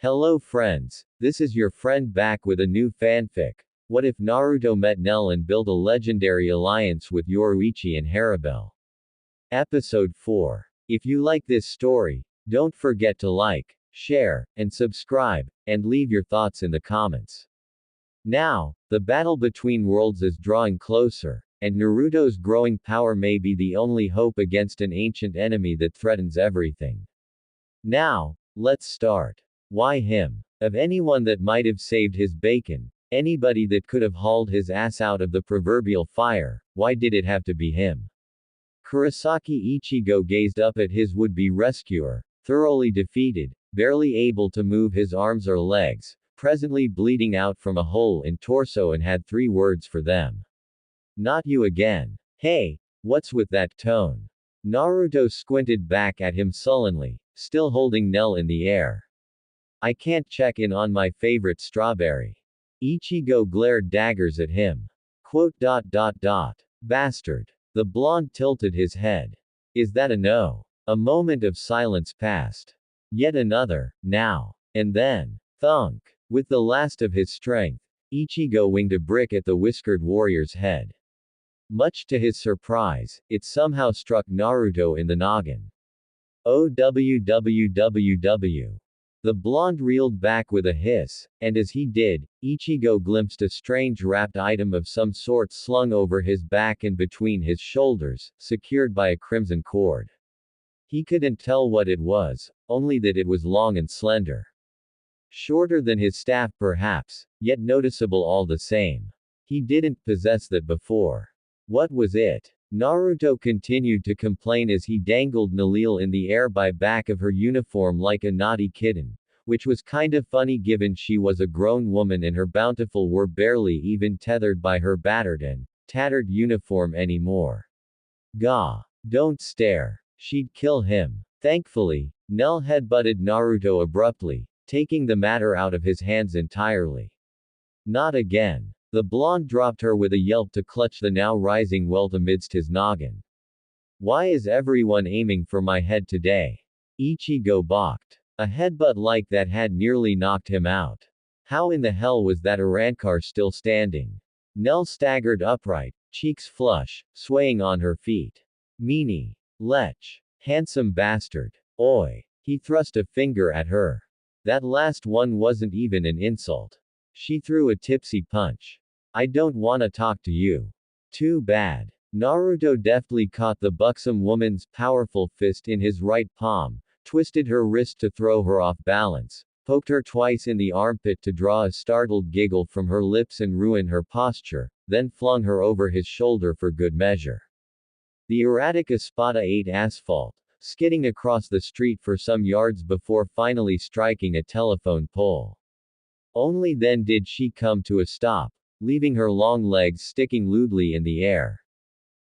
Hello friends, this is your friend back with a new fanfic. What if Naruto met Nell and built a legendary alliance with Yoruichi and Harribel? Episode 4. If you like this story, don't forget to like, share, and subscribe, and leave your thoughts in the comments. Now, the battle between worlds is drawing closer, and Naruto's growing power may be the only hope against an ancient enemy that threatens everything. Now, let's start. Why him? Of anyone that might have saved his bacon, anybody that could have hauled his ass out of the proverbial fire, why did it have to be him? Kurosaki Ichigo gazed up at his would-be rescuer, thoroughly defeated, barely able to move his arms or legs, presently bleeding out from a hole in torso, and had 3 words for them. Not you again. Hey, what's with that tone? Naruto squinted back at him sullenly, still holding Nell in the air. I can't check in on my favorite strawberry. Ichigo glared daggers at him. Bastard. The blonde tilted his head. Is that a no? A moment of silence passed. Yet another, now. And then, thunk. With the last of his strength, Ichigo winged a brick at the whiskered warrior's head. Much to his surprise, it somehow struck Naruto in the noggin. OWWWW. The blonde reeled back with a hiss, and as he did, Ichigo glimpsed a strange wrapped item of some sort slung over his back and between his shoulders, secured by a crimson cord. He couldn't tell what it was, only that it was long and slender. Shorter than his staff perhaps, yet noticeable all the same. He didn't possess that before. What was it? Naruto continued to complain as he dangled Nalil in the air by back of her uniform like a naughty kitten, which was kinda funny given she was a grown woman and her bountiful were barely even tethered by her battered and tattered uniform anymore. Gah! Don't stare. She'd kill him. Thankfully, Nell headbutted Naruto abruptly, taking the matter out of his hands entirely. Not again. The blonde dropped her with a yelp to clutch the now rising welt amidst his noggin. Why is everyone aiming for my head today? Ichigo balked. A headbutt like that had nearly knocked him out. How in the hell was that Arankar still standing? Nell staggered upright, cheeks flush, swaying on her feet. Meanie. Lech. Handsome bastard. Oi. He thrust a finger at her. That last one wasn't even an insult. She threw a tipsy punch. I don't wanna talk to you. Too bad. Naruto deftly caught the buxom woman's powerful fist in his right palm, twisted her wrist to throw her off balance, poked her twice in the armpit to draw a startled giggle from her lips and ruin her posture, then flung her over his shoulder for good measure. The erratic Espada ate asphalt, skidding across the street for some yards before finally striking a telephone pole. Only then did she come to a stop, leaving her long legs sticking lewdly in the air.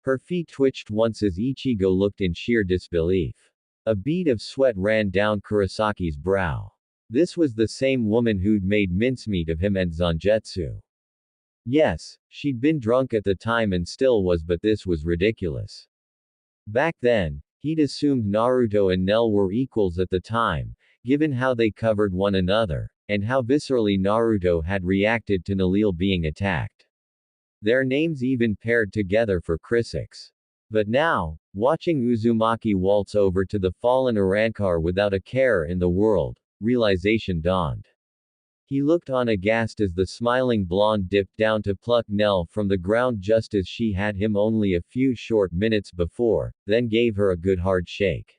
Her feet twitched once as Ichigo looked in sheer disbelief. A bead of sweat ran down Kurosaki's brow. This was the same woman who'd made mincemeat of him and Zangetsu. Yes, she'd been drunk at the time and still was, but this was ridiculous. Back then, he'd assumed Naruto and Nell were equals at the time, given how they covered one another, and how viscerally Naruto had reacted to Nalil being attacked. Their names even paired together for Crisix. But now, watching Uzumaki waltz over to the fallen Arankar without a care in the world, realization dawned. He looked on aghast as the smiling blonde dipped down to pluck Nell from the ground just as she had him only a few short minutes before, then gave her a good hard shake.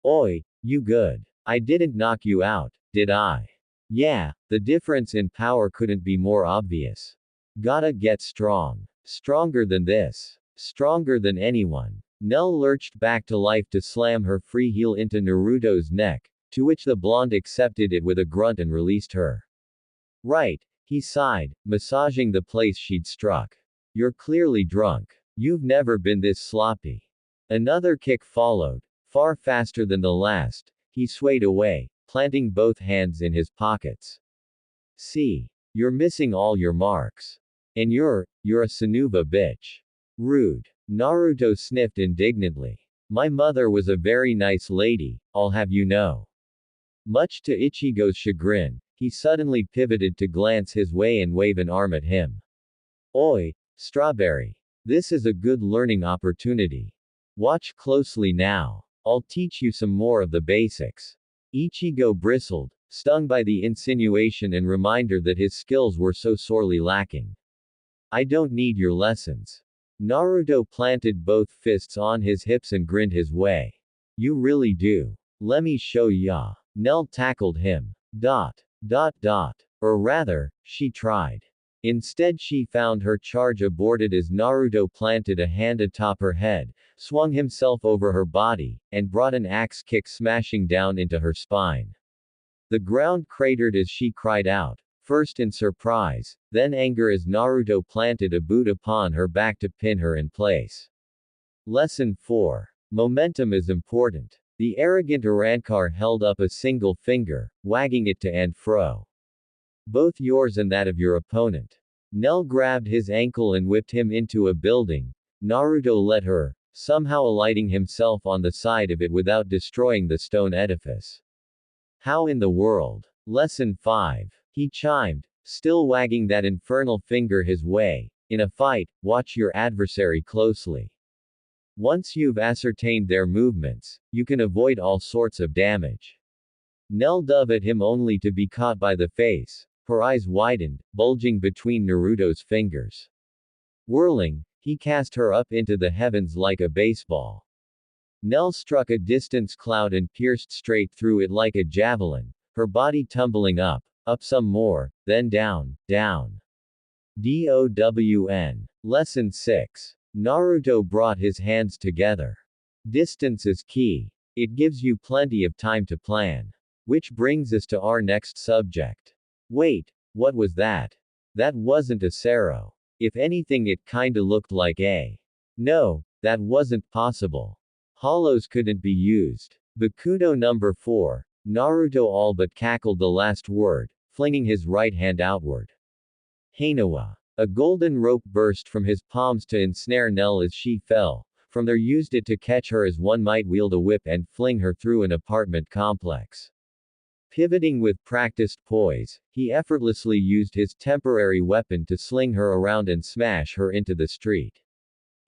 Oi, you good. I didn't knock you out, did I? Yeah, the difference in power couldn't be more obvious. Gotta get strong. Stronger than this. Stronger than anyone. Nell lurched back to life to slam her free heel into Naruto's neck, to which the blonde accepted it with a grunt and released her. Right, he sighed, massaging the place she'd struck. You're clearly drunk. You've never been this sloppy. Another kick followed, far faster than the last. He swayed away, planting both hands in his pockets. See. You're missing all your marks. And you're a Sanuba bitch. Rude. Naruto sniffed indignantly. My mother was a very nice lady, I'll have you know. Much to Ichigo's chagrin, he suddenly pivoted to glance his way and wave an arm at him. Oi, Strawberry. This is a good learning opportunity. Watch closely now. I'll teach you some more of the basics. Ichigo bristled, stung by the insinuation and reminder that his skills were so sorely lacking. I don't need your lessons. Naruto planted both fists on his hips and grinned his way. You really do. Lemme show ya. Nell tackled him. Or rather, she tried. Instead she found her charge aborted as Naruto planted a hand atop her head, swung himself over her body, and brought an axe kick smashing down into her spine. The ground cratered as she cried out, first in surprise, then anger as Naruto planted a boot upon her back to pin her in place. Lesson 4. Momentum is important. The arrogant Arankar held up a single finger, wagging it to and fro. Both yours and that of your opponent. Nell grabbed his ankle and whipped him into a building. Naruto let her, somehow alighting himself on the side of it without destroying the stone edifice. How in the world? Lesson 5. He chimed, still wagging that infernal finger his way. In a fight, watch your adversary closely. Once you've ascertained their movements, you can avoid all sorts of damage. Nell dove at him only to be caught by the face. Her eyes widened, bulging between Naruto's fingers. Whirling, he cast her up into the heavens like a baseball. Nell struck a distance cloud and pierced straight through it like a javelin, her body tumbling up some more, then down. DOWN. Lesson 6. Naruto brought his hands together. Distance is key. It gives you plenty of time to plan. Which brings us to our next subject. Wait, what was that? That wasn't a Sero. If anything, it kinda looked like a. No, that wasn't possible. Hollows couldn't be used. Bakudo number 4. Naruto all but cackled the last word, flinging his right hand outward. Hainawa. A golden rope burst from his palms to ensnare Nell as she fell. From there used it to catch her as one might wield a whip and fling her through an apartment complex. Pivoting with practiced poise, he effortlessly used his temporary weapon to sling her around and smash her into the street.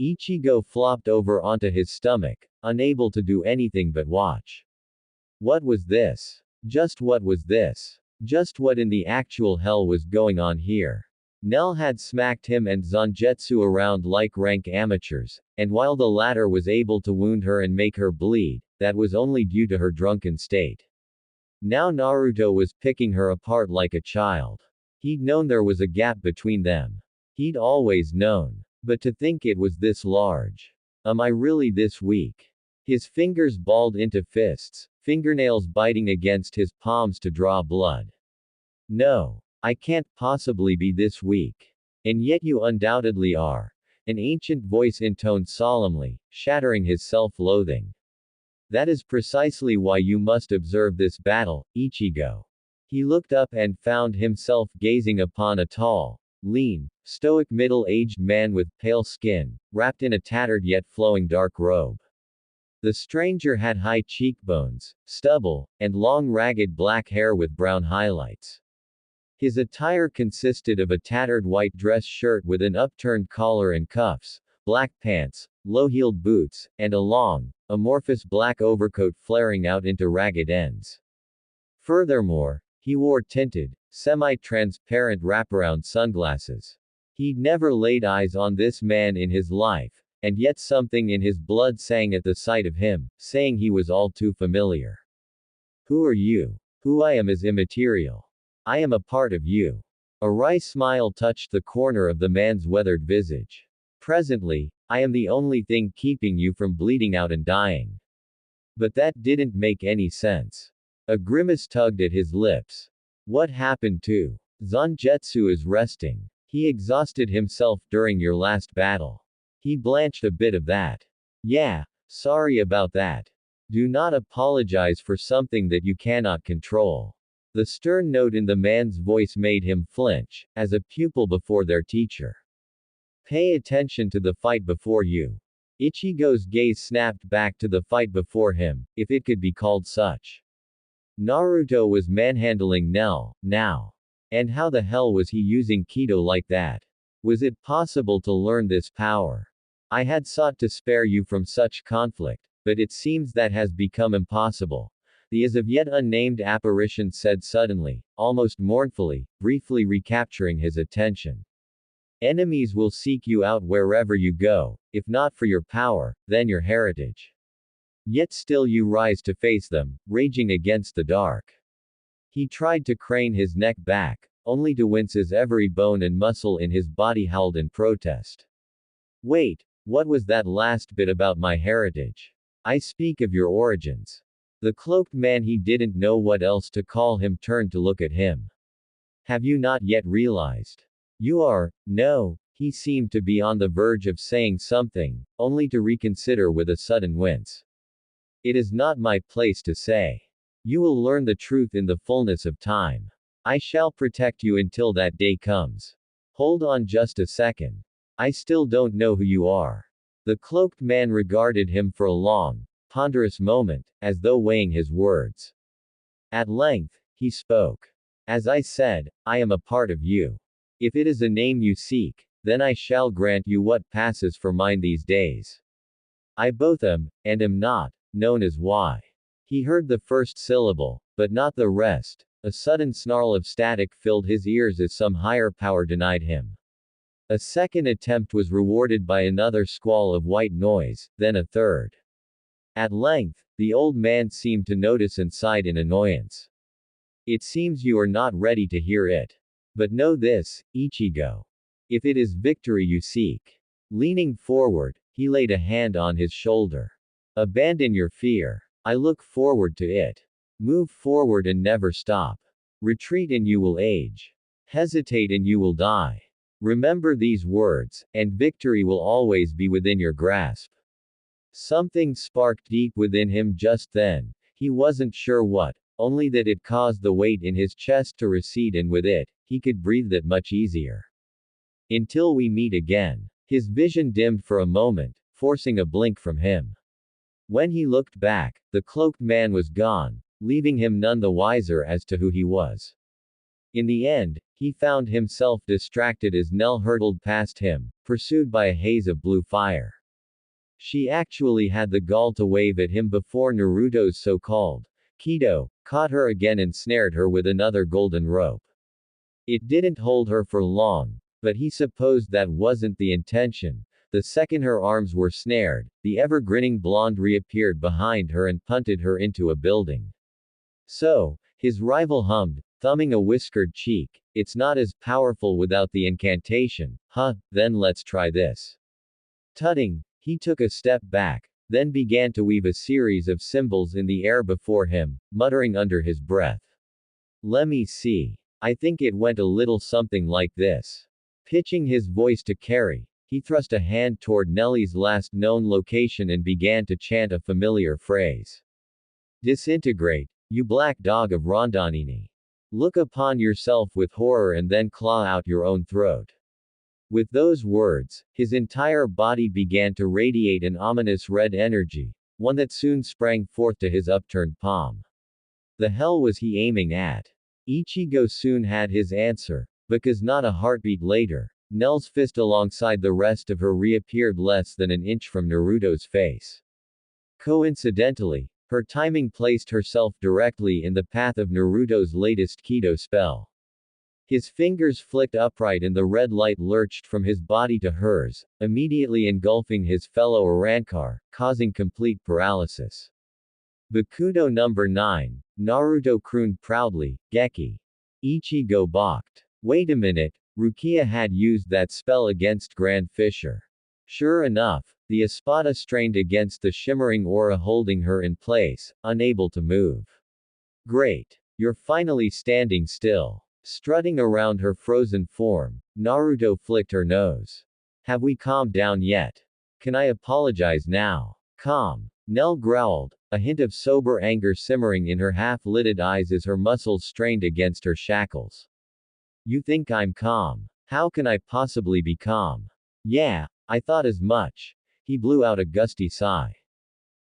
Ichigo flopped over onto his stomach, unable to do anything but watch. What was this? Just what was this? Just what in the actual hell was going on here? Nell had smacked him and Zangetsu around like rank amateurs, and while the latter was able to wound her and make her bleed, that was only due to her drunken state. Now Naruto was picking her apart like a child. He'd known there was a gap between them. He'd always known. But to think it was this large. Am I really this weak? His fingers balled into fists, fingernails biting against his palms to draw blood. No. I can't possibly be this weak. And yet you undoubtedly are. An ancient voice intoned solemnly, shattering his self-loathing. That is precisely why you must observe this battle, Ichigo. He looked up and found himself gazing upon a tall, lean, stoic middle-aged man with pale skin, wrapped in a tattered yet flowing dark robe. The stranger had high cheekbones, stubble, and long ragged black hair with brown highlights. His attire consisted of a tattered white dress shirt with an upturned collar and cuffs, black pants, low-heeled boots, and a long, amorphous black overcoat flaring out into ragged ends. Furthermore, he wore tinted, semi-transparent wraparound sunglasses. He'd never laid eyes on this man in his life, and yet something in his blood sang at the sight of him, saying he was all too familiar. Who are you? Who I am is immaterial. I am a part of you. A wry smile touched the corner of the man's weathered visage. Presently, I am the only thing keeping you from bleeding out and dying. But that didn't make any sense. A grimace tugged at his lips. What happened to Zangetsu is resting. He exhausted himself during your last battle. He blanched a bit of that. Yeah, sorry about that. Do not apologize for something that you cannot control. The stern note in the man's voice made him flinch, as a pupil before their teacher. Pay attention to the fight before you. Ichigo's gaze snapped back to the fight before him, if it could be called such. Naruto was manhandling Nell, now. And how the hell was he using Kido like that? Was it possible to learn this power? I had sought to spare you from such conflict, but it seems that has become impossible. The as of yet unnamed apparition said suddenly, almost mournfully, briefly recapturing his attention. Enemies will seek you out wherever you go, if not for your power, then your heritage. Yet still you rise to face them, raging against the dark. He tried to crane his neck back, only to wince as every bone and muscle in his body howled in protest. Wait, what was that last bit about my heritage? I speak of your origins. The cloaked man, he didn't know what else to call him, turned to look at him. Have you not yet realized? You are, no, he seemed to be on the verge of saying something, only to reconsider with a sudden wince. It is not my place to say. You will learn the truth in the fullness of time. I shall protect you until that day comes. Hold on just a second. I still don't know who you are. The cloaked man regarded him for a long, ponderous moment, as though weighing his words. At length, he spoke. As I said, I am a part of you. If it is a name you seek, then I shall grant you what passes for mine these days. I both am, and am not, known as Y. He heard the first syllable, but not the rest. A sudden snarl of static filled his ears as some higher power denied him. A second attempt was rewarded by another squall of white noise, then a third. At length, the old man seemed to notice and sighed in annoyance. It seems you are not ready to hear it. But know this, Ichigo. If it is victory you seek. Leaning forward, he laid a hand on his shoulder. Abandon your fear. I look forward to it. Move forward and never stop. Retreat and you will age. Hesitate and you will die. Remember these words, and victory will always be within your grasp. Something sparked deep within him just then, he wasn't sure what, only that it caused the weight in his chest to recede, and with it, he could breathe that much easier. Until we meet again. His vision dimmed for a moment, forcing a blink from him. When he looked back, the cloaked man was gone, leaving him none the wiser as to who he was. In the end, he found himself distracted as Nell hurtled past him, pursued by a haze of blue fire. She actually had the gall to wave at him before Naruto's so-called Kido caught her again and snared her with another golden rope. It didn't hold her for long, but he supposed that wasn't the intention. The second her arms were snared, the ever-grinning blonde reappeared behind her and punted her into a building. So, his rival hummed, thumbing a whiskered cheek, it's not as powerful without the incantation, huh, then let's try this. Tutting, he took a step back, then began to weave a series of symbols in the air before him, muttering under his breath. Let me see. I think it went a little something like this. Pitching his voice to carry, he thrust a hand toward Nellie's last known location and began to chant a familiar phrase. Disintegrate, you black dog of Rondanini. Look upon yourself with horror and then claw out your own throat. With those words, his entire body began to radiate an ominous red energy, one that soon sprang forth to his upturned palm. The hell was he aiming at? Ichigo soon had his answer, because not a heartbeat later, Nell's fist alongside the rest of her reappeared less than an inch from Naruto's face. Coincidentally, her timing placed herself directly in the path of Naruto's latest Kido spell. His fingers flicked upright and the red light lurched from his body to hers, immediately engulfing his fellow Arankar, causing complete paralysis. Bakudo number 9, Naruto crooned proudly, Geki. Ichigo balked. Wait a minute, Rukia had used that spell against Grand Fisher. Sure enough, the espada strained against the shimmering aura holding her in place, unable to move. Great. You're finally standing still. Strutting around her frozen form, Naruto flicked her nose. Have we calmed down yet? Can I apologize now? Calm. Nell growled, a hint of sober anger simmering in her half-lidded eyes as her muscles strained against her shackles. You think I'm calm? How can I possibly be calm? Yeah, I thought as much. He blew out a gusty sigh.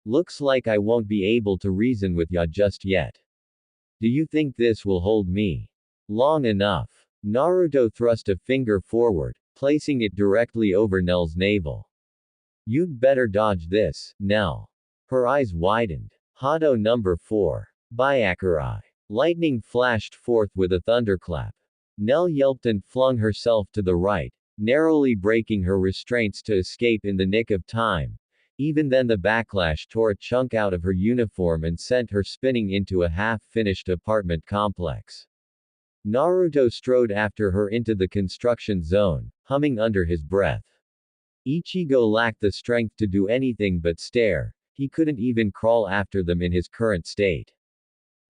Looks like I won't be able to reason with ya just yet. Do you think this will hold me long enough? Naruto thrust a finger forward, placing it directly over Nell's navel. You'd better dodge this, Nell. Her eyes widened. Hado number 4. Byakurai. Lightning flashed forth with a thunderclap. Nell yelped and flung herself to the right, narrowly breaking her restraints to escape in the nick of time. Even then the backlash tore a chunk out of her uniform and sent her spinning into a half-finished apartment complex. Naruto strode after her into the construction zone, humming under his breath. Ichigo lacked the strength to do anything but stare. He couldn't even crawl after them in his current state.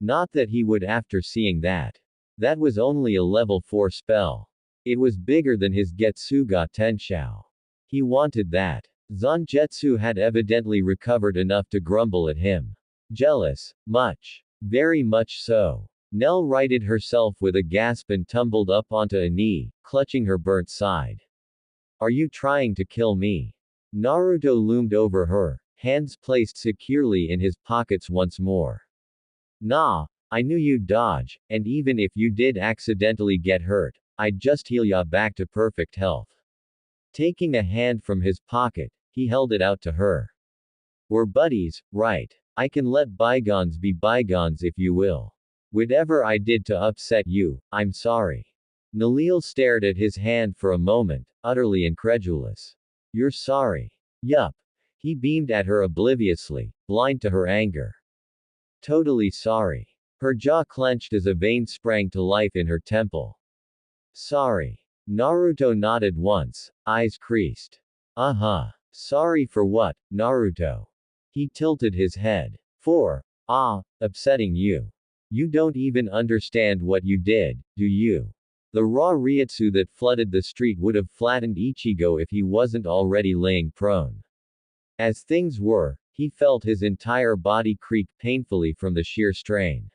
Not that he would after seeing that. That was only a level 4 spell. It was bigger than his Getsuga Tenshou. He wanted that. Zangetsu had evidently recovered enough to grumble at him. Jealous? Much. Very much so. Nell righted herself with a gasp and tumbled up onto a knee, clutching her burnt side. Are you trying to kill me? Naruto loomed over her, hands placed securely in his pockets once more. Nah, I knew you'd dodge, and even if you did accidentally get hurt, I'd just heal ya back to perfect health. Taking a hand from his pocket, he held it out to her. We're buddies, right? I can let bygones be bygones if you will. Whatever I did to upset you, I'm sorry. Nalil stared at his hand for a moment, utterly incredulous. You're sorry. Yup. He beamed at her obliviously, blind to her anger. Totally sorry. Her jaw clenched as a vein sprang to life in her temple. Sorry. Naruto nodded once, eyes creased. Uh-huh. Sorry for what, Naruto? He tilted his head. For, upsetting you. You don't even understand what you did, do you? The raw ryutsu that flooded the street would have flattened Ichigo if he wasn't already laying prone. As things were, he felt his entire body creak painfully from the sheer strain.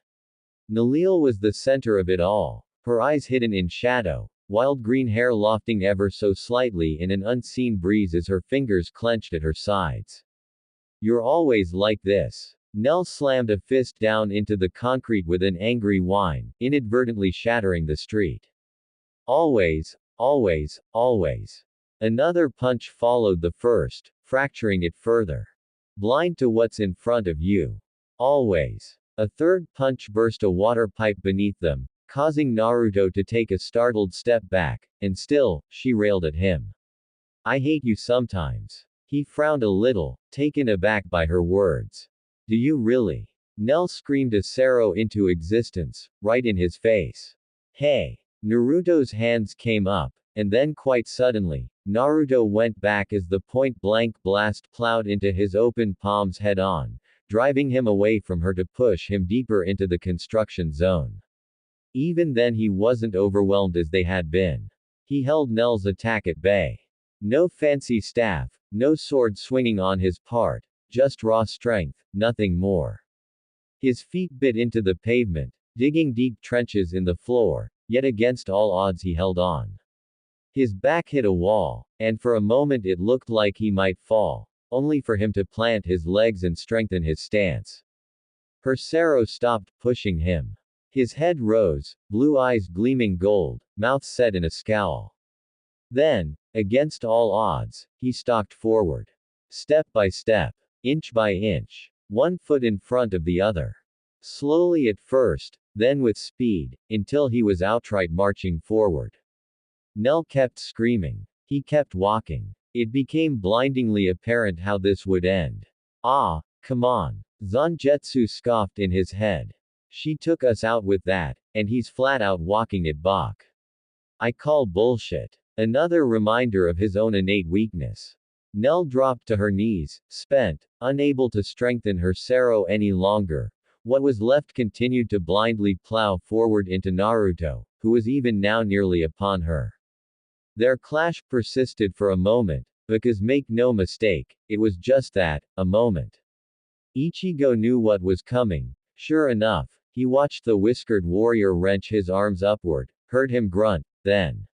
Nalil was the center of it all, her eyes hidden in shadow, wild green hair lofting ever so slightly in an unseen breeze as her fingers clenched at her sides. You're always like this. Nell slammed a fist down into the concrete with an angry whine, inadvertently shattering the street. Always, always, always. Another punch followed the first, fracturing it further. Blind to what's in front of you. Always. A third punch burst a water pipe beneath them, causing Naruto to take a startled step back, and still, she railed at him. I hate you sometimes. He frowned a little, taken aback by her words. Do you really? Nell screamed a sorrow into existence, right in his face. Hey! Naruto's hands came up, and then quite suddenly, Naruto went back as the point-blank blast plowed into his open palms head-on, driving him away from her to push him deeper into the construction zone. Even then he wasn't overwhelmed as they had been. He held Nell's attack at bay. No fancy staff, no sword swinging on his part, just raw strength, nothing more. His feet bit into the pavement, digging deep trenches in the floor, yet against all odds he held on. His back hit a wall, and for a moment it looked like he might fall, only for him to plant his legs and strengthen his stance. Her sorrow stopped pushing him. His head rose, blue eyes gleaming gold, mouth set in a scowl. Then, against all odds, he stalked forward. Step by step. Inch by inch. One foot in front of the other. Slowly at first, then with speed, until he was outright marching forward. Nell kept screaming. He kept walking. It became blindingly apparent how this would end. Ah, come on. Zangetsu scoffed in his head. She took us out with that, and he's flat out walking it back. I call bullshit. Another reminder of his own innate weakness. Nell dropped to her knees, spent, unable to strengthen her sorrow any longer. What was left continued to blindly plow forward into Naruto, who was even now nearly upon her. Their clash persisted for a moment, because make no mistake, it was just that, a moment. Ichigo knew what was coming. Sure enough, he watched the whiskered warrior wrench his arms upward, heard him grunt, then.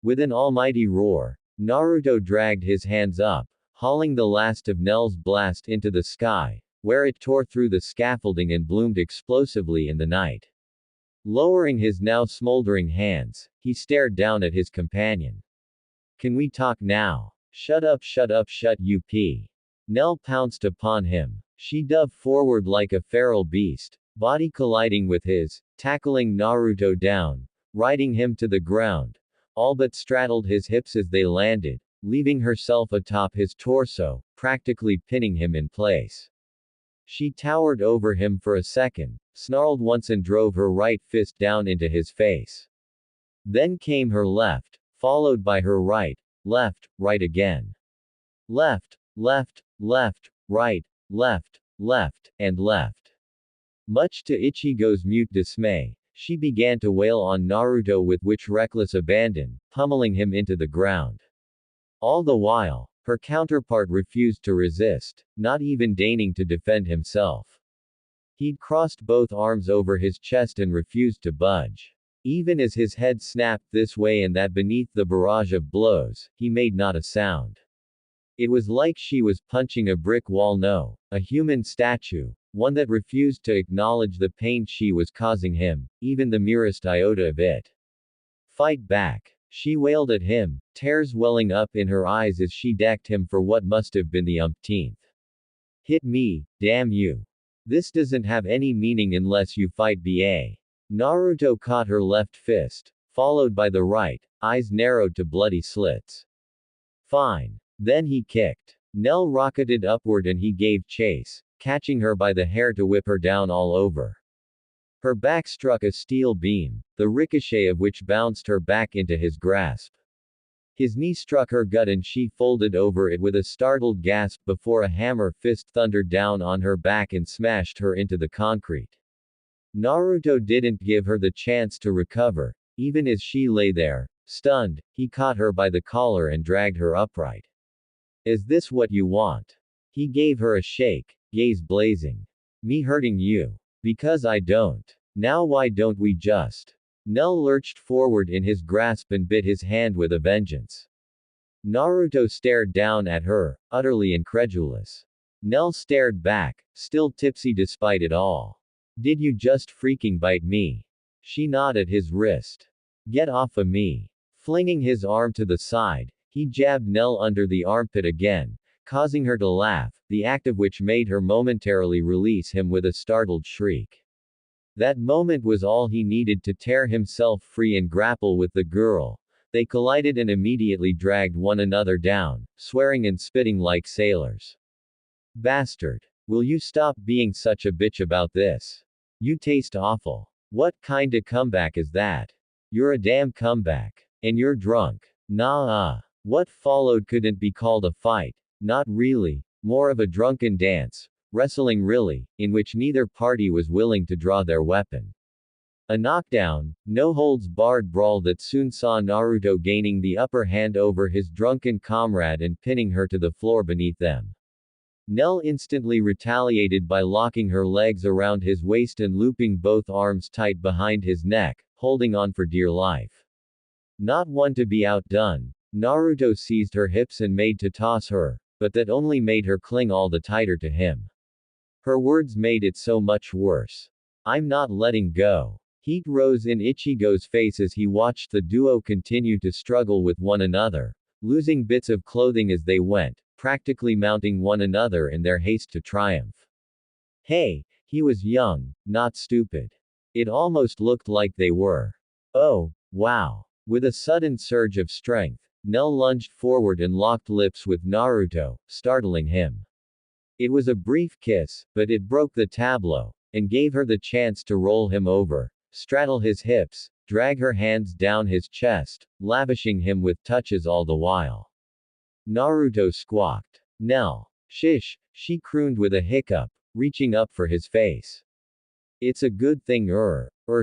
With an almighty roar, Naruto dragged his hands up, hauling the last of Nell's blast into the sky, where it tore through the scaffolding and bloomed explosively in the night. Lowering his now smoldering hands, he stared down at his companion. Can we talk now? Shut up, shut up, shut up. Nell pounced upon him. She dove forward like a feral beast, body colliding with his, tackling Naruto down, riding him to the ground, all but straddled his hips as they landed, leaving herself atop his torso, practically pinning him in place. She towered over him for a second, snarled once and drove her right fist down into his face. Then came her left, followed by her right, left, right again. Left, left, left, right, left, left, and left. Much to Ichigo's mute dismay, she began to wail on Naruto with reckless abandon, pummeling him into the ground. All the while, her counterpart refused to resist, not even deigning to defend himself. He'd crossed both arms over his chest and refused to budge. Even as his head snapped this way and that beneath the barrage of blows, he made not a sound. It was like she was punching a brick wall. No, a human statue, one that refused to acknowledge the pain she was causing him, even the merest iota of it. Fight back. She wailed at him, tears welling up in her eyes as she decked him for what must have been the umpteenth. Hit me, damn you. This doesn't have any meaning unless you fight ba. Naruto caught her left fist, followed by the right, eyes narrowed to bloody slits. Fine. Then he kicked. Nell rocketed upward and he gave chase, catching her by the hair to whip her down all over. Her back struck a steel beam, the ricochet of which bounced her back into his grasp. His knee struck her gut and she folded over it with a startled gasp before a hammer fist thundered down on her back and smashed her into the concrete. Naruto didn't give her the chance to recover. Even as she lay there, stunned, he caught her by the collar and dragged her upright. Is this what you want? He gave her a shake, gaze blazing. Me hurting you? Because I don't. Now why don't we just? Nell lurched forward in his grasp and bit his hand with a vengeance. Naruto stared down at her, utterly incredulous. Nell stared back, still tipsy despite it all. Did you just freaking bite me? She gnawed at his wrist. Get off of me. Flinging his arm to the side, he jabbed Nell under the armpit again, causing her to laugh, the act of which made her momentarily release him with a startled shriek. That moment was all he needed to tear himself free and grapple with the girl. They collided and immediately dragged one another down, swearing and spitting like sailors. Bastard. Will you stop being such a bitch about this? You taste awful. What kinda comeback is that? You're a damn comeback. And you're drunk. Nah. What followed couldn't be called a fight. Not really. More of a drunken dance. Wrestling really, in which neither party was willing to draw their weapon. A knockdown, no-holds-barred brawl that soon saw Naruto gaining the upper hand over his drunken comrade and pinning her to the floor beneath them. Nell instantly retaliated by locking her legs around his waist and looping both arms tight behind his neck, holding on for dear life. Not one to be outdone, Naruto seized her hips and made to toss her, but that only made her cling all the tighter to him. Her words made it so much worse. I'm not letting go. Heat rose in Ichigo's face as he watched the duo continue to struggle with one another, losing bits of clothing as they went, practically mounting one another in their haste to triumph. Hey, he was young, not stupid. It almost looked like they were. Oh, wow. With a sudden surge of strength, Nell lunged forward and locked lips with Naruto, startling him. It was a brief kiss, but it broke the tableau, and gave her the chance to roll him over, straddle his hips, drag her hands down his chest, lavishing him with touches all the while. Naruto squawked. Nell. Shish, she crooned with a hiccup, reaching up for his face. It's a good thing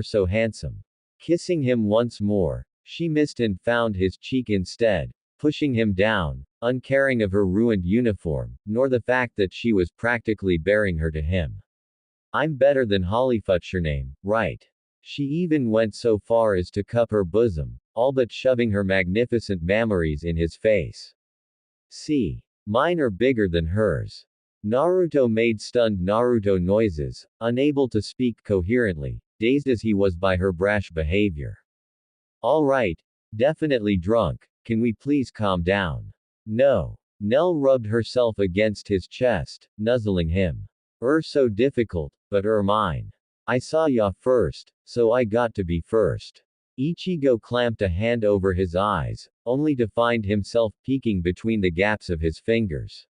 so handsome. Kissing him once more, she missed and found his cheek instead, pushing him down, uncaring of her ruined uniform, nor the fact that she was practically bearing her to him. I'm better than Hollyfuckshername, right? She even went so far as to cup her bosom, all but shoving her magnificent mammaries in his face. See. Mine are bigger than hers. Naruto made stunned Naruto noises, unable to speak coherently, dazed as he was by her brash behavior. All right. Definitely drunk. Can we please calm down? No. Nell rubbed herself against his chest, nuzzling him. So difficult, but mine. I saw ya first, so I got to be first. Ichigo clamped a hand over his eyes, only to find himself peeking between the gaps of his fingers.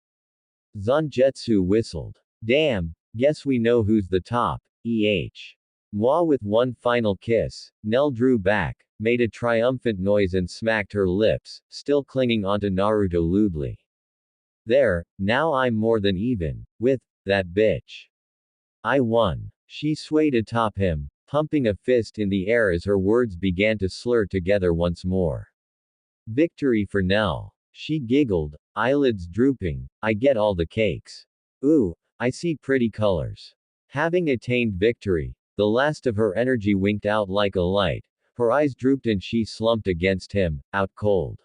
Zangetsu whistled. Damn, guess we know who's the top, Moi with one final kiss, Nell drew back, made a triumphant noise and smacked her lips, still clinging onto Naruto lewdly. There, now I'm more than even, with, that bitch. I won. She swayed atop him, pumping a fist in the air as her words began to slur together once more. Victory for Nell. She giggled, eyelids drooping, I get all the cakes. Ooh, I see pretty colors. Having attained victory, the last of her energy winked out like a light, her eyes drooped and she slumped against him, out cold.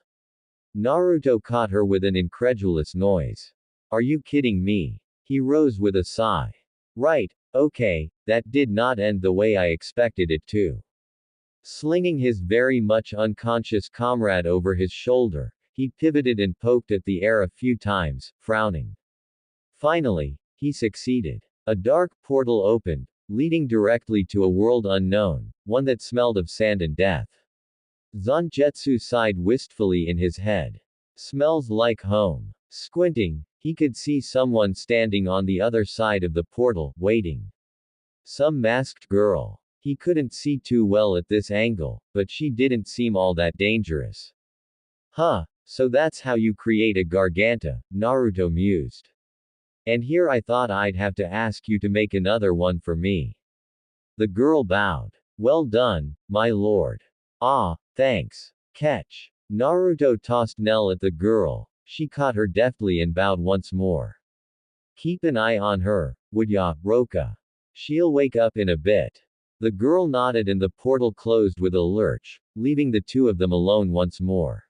Naruto caught her with an incredulous noise. Are you kidding me? He rose with a sigh. Right, okay, that did not end the way I expected it to. Slinging his very much unconscious comrade over his shoulder, he pivoted and poked at the air a few times, frowning. Finally, he succeeded. A dark portal opened, leading directly to a world unknown, one that smelled of sand and death. Zangetsu sighed wistfully in his head. Smells like home. Squinting, he could see someone standing on the other side of the portal, waiting. Some masked girl. He couldn't see too well at this angle, but she didn't seem all that dangerous. Huh, so that's how you create a Garganta, Naruto mused. And here I thought I'd have to ask you to make another one for me. The girl bowed. Well done, my lord. Ah, thanks. Catch. Naruto tossed Nell at the girl. She caught her deftly and bowed once more. Keep an eye on her, would ya, Roka? She'll wake up in a bit. The girl nodded and the portal closed with a lurch, leaving the two of them alone once more.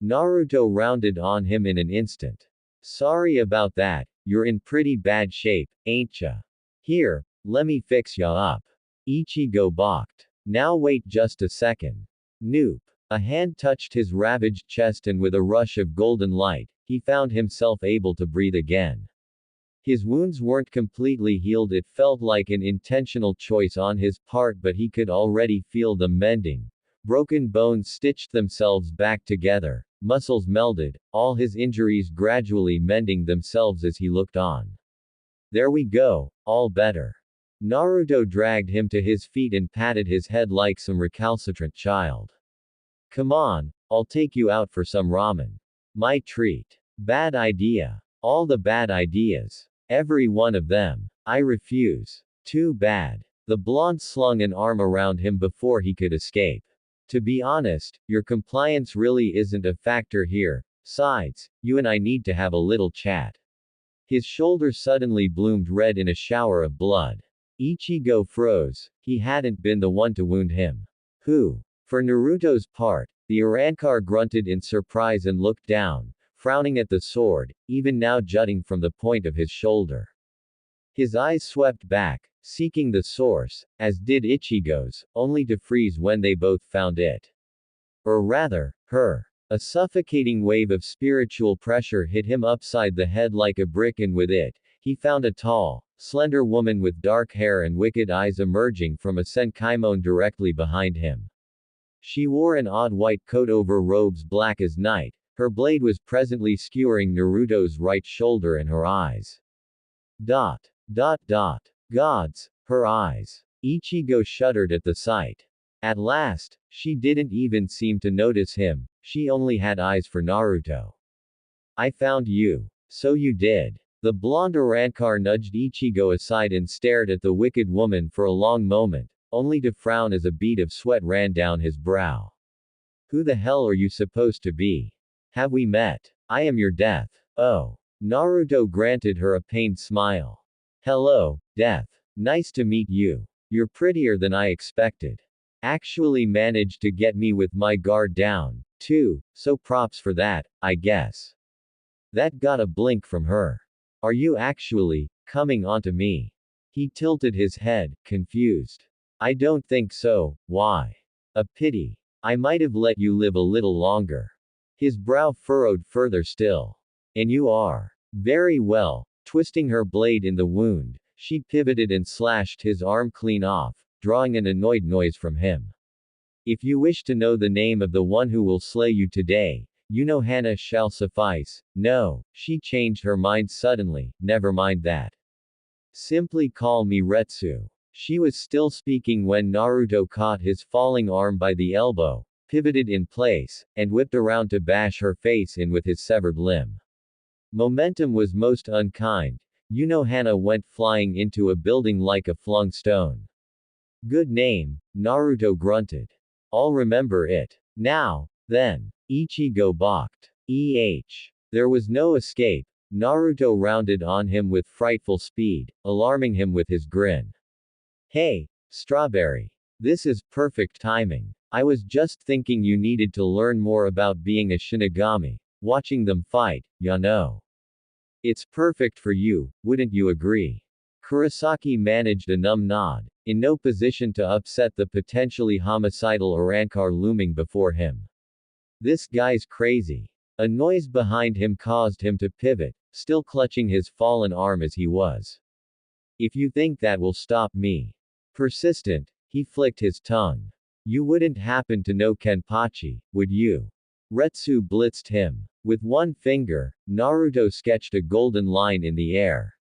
Naruto rounded on him in an instant. Sorry about that, you're in pretty bad shape, ain't ya? Here, lemme fix ya up. Ichigo balked. Now wait just a second. Nope. A hand touched his ravaged chest and with a rush of golden light, he found himself able to breathe again. His wounds weren't completely healed, it felt like an intentional choice on his part, but he could already feel them mending. Broken bones stitched themselves back together, muscles melded, all his injuries gradually mending themselves as he looked on. There we go, all better. Naruto dragged him to his feet and patted his head like some recalcitrant child. Come on, I'll take you out for some ramen. My treat. Bad idea. All the bad ideas. Every one of them. I refuse. Too bad. The blonde slung an arm around him before he could escape. To be honest, your compliance really isn't a factor here. Besides, you and I need to have a little chat. His shoulder suddenly bloomed red in a shower of blood. Ichigo froze. He hadn't been the one to wound him. Who? For Naruto's part, the Arankar grunted in surprise and looked down, frowning at the sword, even now jutting from the point of his shoulder. His eyes swept back, seeking the source, as did Ichigo's, only to freeze when they both found it. Or rather, her. A suffocating wave of spiritual pressure hit him upside the head like a brick, and with it, he found a tall, slender woman with dark hair and wicked eyes emerging from a senkaimon directly behind him. She wore an odd white coat over robes black as night. Her blade was presently skewering Naruto's right shoulder and her eyes. Dot. Dot dot. Gods, her eyes. Ichigo shuddered at the sight. At last, she didn't even seem to notice him, she only had eyes for Naruto. I found you. So you did. The blonde Arankar nudged Ichigo aside and stared at the wicked woman for a long moment, only to frown as a bead of sweat ran down his brow. Who the hell are you supposed to be? Have we met? I am your death. Oh. Naruto granted her a pained smile. Hello, Death. Nice to meet you. You're prettier than I expected. Actually managed to get me with my guard down, too, so props for that, I guess. That got a blink from her. Are you actually coming onto me? He tilted his head, confused. I don't think so, why? A pity. I might have let you live a little longer. His brow furrowed further still. And you are. Very well. Twisting her blade in the wound, she pivoted and slashed his arm clean off, drawing an annoyed noise from him. If you wish to know the name of the one who will slay you today, Hana shall suffice. No, she changed her mind suddenly, never mind that. Simply call me Retsu. She was still speaking when Naruto caught his falling arm by the elbow, pivoted in place, and whipped around to bash her face in with his severed limb. Momentum was most unkind. Hana went flying into a building like a flung stone. Good name, Naruto grunted. I'll remember it. Now, then. Ichigo balked. There was no escape. Naruto rounded on him with frightful speed, alarming him with his grin. Hey, Strawberry. This is perfect timing. I was just thinking you needed to learn more about being a Shinigami. Watching them fight, ya know. It's perfect for you, wouldn't you agree? Kurosaki managed a numb nod, in no position to upset the potentially homicidal Arankar looming before him. This guy's crazy. A noise behind him caused him to pivot, still clutching his fallen arm as he was. If you think that will stop me. Persistent, he flicked his tongue. You wouldn't happen to know Kenpachi, would you? Retsu blitzed him. With one finger, Naruto sketched a golden line in the air.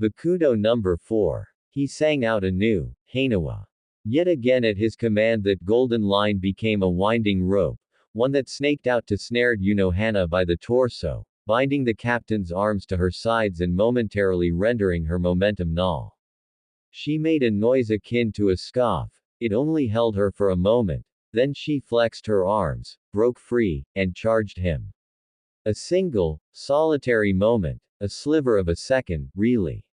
Bakudo number 4. He sang out anew, Hanawa. Yet again at his command that golden line became a winding rope, one that snaked out to snared Hana by the torso, binding the captain's arms to her sides and momentarily rendering her momentum null. She made a noise akin to a scoff. It only held her for a moment. Then she flexed her arms, broke free, and charged him. A single, solitary moment, a sliver of a second, really.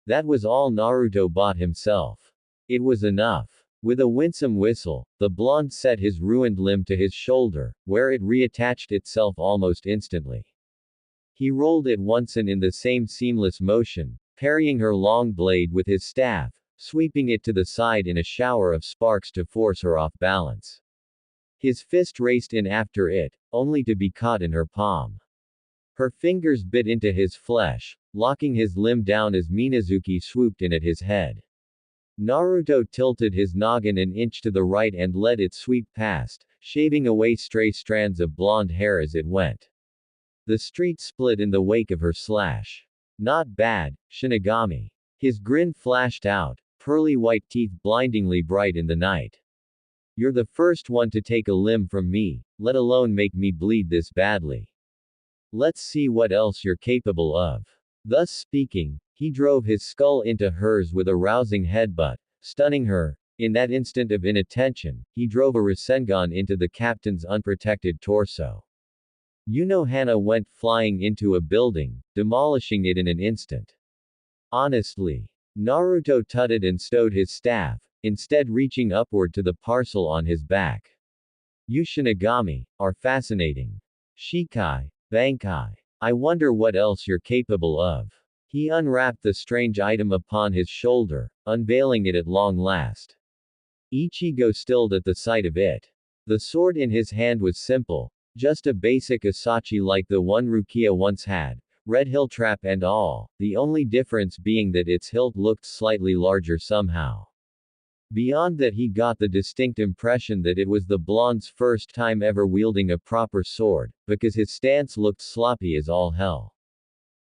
That was all Naruto bought himself. It was enough. With a winsome whistle, the blonde set his ruined limb to his shoulder, where it reattached itself almost instantly. He rolled it once and in the same seamless motion, parrying her long blade with his staff, sweeping it to the side in a shower of sparks to force her off balance. His fist raced in after it, only to be caught in her palm. Her fingers bit into his flesh, locking his limb down as Minazuki swooped in at his head. Naruto tilted his noggin an inch to the right and let it sweep past, shaving away stray strands of blonde hair as it went. The street split in the wake of her slash. Not bad, Shinigami. His grin flashed out, pearly white teeth blindingly bright in the night. You're the first one to take a limb from me, let alone make me bleed this badly. Let's see what else you're capable of. Thus speaking, he drove his skull into hers with a rousing headbutt, stunning her. In that instant of inattention, he drove a Rasengan into the captain's unprotected torso. Hana went flying into a building, demolishing it in an instant. Honestly. Naruto tutted and stowed his staff, instead reaching upward to the parcel on his back. You Shinigami are fascinating. Shikai, Bankai. I wonder what else you're capable of. He unwrapped the strange item upon his shoulder, unveiling it at long last. Ichigo stilled at the sight of it. The sword in his hand was simple, just a basic Asachi like the one Rukia once had, red hilt trap and all, the only difference being that its hilt looked slightly larger somehow. Beyond that he got the distinct impression that it was the blonde's first time ever wielding a proper sword, because his stance looked sloppy as all hell.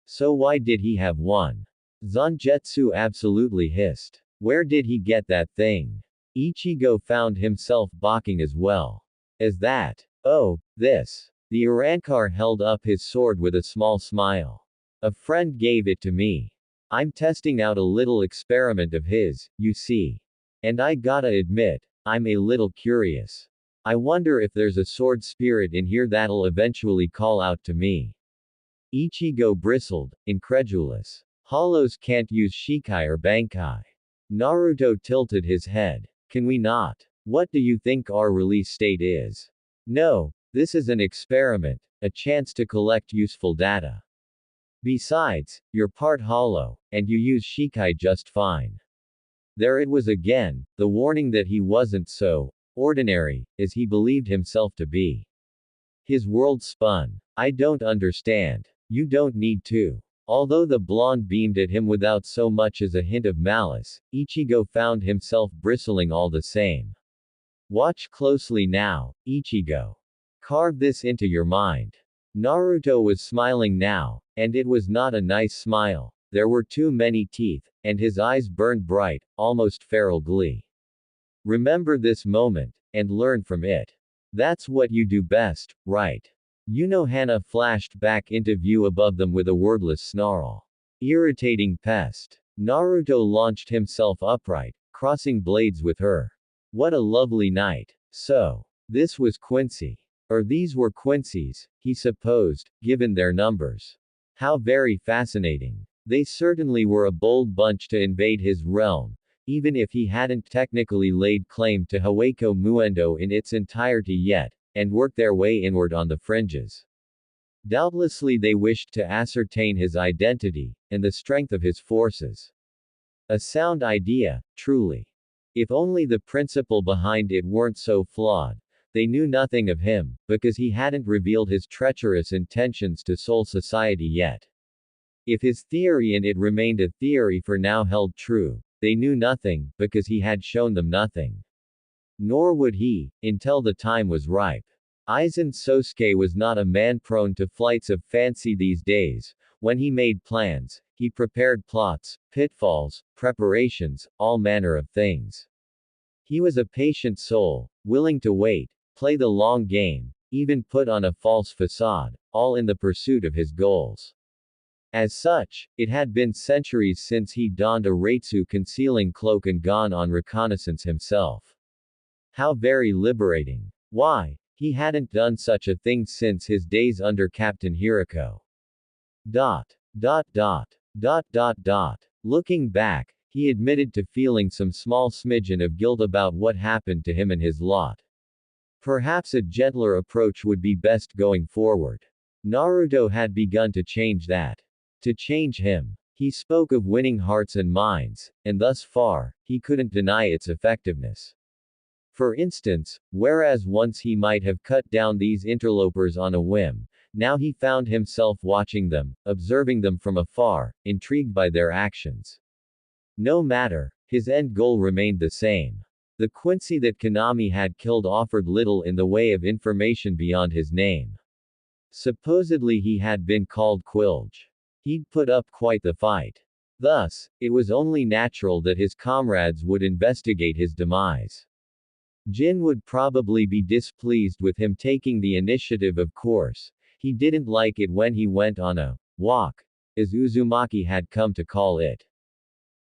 So why did he have one? Zangetsu absolutely hissed. Where did he get that thing? Ichigo found himself balking as well. As that. Oh, this. The Arankar held up his sword with a small smile. A friend gave it to me. I'm testing out a little experiment of his, you see. And I gotta admit, I'm a little curious. I wonder if there's a sword spirit in here that'll eventually call out to me. Ichigo bristled, incredulous. Hollows can't use Shikai or Bankai. Naruto tilted his head. Can we not? What do you think our release date is? No, this is an experiment, a chance to collect useful data. Besides, you're part hollow, and you use Shikai just fine. There it was again, the warning that he wasn't so ordinary as he believed himself to be. His world spun. I don't understand. You don't need to. Although the blonde beamed at him without so much as a hint of malice, Ichigo found himself bristling all the same. Watch closely now, Ichigo. Carve this into your mind. Naruto was smiling now, and it was not a nice smile. There were too many teeth, and his eyes burned bright, almost feral glee. Remember this moment, and learn from it. That's what you do best, right? Hana flashed back into view above them with a wordless snarl. Irritating pest. Naruto launched himself upright, crossing blades with her. What a lovely night. So, this was Quincy. Or these were Quincy's, he supposed, given their numbers. How very fascinating. They certainly were a bold bunch to invade his realm, even if he hadn't technically laid claim to Hawako Muendo in its entirety yet, and worked their way inward on the fringes. Doubtlessly they wished to ascertain his identity, and the strength of his forces. A sound idea, truly. If only the principle behind it weren't so flawed. They knew nothing of him, because he hadn't revealed his treacherous intentions to Soul Society yet. If his theory and it remained a theory for now held true, they knew nothing, because he had shown them nothing. Nor would he, until the time was ripe. Aizen Sosuke was not a man prone to flights of fancy these days. When he made plans, he prepared plots, pitfalls, preparations, all manner of things. He was a patient soul, willing to wait, play the long game, even put on a false facade, all in the pursuit of his goals. As such, it had been centuries since he donned a Reitsu concealing cloak and gone on reconnaissance himself. How very liberating. Why, he hadn't done such a thing since his days under Captain Hirako. Dot. Dot dot. Dot dot dot. Looking back, he admitted to feeling some small smidgen of guilt about what happened to him and his lot. Perhaps a gentler approach would be best going forward. Naruto had begun to change that. To change him. He spoke of winning hearts and minds, and thus far, he couldn't deny its effectiveness. For instance, whereas once he might have cut down these interlopers on a whim, now he found himself watching them, observing them from afar, intrigued by their actions. No matter, his end goal remained the same. The Quincy that Konami had killed offered little in the way of information beyond his name. Supposedly he had been called Quilge. He'd put up quite the fight. Thus, it was only natural that his comrades would investigate his demise. Jin would probably be displeased with him taking the initiative, of course. He didn't like it when he went on a walk, as Uzumaki had come to call it.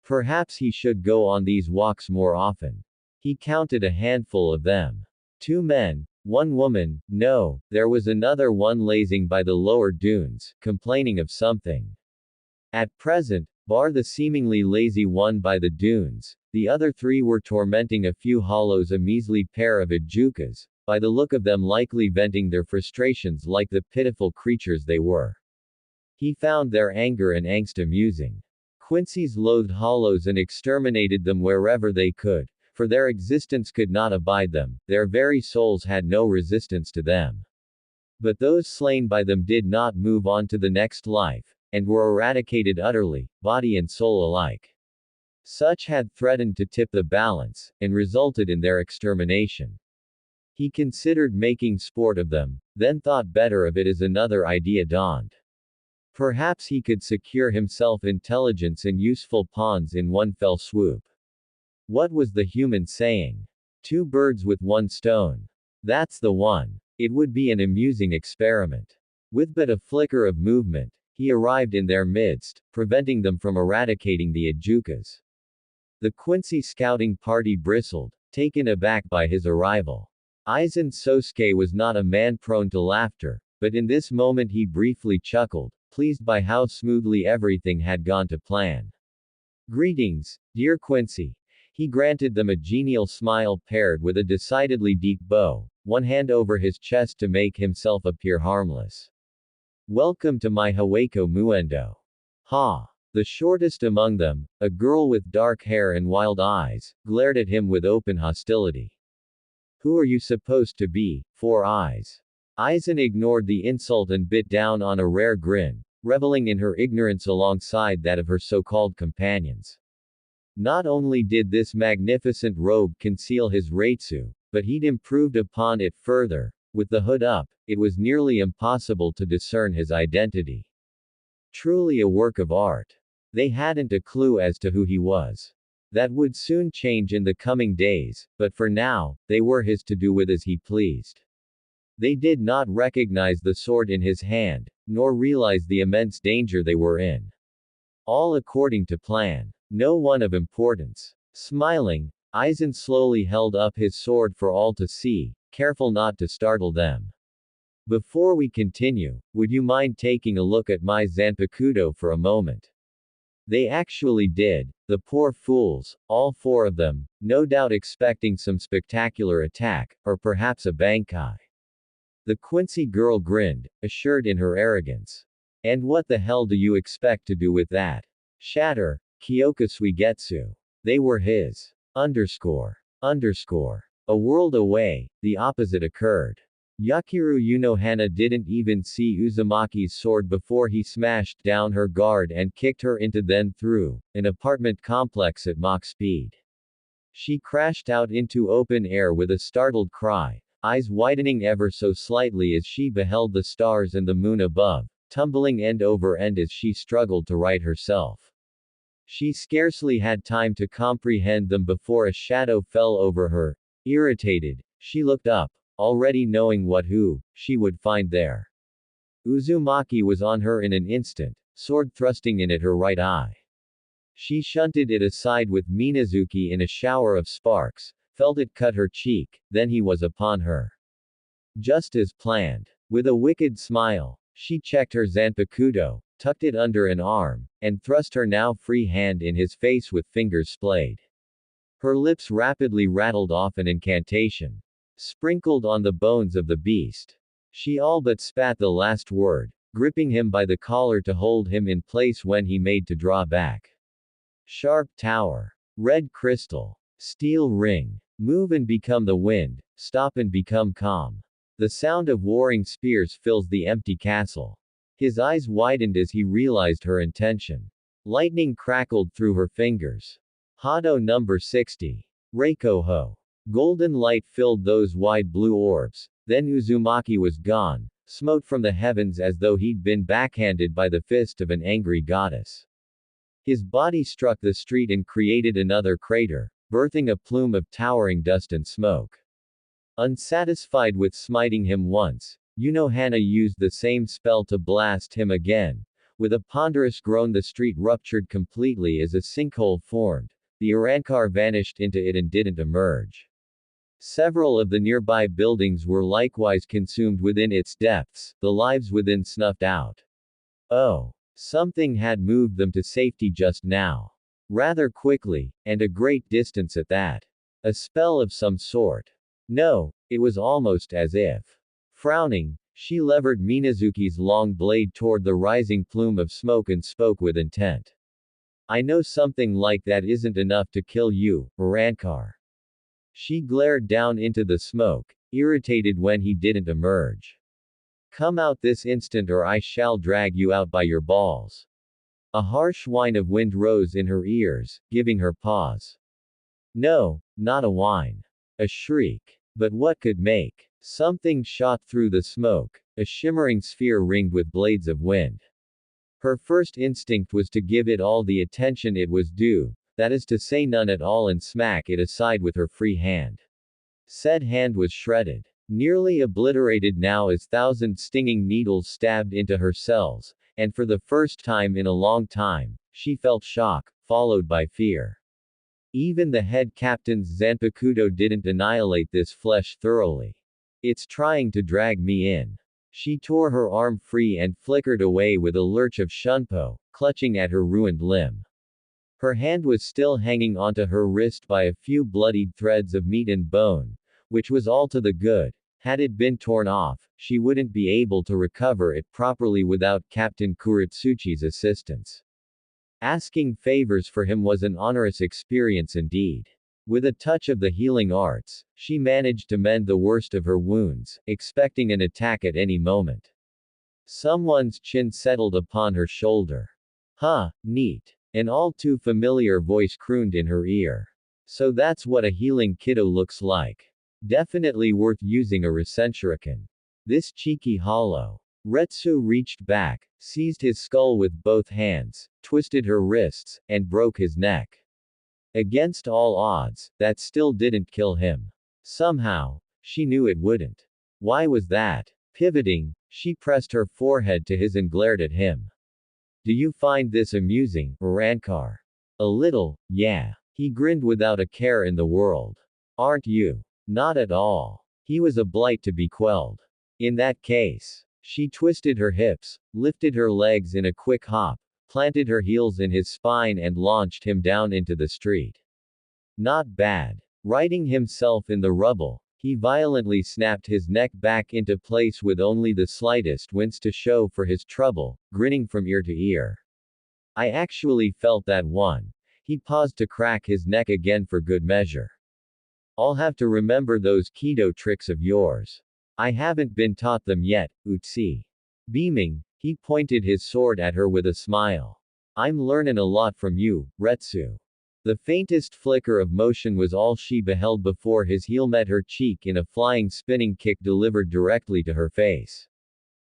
Perhaps he should go on these walks more often. He counted a handful of them. 2 men, 1 woman, no, there was another one lazing by the lower dunes, complaining of something. At present, bar the seemingly lazy one by the dunes, the other 3 were tormenting a few hollows, a measly pair of Ijukas, by the look of them likely venting their frustrations like the pitiful creatures they were. He found their anger and angst amusing. Quincy's loathed hollows and exterminated them wherever they could, for their existence could not abide them, their very souls had no resistance to them. But those slain by them did not move on to the next life, and were eradicated utterly, body and soul alike. Such had threatened to tip the balance, and resulted in their extermination. He considered making sport of them, then thought better of it as another idea dawned. Perhaps he could secure himself intelligence and useful pawns in one fell swoop. What was the human saying? 2 birds with 1 stone. That's the one. It would be an amusing experiment. With but a flicker of movement, he arrived in their midst, preventing them from eradicating the Ijukas. The Quincy scouting party bristled, taken aback by his arrival. Aizen Sosuke was not a man prone to laughter, but in this moment he briefly chuckled, pleased by how smoothly everything had gone to plan. Greetings, dear Quincy. He granted them a genial smile paired with a decidedly deep bow, one hand over his chest to make himself appear harmless. Welcome to my Hawako Muendo. Ha! The shortest among them, a girl with dark hair and wild eyes, glared at him with open hostility. Who are you supposed to be, Four Eyes? Aizen ignored the insult and bit down on a rare grin, reveling in her ignorance alongside that of her so-called companions. Not only did this magnificent robe conceal his Reitsu, but he'd improved upon it further. With the hood up, it was nearly impossible to discern his identity. Truly a work of art. They hadn't a clue as to who he was. That would soon change in the coming days, but for now, they were his to do with as he pleased. They did not recognize the sword in his hand, nor realize the immense danger they were in. All according to plan. No one of importance. Smiling, Aizen slowly held up his sword for all to see, careful not to startle them. Before we continue, would you mind taking a look at my Zanpakuto for a moment? They actually did, the poor fools, all four of them, no doubt expecting some spectacular attack, or perhaps a bankai. The Quincy girl grinned, assured in her arrogance. And what the hell do you expect to do with that? Shatter, Kyoka Suigetsu. They were his. Underscore. A world away, the opposite occurred. Yakiru Unohana didn't even see Uzumaki's sword before he smashed down her guard and kicked her into then through an apartment complex at Mach speed. She crashed out into open air with a startled cry, eyes widening ever so slightly as she beheld the stars and the moon above, tumbling end over end as she struggled to right herself. She scarcely had time to comprehend them before a shadow fell over her. Irritated, she looked up, already knowing she would find there. Uzumaki was on her in an instant, sword thrusting in at her right eye. She shunted it aside with Minazuki in a shower of sparks, felt it cut her cheek, then he was upon her. Just as planned. With a wicked smile, she checked her Zanpakuto, tucked it under an arm, and thrust her now free hand in his face with fingers splayed. Her lips rapidly rattled off an incantation. Sprinkled on the bones of the beast. She all but spat the last word, gripping him by the collar to hold him in place when he made to draw back. Sharp tower. Red crystal. Steel ring. Move and become the wind, stop and become calm. The sound of warring spears fills the empty castle. His eyes widened as he realized her intention. Lightning crackled through her fingers. Hado number 60. Reikoho. Golden light filled those wide blue orbs, then Uzumaki was gone, smote from the heavens as though he'd been backhanded by the fist of an angry goddess. His body struck the street and created another crater, birthing a plume of towering dust and smoke. Unsatisfied with smiting him once, Unohana used the same spell to blast him again. With a ponderous groan the street ruptured completely as a sinkhole formed. The Urankar vanished into it and didn't emerge. Several of the nearby buildings were likewise consumed within its depths, the lives within snuffed out. Oh. Something had moved them to safety just now. Rather quickly, and a great distance at that. A spell of some sort. No, it was almost as if. Frowning, she levered Minazuki's long blade toward the rising plume of smoke and spoke with intent. I know something like that isn't enough to kill you, Urankar. She glared down into the smoke, irritated when he didn't emerge. Come out this instant or I shall drag you out by your balls. A harsh whine of wind rose in her ears, giving her pause. No, not a whine. A shriek. But what could make? Something shot through the smoke, a shimmering sphere ringed with blades of wind. Her first instinct was to give it all the attention it was due, that is to say none at all, and smack it aside with her free hand. Said hand was shredded. Nearly obliterated now as thousand stinging needles stabbed into her cells, and for the first time in a long time, she felt shock, followed by fear. Even the head captain's Zanpakuto didn't annihilate this flesh thoroughly. It's trying to drag me in. She tore her arm free and flickered away with a lurch of shunpo, clutching at her ruined limb. Her hand was still hanging onto her wrist by a few bloodied threads of meat and bone, which was all to the good. Had it been torn off, she wouldn't be able to recover it properly without Captain Kuritsuchi's assistance. Asking favors for him was an onerous experience indeed. With a touch of the healing arts, she managed to mend the worst of her wounds, expecting an attack at any moment. Someone's chin settled upon her shoulder. Huh, neat. An all too familiar voice crooned in her ear. So that's what a healing kiddo looks like. Definitely worth using a Recenshuriken. This cheeky hollow. Retsu reached back, seized his skull with both hands, twisted her wrists, and broke his neck. Against all odds, that still didn't kill him. Somehow, she knew it wouldn't. Why was that? Pivoting, she pressed her forehead to his and glared at him. Do you find this amusing, Rankar? A little, yeah. He grinned without a care in the world. Aren't you? Not at all. He was a blight to be quelled. In that case. She twisted her hips, lifted her legs in a quick hop, planted her heels in his spine and launched him down into the street. Not bad. Righting himself in the rubble, he violently snapped his neck back into place with only the slightest wince to show for his trouble, grinning from ear to ear. I actually felt that one. He paused to crack his neck again for good measure. I'll have to remember those keto tricks of yours. I haven't been taught them yet, Utsi. Beaming, he pointed his sword at her with a smile. I'm learnin' a lot from you, Retsu. The faintest flicker of motion was all she beheld before his heel met her cheek in a flying spinning kick delivered directly to her face.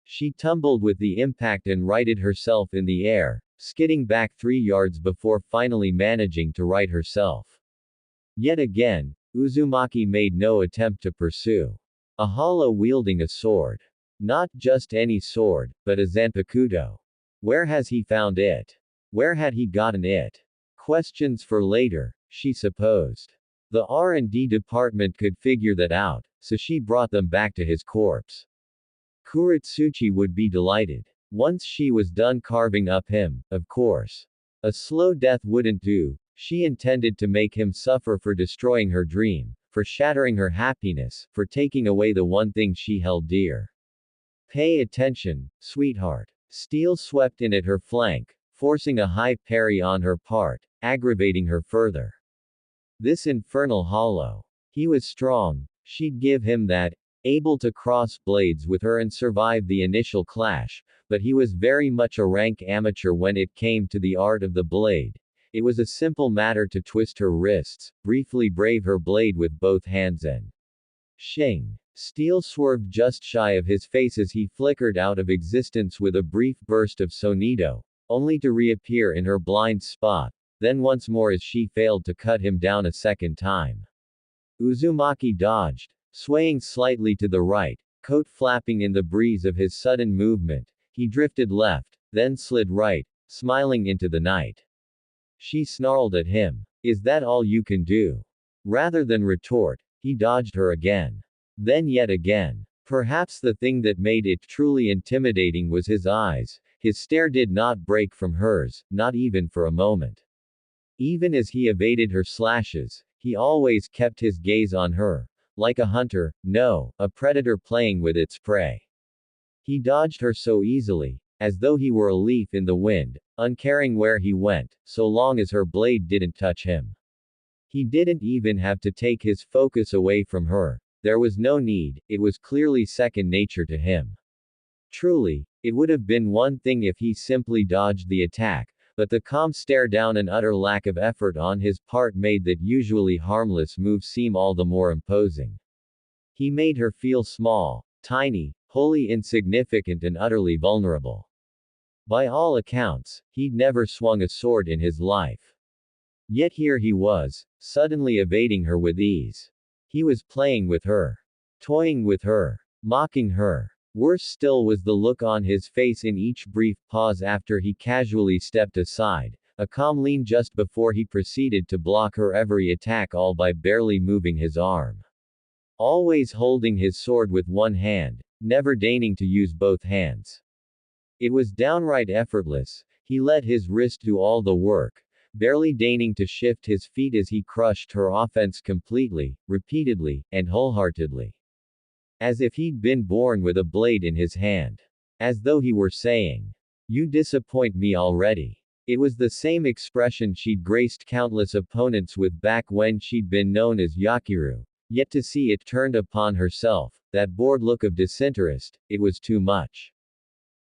She tumbled with the impact and righted herself in the air, skidding back 3 yards before finally managing to right herself. Yet again, Uzumaki made no attempt to pursue. A hollow wielding a sword. Not just any sword, but a Zanpakuto. Where has he found it? Where had he gotten it? Questions for later, she supposed. The R&D department could figure that out, so she brought them back to his corpse. Kuretsuchi would be delighted. Once she was done carving up him, of course. A slow death wouldn't do. She intended to make him suffer for destroying her dream, for shattering her happiness, for taking away the one thing she held dear. Pay attention, sweetheart. Steel swept in at her flank, forcing a high parry on her part, aggravating her further. This infernal hollow. He was strong, she'd give him that, able to cross blades with her and survive the initial clash, but he was very much a rank amateur when it came to the art of the blade. It was a simple matter to twist her wrists, briefly brave her blade with both hands and shing. Steel swerved just shy of his face as he flickered out of existence with a brief burst of sonido, only to reappear in her blind spot, then once more as she failed to cut him down a second time. Uzumaki dodged, swaying slightly to the right, coat flapping in the breeze of his sudden movement. He drifted left, then slid right, smiling into the night. She snarled at him. Is that all you can do? Rather than retort, he dodged her again. Then yet again. Perhaps the thing that made it truly intimidating was his eyes. His stare did not break from hers, not even for a moment. Even as he evaded her slashes, he always kept his gaze on her, like a hunter, no, a predator playing with its prey. He dodged her so easily, as though he were a leaf in the wind, uncaring where he went, so long as her blade didn't touch him. He didn't even have to take his focus away from her. There was no need, it was clearly second nature to him. Truly, it would have been one thing if he simply dodged the attack, but the calm stare down and utter lack of effort on his part made that usually harmless move seem all the more imposing. He made her feel small, tiny, wholly insignificant and utterly vulnerable. By all accounts, he'd never swung a sword in his life. Yet here he was, suddenly evading her with ease. He was playing with her. Toying with her. Mocking her. Worse still was the look on his face in each brief pause after he casually stepped aside, a calm lean just before he proceeded to block her every attack, all by barely moving his arm. Always holding his sword with one hand, never deigning to use both hands. It was downright effortless. He let his wrist do all the work, barely deigning to shift his feet as he crushed her offense completely, repeatedly, and wholeheartedly. As if he'd been born with a blade in his hand. As though he were saying, "You disappoint me already." It was the same expression she'd graced countless opponents with back when she'd been known as Yakiru. Yet to see it turned upon herself, that bored look of disinterest, it was too much.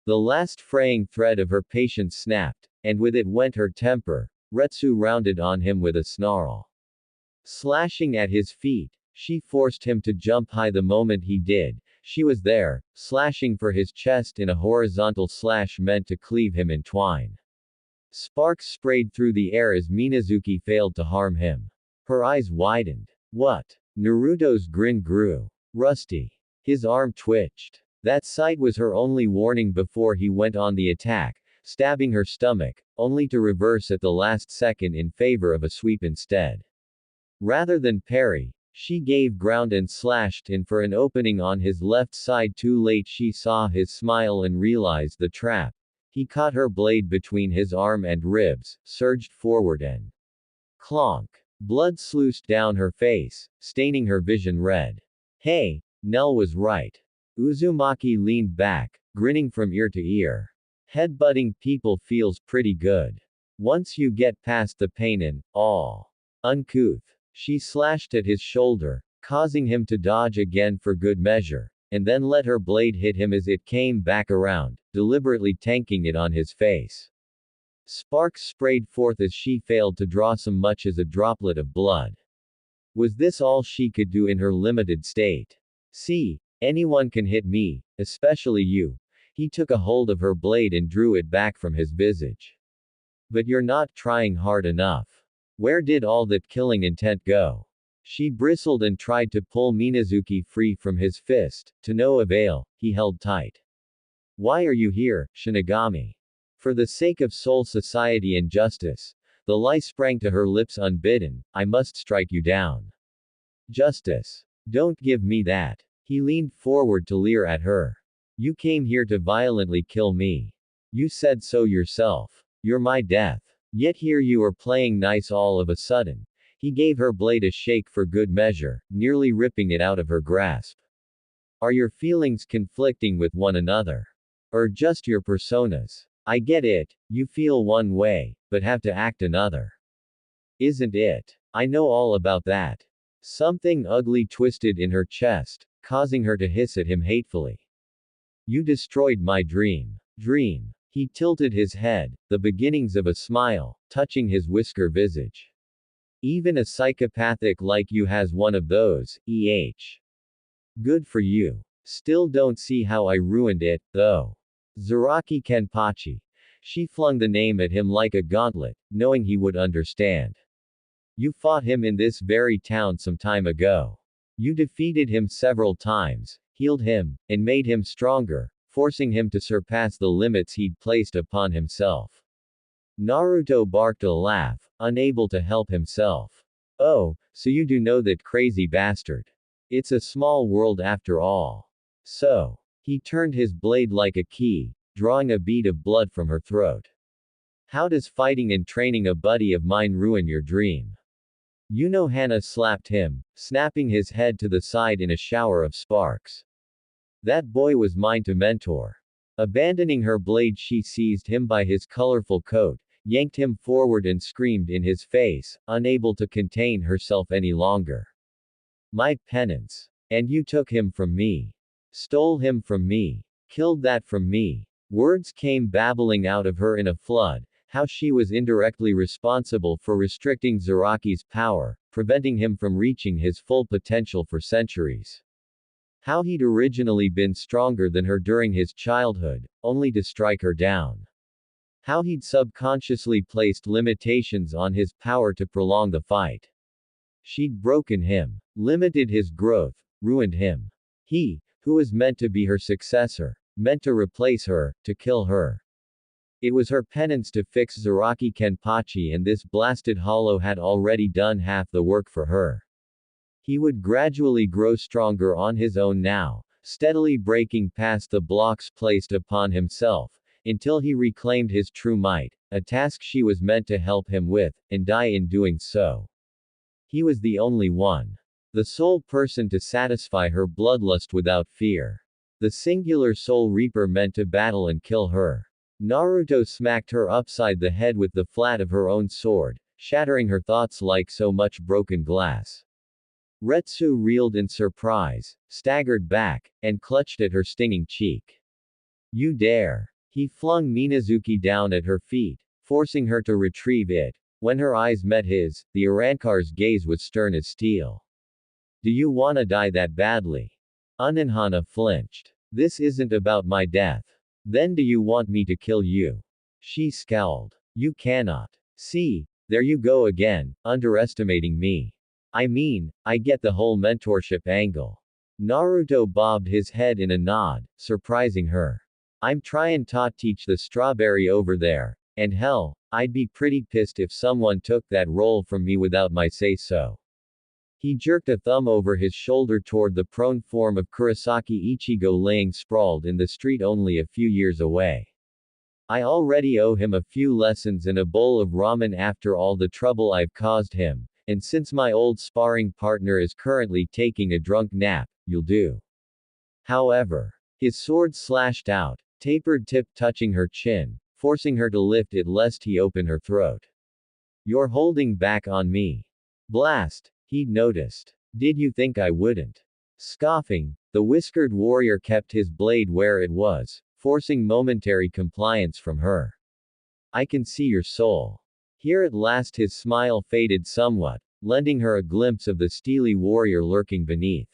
The last fraying thread of her patience snapped, and with it went her temper. Retsu rounded on him with a snarl. Slashing at his feet, she forced him to jump high the moment he did. She was there, slashing for his chest in a horizontal slash meant to cleave him in twine. Sparks sprayed through the air as Minazuki failed to harm him. Her eyes widened. What? Naruto's grin grew. Rusty. His arm twitched. That sight was her only warning before he went on the attack, stabbing her stomach, only to reverse at the last second in favor of a sweep instead. Rather than parry, she gave ground and slashed in for an opening on his left side. Too late she saw his smile and realized the trap. He caught her blade between his arm and ribs, surged forward and clonk. Blood sluiced down her face, staining her vision red. Hey, Nell was right. Uzumaki leaned back, grinning from ear to ear. Headbutting people feels pretty good. Once you get past the pain and all. Uncouth. She slashed at his shoulder, causing him to dodge again for good measure, and then let her blade hit him as it came back around, deliberately tanking it on his face. Sparks sprayed forth as she failed to draw so much as a droplet of blood. Was this all she could do in her limited state? See, anyone can hit me, especially you. He took a hold of her blade and drew it back from his visage. But you're not trying hard enough. Where did all that killing intent go? She bristled and tried to pull Minazuki free from his fist, to no avail. He held tight. Why are you here, Shinigami? For the sake of soul society and justice. The lie sprang to her lips unbidden. I must strike you down. Justice. Don't give me that. He leaned forward to leer at her. You came here to violently kill me. You said so yourself. You're my death. Yet here you are playing nice all of a sudden. He gave her blade a shake for good measure, nearly ripping it out of her grasp. Are your feelings conflicting with one another? Or just your personas? I get it, you feel one way, but have to act another. Isn't it? I know all about that. Something ugly twisted in her chest, causing her to hiss at him hatefully. You destroyed my dream. Dream. He tilted his head, the beginnings of a smile, touching his whisker visage. Even a psychopathic like you has one of those, Good for you. Still don't see how I ruined it, though. Zaraki Kenpachi. She flung the name at him like a gauntlet, knowing he would understand. You fought him in this very town some time ago. You defeated him several times, healed him, and made him stronger, forcing him to surpass the limits he'd placed upon himself. Naruto barked a laugh, unable to help himself. Oh, so you do know that crazy bastard. It's a small world after all. So. He turned his blade like a key, drawing a bead of blood from her throat. How does fighting and training a buddy of mine ruin your dream? Hana slapped him, snapping his head to the side in a shower of sparks. That boy was mine to mentor. Abandoning her blade, she seized him by his colorful coat, yanked him forward and screamed in his face, unable to contain herself any longer. My penance. And you took him from me. Stole him from me. Killed that from me. Words came babbling out of her in a flood, how she was indirectly responsible for restricting Zaraki's power, preventing him from reaching his full potential for centuries. How he'd originally been stronger than her during his childhood, only to strike her down. How he'd subconsciously placed limitations on his power to prolong the fight. She'd broken him, limited his growth, ruined him. He, who was meant to be her successor, meant to replace her, to kill her. It was her penance to fix Zaraki Kenpachi, and this blasted hollow had already done half the work for her. He would gradually grow stronger on his own now, steadily breaking past the blocks placed upon himself, until he reclaimed his true might, a task she was meant to help him with, and die in doing so. He was the only one. The sole person to satisfy her bloodlust without fear. The singular soul reaper meant to battle and kill her. Naruto smacked her upside the head with the flat of her own sword, shattering her thoughts like so much broken glass. Retsu reeled in surprise, staggered back, and clutched at her stinging cheek. You dare! He flung Minazuki down at her feet, forcing her to retrieve it. When her eyes met his, the Arankar's gaze was stern as steel. Do you wanna die that badly? Unohana flinched. This isn't about my death. Then do you want me to kill you? She scowled. You cannot. See, there you go again, underestimating me. I mean, I get the whole mentorship angle. Naruto bobbed his head in a nod, surprising her. I'm tryin' to teach the strawberry over there, and hell, I'd be pretty pissed if someone took that role from me without my say-so. He jerked a thumb over his shoulder toward the prone form of Kurosaki Ichigo laying sprawled in the street only a few years away. I already owe him a few lessons and a bowl of ramen after all the trouble I've caused him, and since my old sparring partner is currently taking a drunk nap, you'll do. However, his sword slashed out, tapered tip touching her chin, forcing her to lift it lest he open her throat. You're holding back on me. Blast! He'd noticed. Did you think I wouldn't? Scoffing, the whiskered warrior kept his blade where it was, forcing momentary compliance from her. I can see your soul. Here at last his smile faded somewhat, lending her a glimpse of the steely warrior lurking beneath.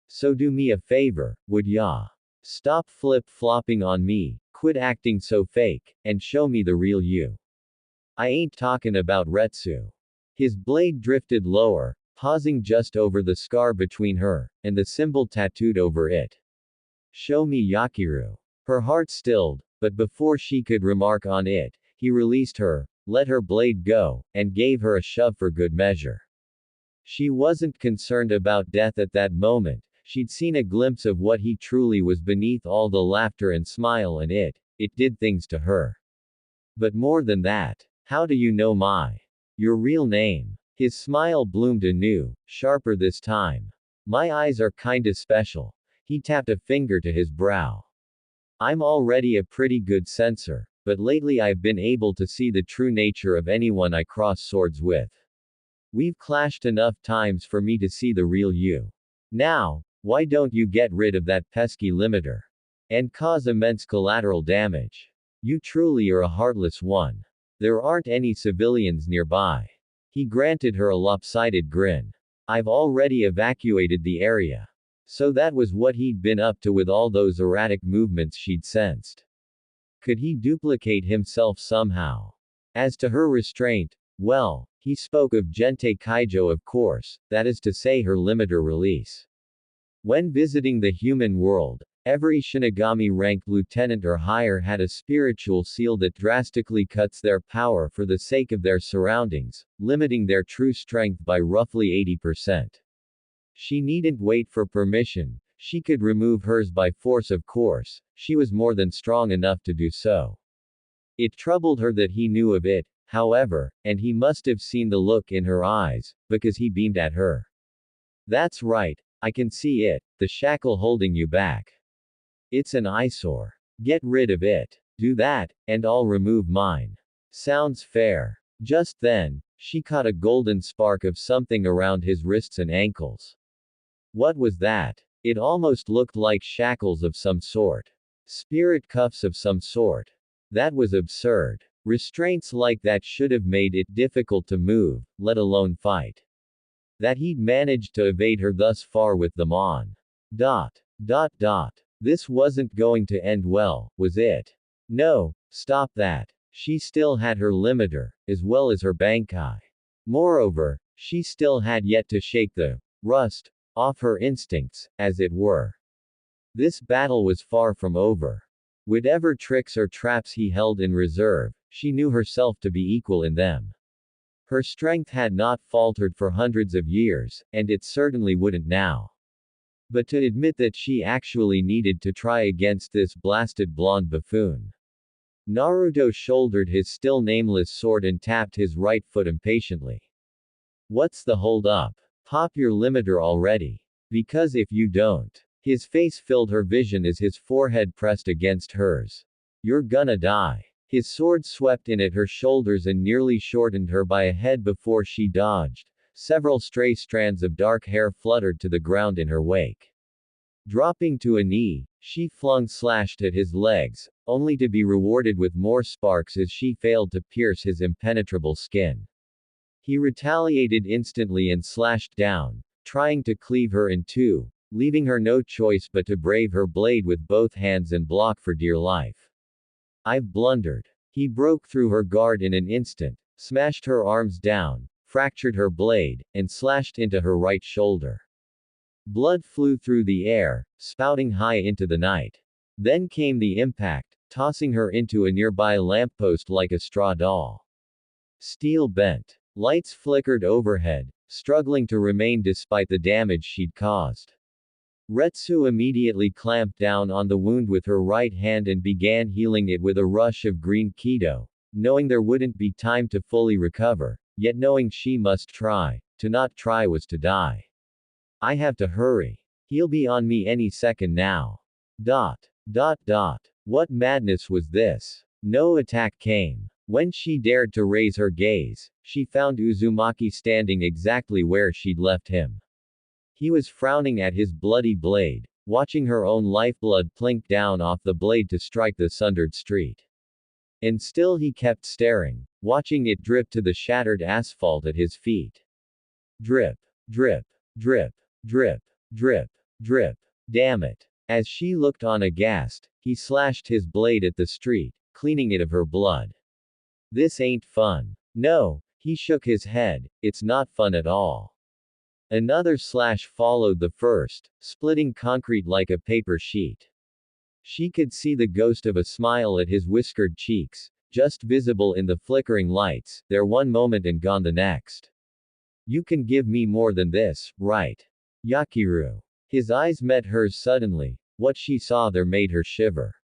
So do me a favor, would ya? Stop flip-flopping on me, quit acting so fake, and show me the real you. I ain't talking about Retsu. His blade drifted lower, pausing just over the scar between her, and the symbol tattooed over it. Show me Yakiru. Her heart stilled, but before she could remark on it, he released her, let her blade go, and gave her a shove for good measure. She wasn't concerned about death at that moment, she'd seen a glimpse of what he truly was beneath all the laughter and smile and it did things to her. But more than that, how do you know your real name? His smile bloomed anew, sharper this time. My eyes are kinda special. He tapped a finger to his brow. I'm already a pretty good sensor, but lately I've been able to see the true nature of anyone I cross swords with. We've clashed enough times for me to see the real you. Now, why don't you get rid of that pesky limiter? And cause immense collateral damage. You truly are a heartless one. There aren't any civilians nearby. He granted her a lopsided grin. I've already evacuated the area. So that was what he'd been up to with all those erratic movements she'd sensed. Could he duplicate himself somehow? As to her restraint, well, he spoke of Gente Kaijo of course, that is to say her limiter release. When visiting the human world, every Shinigami-ranked lieutenant or higher had a spiritual seal that drastically cuts their power for the sake of their surroundings, limiting their true strength by roughly 80%. She needn't wait for permission, she could remove hers by force of course, she was more than strong enough to do so. It troubled her that he knew of it, however, and he must have seen the look in her eyes, because he beamed at her. That's right, I can see it, the shackle holding you back. It's an eyesore. Get rid of it. Do that, and I'll remove mine. Sounds fair. Just then, she caught a golden spark of something around his wrists and ankles. What was that? It almost looked like shackles of some sort. Spirit cuffs of some sort. That was absurd. Restraints like that should have made it difficult to move, let alone fight. That he'd managed to evade her thus far with them on. This wasn't going to end well, was it? No, stop that. She still had her limiter, as well as her bankai. Moreover, she still had yet to shake the rust off her instincts, as it were. This battle was far from over. Whatever tricks or traps he held in reserve, she knew herself to be equal in them. Her strength had not faltered for hundreds of years, and it certainly wouldn't now. But to admit that she actually needed to try against this blasted blonde buffoon. Naruto shouldered his still nameless sword and tapped his right foot impatiently. What's the hold up? Pop your limiter already. Because if you don't. His face filled her vision as his forehead pressed against hers. You're gonna die. His sword swept in at her shoulders and nearly shortened her by a head before she dodged. Several stray strands of dark hair fluttered to the ground in her wake. Dropping to a knee, she slashed at his legs, only to be rewarded with more sparks as she failed to pierce his impenetrable skin. He retaliated instantly and slashed down, trying to cleave her in two, leaving her no choice but to brave her blade with both hands and block for dear life. I've blundered. He broke through her guard in an instant, smashed her arms down, fractured her blade, and slashed into her right shoulder. Blood flew through the air, spouting high into the night. Then came the impact, tossing her into a nearby lamppost like a straw doll. Steel bent. Lights flickered overhead, struggling to remain despite the damage she'd caused. Retsu immediately clamped down on the wound with her right hand and began healing it with a rush of green Kido, knowing there wouldn't be time to fully recover, yet knowing she must try. To not try was to die. I have to hurry. He'll be on me any second now. What madness was this? No attack came. When she dared to raise her gaze, she found Uzumaki standing exactly where she'd left him. He was frowning at his bloody blade, watching her own lifeblood plink down off the blade to strike the sundered street. And still he kept staring, watching it drip to the shattered asphalt at his feet. Drip, drip, drip, drip, drip, drip. Damn it. As she looked on aghast, he slashed his blade at the street, cleaning it of her blood. This ain't fun. No, he shook his head, it's not fun at all. Another slash followed the first, splitting concrete like a paper sheet. She could see the ghost of a smile at his whiskered cheeks, just visible in the flickering lights, there one moment and gone the next. You can give me more than this, right? Yakiru. His eyes met hers suddenly, what she saw there made her shiver.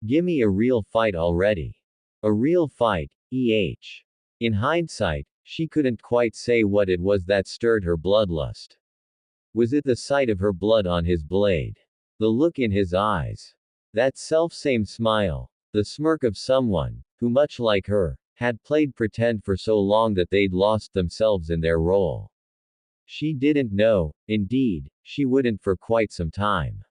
Gimme a real fight already. A real fight, In hindsight, she couldn't quite say what it was that stirred her bloodlust. Was it the sight of her blood on his blade? The look in his eyes? That selfsame smile? The smirk of someone, who much like her, had played pretend for so long that they'd lost themselves in their role? She didn't know, indeed, she wouldn't for quite some time.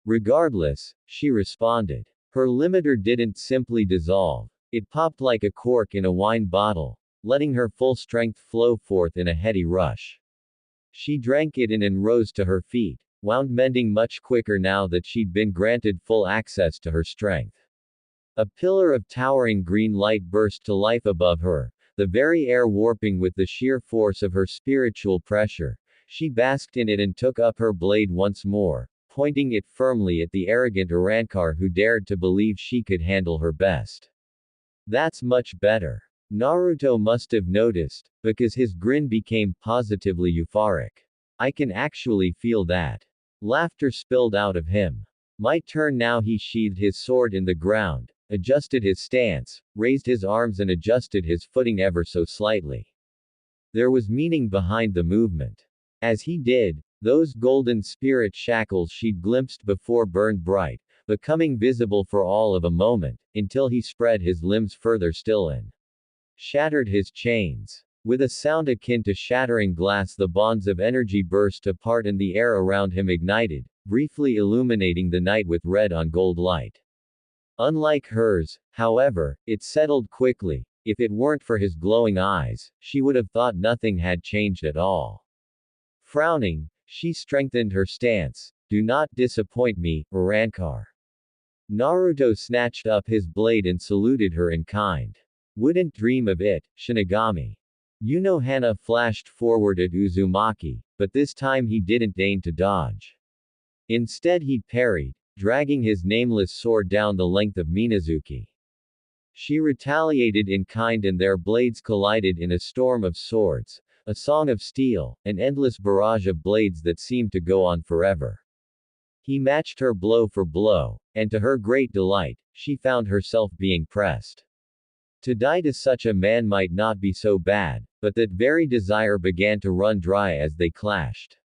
Regardless, she responded. Her limiter didn't simply dissolve. It popped like a cork in a wine bottle, letting her full strength flow forth in a heady rush. She drank it in and rose to her feet, wound mending much quicker now that she'd been granted full access to her strength. A pillar of towering green light burst to life above her, the very air warping with the sheer force of her spiritual pressure. She basked in it and took up her blade once more, pointing it firmly at the arrogant Urankar who dared to believe she could handle her best. That's much better. Naruto must have noticed, because his grin became positively euphoric. I can actually feel that. Laughter spilled out of him. My turn now. He sheathed his sword in the ground, adjusted his stance, raised his arms and adjusted his footing ever so slightly. There was meaning behind the movement. As he did, those golden spirit shackles she'd glimpsed before burned bright, becoming visible for all of a moment, until he spread his limbs further still and shattered his chains. With a sound akin to shattering glass, the bonds of energy burst apart and the air around him ignited, briefly illuminating the night with red on gold light. Unlike hers, however, it settled quickly. If it weren't for his glowing eyes, she would have thought nothing had changed at all. Frowning, she strengthened her stance. Do not disappoint me, Urankar. Naruto snatched up his blade and saluted her in kind. Wouldn't dream of it, Shinigami. Hana flashed forward at Uzumaki, but this time he didn't deign to dodge. Instead he parried, dragging his nameless sword down the length of Minazuki. She retaliated in kind and their blades collided in a storm of swords, a song of steel, an endless barrage of blades that seemed to go on forever. He matched her blow for blow, and to her great delight, she found herself being pressed. To die to such a man might not be so bad, but that very desire began to run dry as they clashed.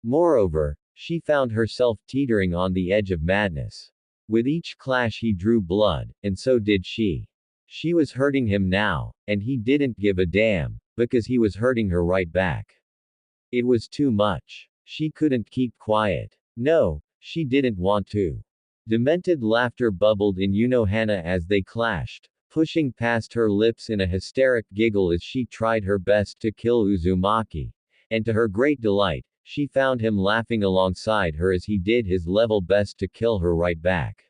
Moreover, she found herself teetering on the edge of madness. With each clash he drew blood, and so did she. She was hurting him now, and he didn't give a damn, because he was hurting her right back. It was too much. She couldn't keep quiet. No, she didn't want to. Demented laughter bubbled in Unohana as they clashed, pushing past her lips in a hysteric giggle as she tried her best to kill Uzumaki. And to her great delight, she found him laughing alongside her as he did his level best to kill her right back.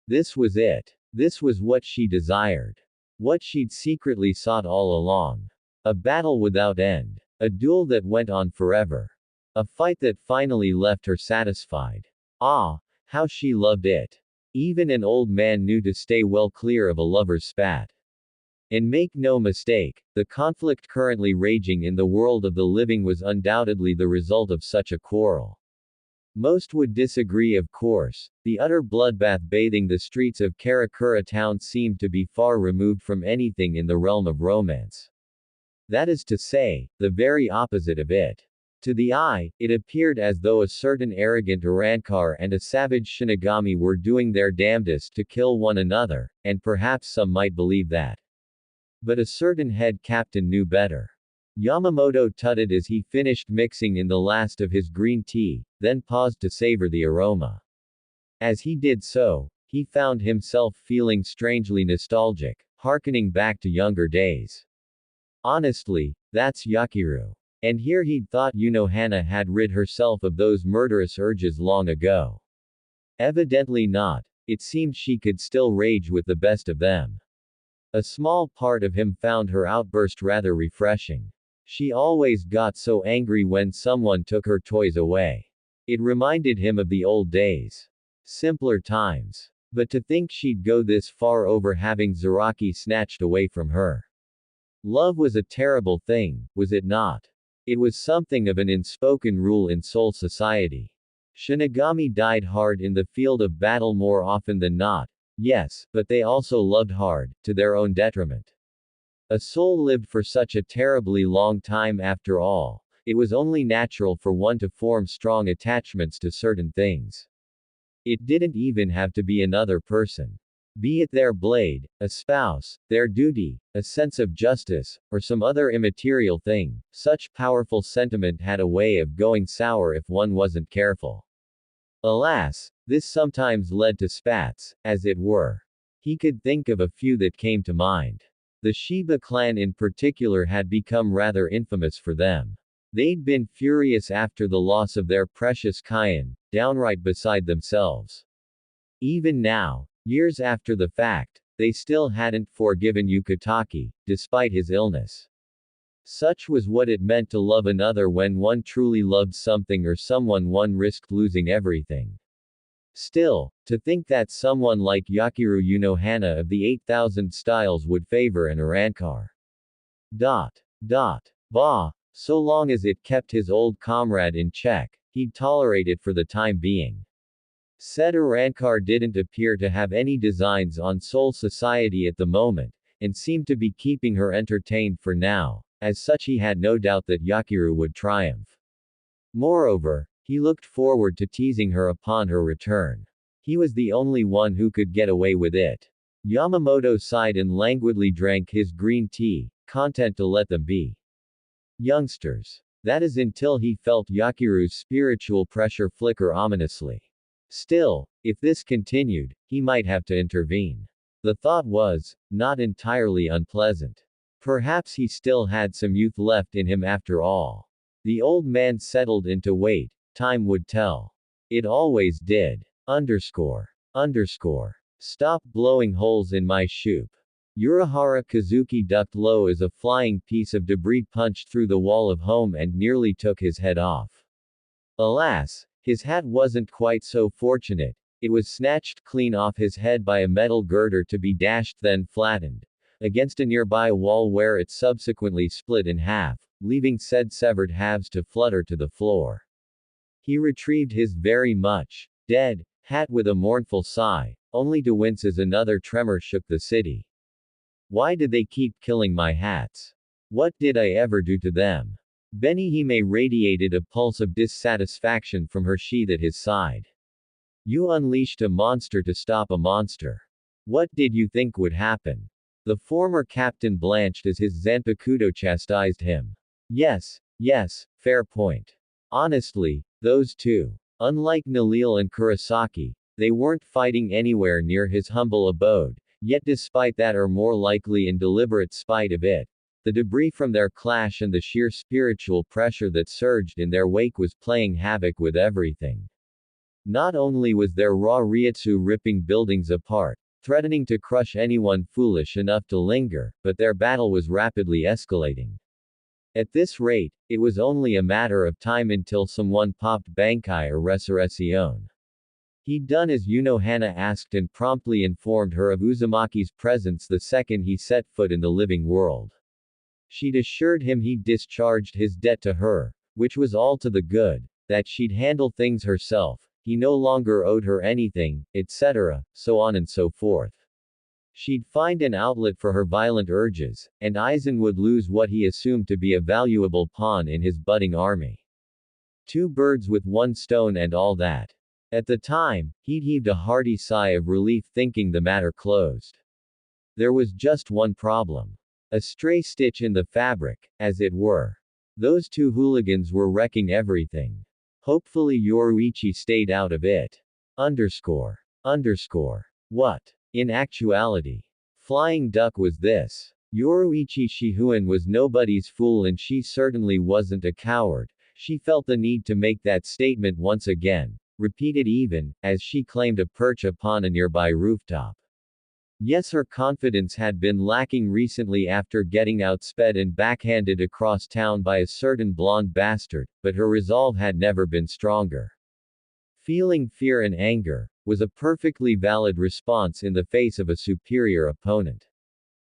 This was it. This was what she desired. What she'd secretly sought all along. A battle without end. A duel that went on forever. A fight that finally left her satisfied. Ah, how she loved it. Even an old man knew to stay well clear of a lover's spat. And make no mistake, the conflict currently raging in the world of the living was undoubtedly the result of such a quarrel. Most would disagree, of course. The utter bloodbath bathing the streets of Karakura town seemed to be far removed from anything in the realm of romance. That is to say, the very opposite of it. To the eye, it appeared as though a certain arrogant Arankar and a savage Shinigami were doing their damnedest to kill one another, and perhaps some might believe that. But a certain head captain knew better. Yamamoto tutted as he finished mixing in the last of his green tea, then paused to savor the aroma. As he did so, he found himself feeling strangely nostalgic, hearkening back to younger days. Honestly, that's Yakiru. And here he'd thought Unohana had rid herself of those murderous urges long ago. Evidently not. It seemed she could still rage with the best of them. A small part of him found her outburst rather refreshing. She always got so angry when someone took her toys away. It reminded him of the old days. Simpler times. But to think she'd go this far over having Zaraki snatched away from her. Love was a terrible thing, was it not? It was something of an unspoken rule in Soul Society. Shinigami died hard in the field of battle more often than not, yes, but they also loved hard, to their own detriment. A soul lived for such a terribly long time after all. It was only natural for one to form strong attachments to certain things. It didn't even have to be another person. Be it their blade, a spouse, their duty, a sense of justice, or some other immaterial thing, such powerful sentiment had a way of going sour if one wasn't careful. Alas, this sometimes led to spats, as it were. He could think of a few that came to mind. The Shiba clan in particular had become rather infamous for them. They'd been furious after the loss of their precious Kaien, downright beside themselves. Even now, years after the fact, they still hadn't forgiven Yukitake, despite his illness. Such was what it meant to love another when one truly loved something or someone one risked losing everything. Still, to think that someone like Yakiru Unohana of the 8,000 styles would favor an Arankar. Bah, so long as it kept his old comrade in check, he'd tolerate it for the time being. Said Arankar didn't appear to have any designs on Soul Society at the moment, and seemed to be keeping her entertained for now, as such he had no doubt that Yakiru would triumph. Moreover, he looked forward to teasing her upon her return. He was the only one who could get away with it. Yamamoto sighed and languidly drank his green tea, content to let them be youngsters. That is until he felt Yakiru's spiritual pressure flicker ominously. Still, if this continued, he might have to intervene. The thought was not entirely unpleasant. Perhaps he still had some youth left in him after all. The old man settled into wait. Time would tell. It always did. Stop blowing holes in my shoop. Urahara Kazuki ducked low as a flying piece of debris punched through the wall of home and nearly took his head off. Alas, his hat wasn't quite so fortunate. It was snatched clean off his head by a metal girder to be dashed then flattened against a nearby wall where it subsequently split in half, leaving said severed halves to flutter to the floor. He retrieved his very much dead hat with a mournful sigh, only to wince as another tremor shook the city. Why did they keep killing my hats? What did I ever do to them? Benihime radiated a pulse of dissatisfaction from her sheath at his side. You unleashed a monster to stop a monster. What did you think would happen? The former captain blanched as his Zanpakuto chastised him. Yes, yes, fair point. Honestly, those two. Unlike Nalil and Kurosaki, they weren't fighting anywhere near his humble abode, yet despite that or more likely in deliberate spite of it, the debris from their clash and the sheer spiritual pressure that surged in their wake was playing havoc with everything. Not only was their raw Ryutsu ripping buildings apart, threatening to crush anyone foolish enough to linger, but their battle was rapidly escalating. At this rate, it was only a matter of time until someone popped Bankai or Resurrection. He'd done as Hana asked and promptly informed her of Uzumaki's presence the second he set foot in the living world. She'd assured him he'd discharged his debt to her, which was all to the good, that she'd handle things herself, he no longer owed her anything, etc., so on and so forth. She'd find an outlet for her violent urges, and Aizen would lose what he assumed to be a valuable pawn in his budding army. Two birds with one stone and all that. At the time, he'd heaved a hearty sigh of relief thinking the matter closed. There was just one problem. A stray stitch in the fabric, as it were. Those two hooligans were wrecking everything. Hopefully Yoruichi stayed out of it. Underscore. What? In actuality. Flying duck was this. Yoruichi Shihuan was nobody's fool and she certainly wasn't a coward. She felt the need to make that statement once again, repeated even, as she claimed a perch upon a nearby rooftop. Yes, her confidence had been lacking recently after getting outsped and backhanded across town by a certain blonde bastard, but her resolve had never been stronger. Feeling fear and anger was a perfectly valid response in the face of a superior opponent.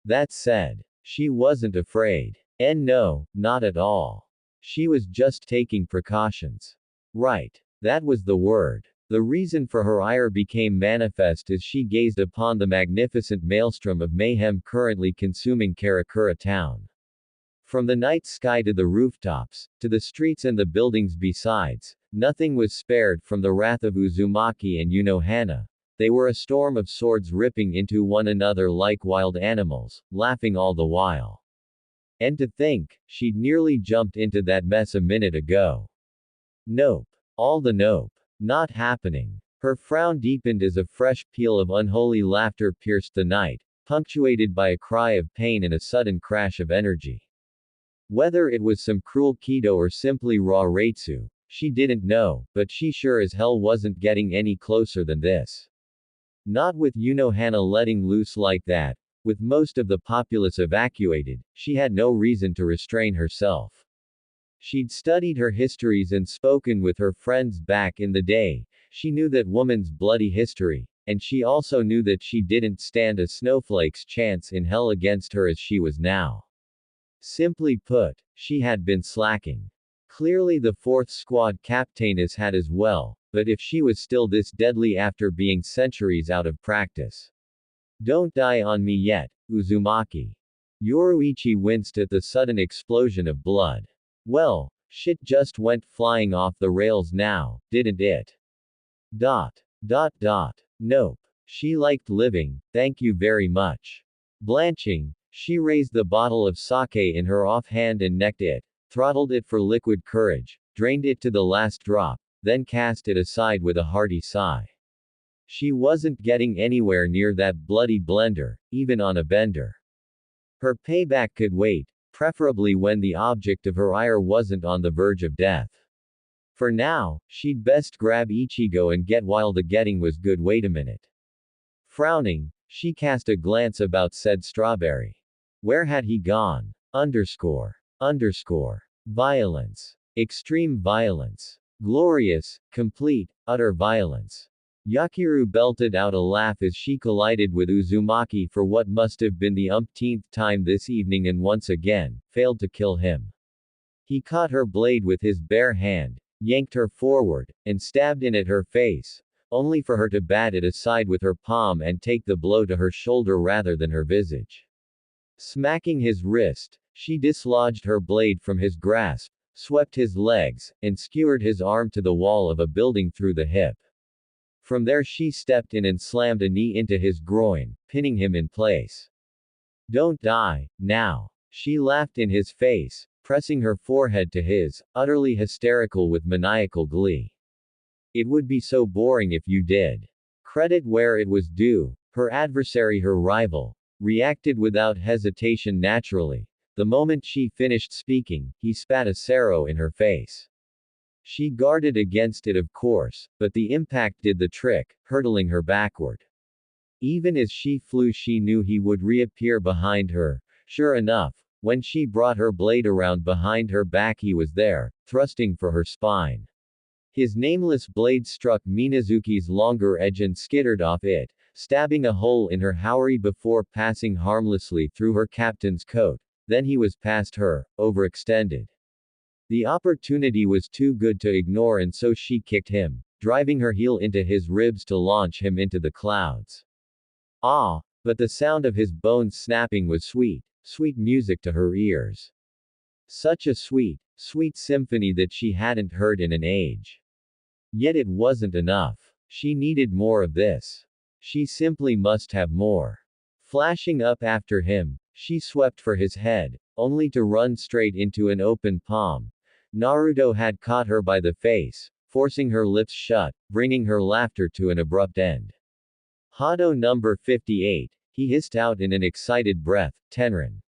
That said, she wasn't afraid. And no, not at all. She was just taking precautions. Right. That was the word. The reason for her ire became manifest as she gazed upon the magnificent maelstrom of mayhem currently consuming Karakura town. From the night sky to the rooftops, to the streets and the buildings besides, nothing was spared from the wrath of Uzumaki and Hana. They were a storm of swords ripping into one another like wild animals, laughing all the while. And to think, she'd nearly jumped into that mess a minute ago. Nope. All the nope. Not happening. Her frown deepened as a fresh peal of unholy laughter pierced the night, punctuated by a cry of pain and a sudden crash of energy. Whether it was some cruel Kido or simply raw Reitsu, she didn't know, but she sure as hell wasn't getting any closer than this. Not with Hana letting loose like that, with most of the populace evacuated, she had no reason to restrain herself. She'd studied her histories and spoken with her friends back in the day. She knew that woman's bloody history, and she also knew that she didn't stand a snowflake's chance in hell against her as she was now. Simply put, she had been slacking. Clearly the 4th squad captainess had as well, but if she was still this deadly after being centuries out of practice. Don't die on me yet, Uzumaki. Yoruichi winced at the sudden explosion of blood. Well, shit just went flying off the rails now, didn't it? Nope. She liked living, thank you very much. Blanching, she raised the bottle of sake in her offhand and necked it, throttled it for liquid courage, drained it to the last drop, then cast it aside with a hearty sigh. She wasn't getting anywhere near that bloody blender, even on a bender. Her payback could wait, preferably when the object of her ire wasn't on the verge of death. For now, she'd best grab Ichigo and get while the getting was good. Wait a minute. Frowning, she cast a glance about said strawberry. Where had he gone? Violence. Extreme violence. Glorious, complete, utter violence. Yakiru belted out a laugh as she collided with Uzumaki for what must have been the umpteenth time this evening and once again, failed to kill him. He caught her blade with his bare hand, yanked her forward, and stabbed in at her face, only for her to bat it aside with her palm and take the blow to her shoulder rather than her visage. Smacking his wrist, she dislodged her blade from his grasp, swept his legs, and skewered his arm to the wall of a building through the hip. From there she stepped in and slammed a knee into his groin, pinning him in place. Don't die, now. She laughed in his face, pressing her forehead to his, utterly hysterical with maniacal glee. It would be so boring if you did. Credit where it was due. Her adversary, her rival, reacted without hesitation naturally. The moment she finished speaking, he spat a sarro in her face. She guarded against it, of course, but the impact did the trick, hurtling her backward. Even as she flew, she knew he would reappear behind her. Sure enough, when she brought her blade around behind her back, he was there, thrusting for her spine. His nameless blade struck Minazuki's longer edge and skittered off it, stabbing a hole in her haori before passing harmlessly through her captain's coat. Then he was past her, overextended. The opportunity was too good to ignore, and so she kicked him, driving her heel into his ribs to launch him into the clouds. Ah! But the sound of his bones snapping was sweet, sweet music to her ears. Such a sweet, sweet symphony that she hadn't heard in an age. Yet it wasn't enough. She needed more of this. She simply must have more. Flashing up after him, she swept for his head, only to run straight into an open palm. Naruto had caught her by the face, forcing her lips shut, bringing her laughter to an abrupt end. Hado number 58, he hissed out in an excited breath, Tenrin.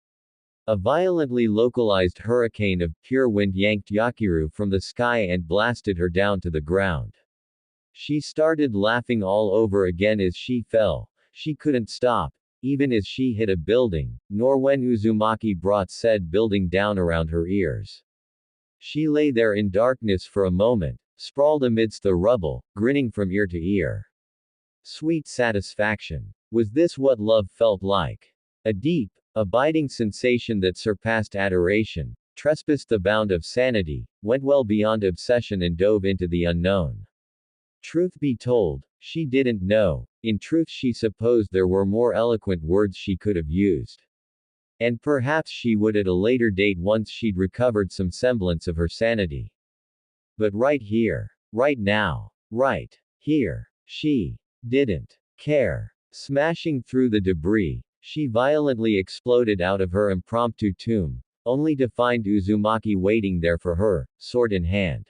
A violently localized hurricane of pure wind yanked Yakiru from the sky and blasted her down to the ground. She started laughing all over again as she fell. She couldn't stop, even as she hit a building, nor when Uzumaki brought said building down around her ears. She lay there in darkness for a moment, sprawled amidst the rubble, grinning from ear to ear. Sweet satisfaction. Was this what love felt like? A deep, abiding sensation that surpassed adoration, trespassed the bound of sanity, went well beyond obsession and dove into the unknown. Truth be told, she didn't know. In truth, she supposed there were more eloquent words she could have used. And perhaps she would at a later date once she'd recovered some semblance of her sanity. But right here, right now, right here, she didn't care. Smashing through the debris, she violently exploded out of her impromptu tomb, only to find Uzumaki waiting there for her, sword in hand.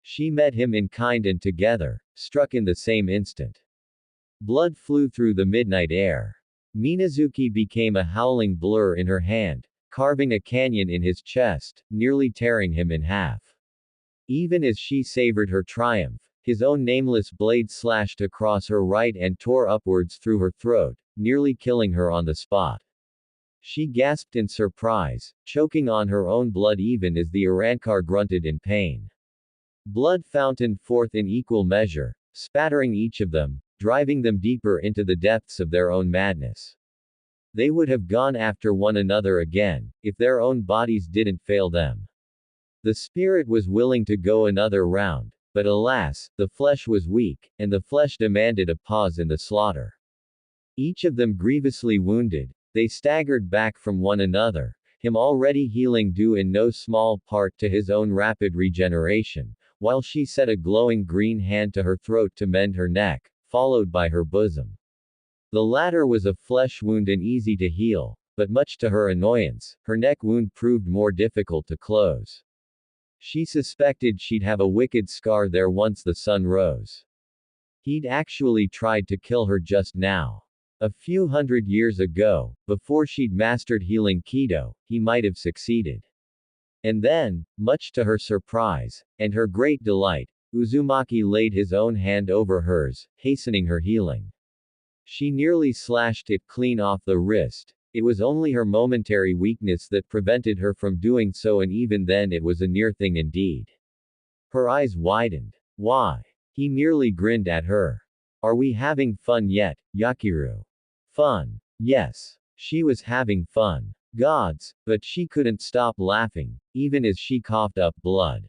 She met him in kind and together, struck in the same instant. Blood flew through the midnight air. Minazuki became a howling blur in her hand, carving a canyon in his chest, nearly tearing him in half. Even as she savored her triumph, his own nameless blade slashed across her right and tore upwards through her throat, nearly killing her on the spot. She gasped in surprise, choking on her own blood even as the Arankar grunted in pain. Blood fountained forth in equal measure, spattering each of them, driving them deeper into the depths of their own madness. They would have gone after one another again, if their own bodies didn't fail them. The spirit was willing to go another round, but alas, the flesh was weak, and the flesh demanded a pause in the slaughter. Each of them grievously wounded, they staggered back from one another, him already healing due in no small part to his own rapid regeneration, while she set a glowing green hand to her throat to mend her neck, followed by her bosom. The latter was a flesh wound and easy to heal, but much to her annoyance, her neck wound proved more difficult to close. She suspected she'd have a wicked scar there once the sun rose. He'd actually tried to kill her just now. A few hundred years ago, before she'd mastered healing Kido, he might have succeeded. And then, much to her surprise, and her great delight, Uzumaki laid his own hand over hers, hastening her healing. She nearly slashed it clean off the wrist. It was only her momentary weakness that prevented her from doing so, and even then it was a near thing indeed. Her eyes widened. Why? He merely grinned at her. Are we having fun yet, Yakiru? Fun. Yes. She was having fun. Gods, but she couldn't stop laughing, even as she coughed up blood.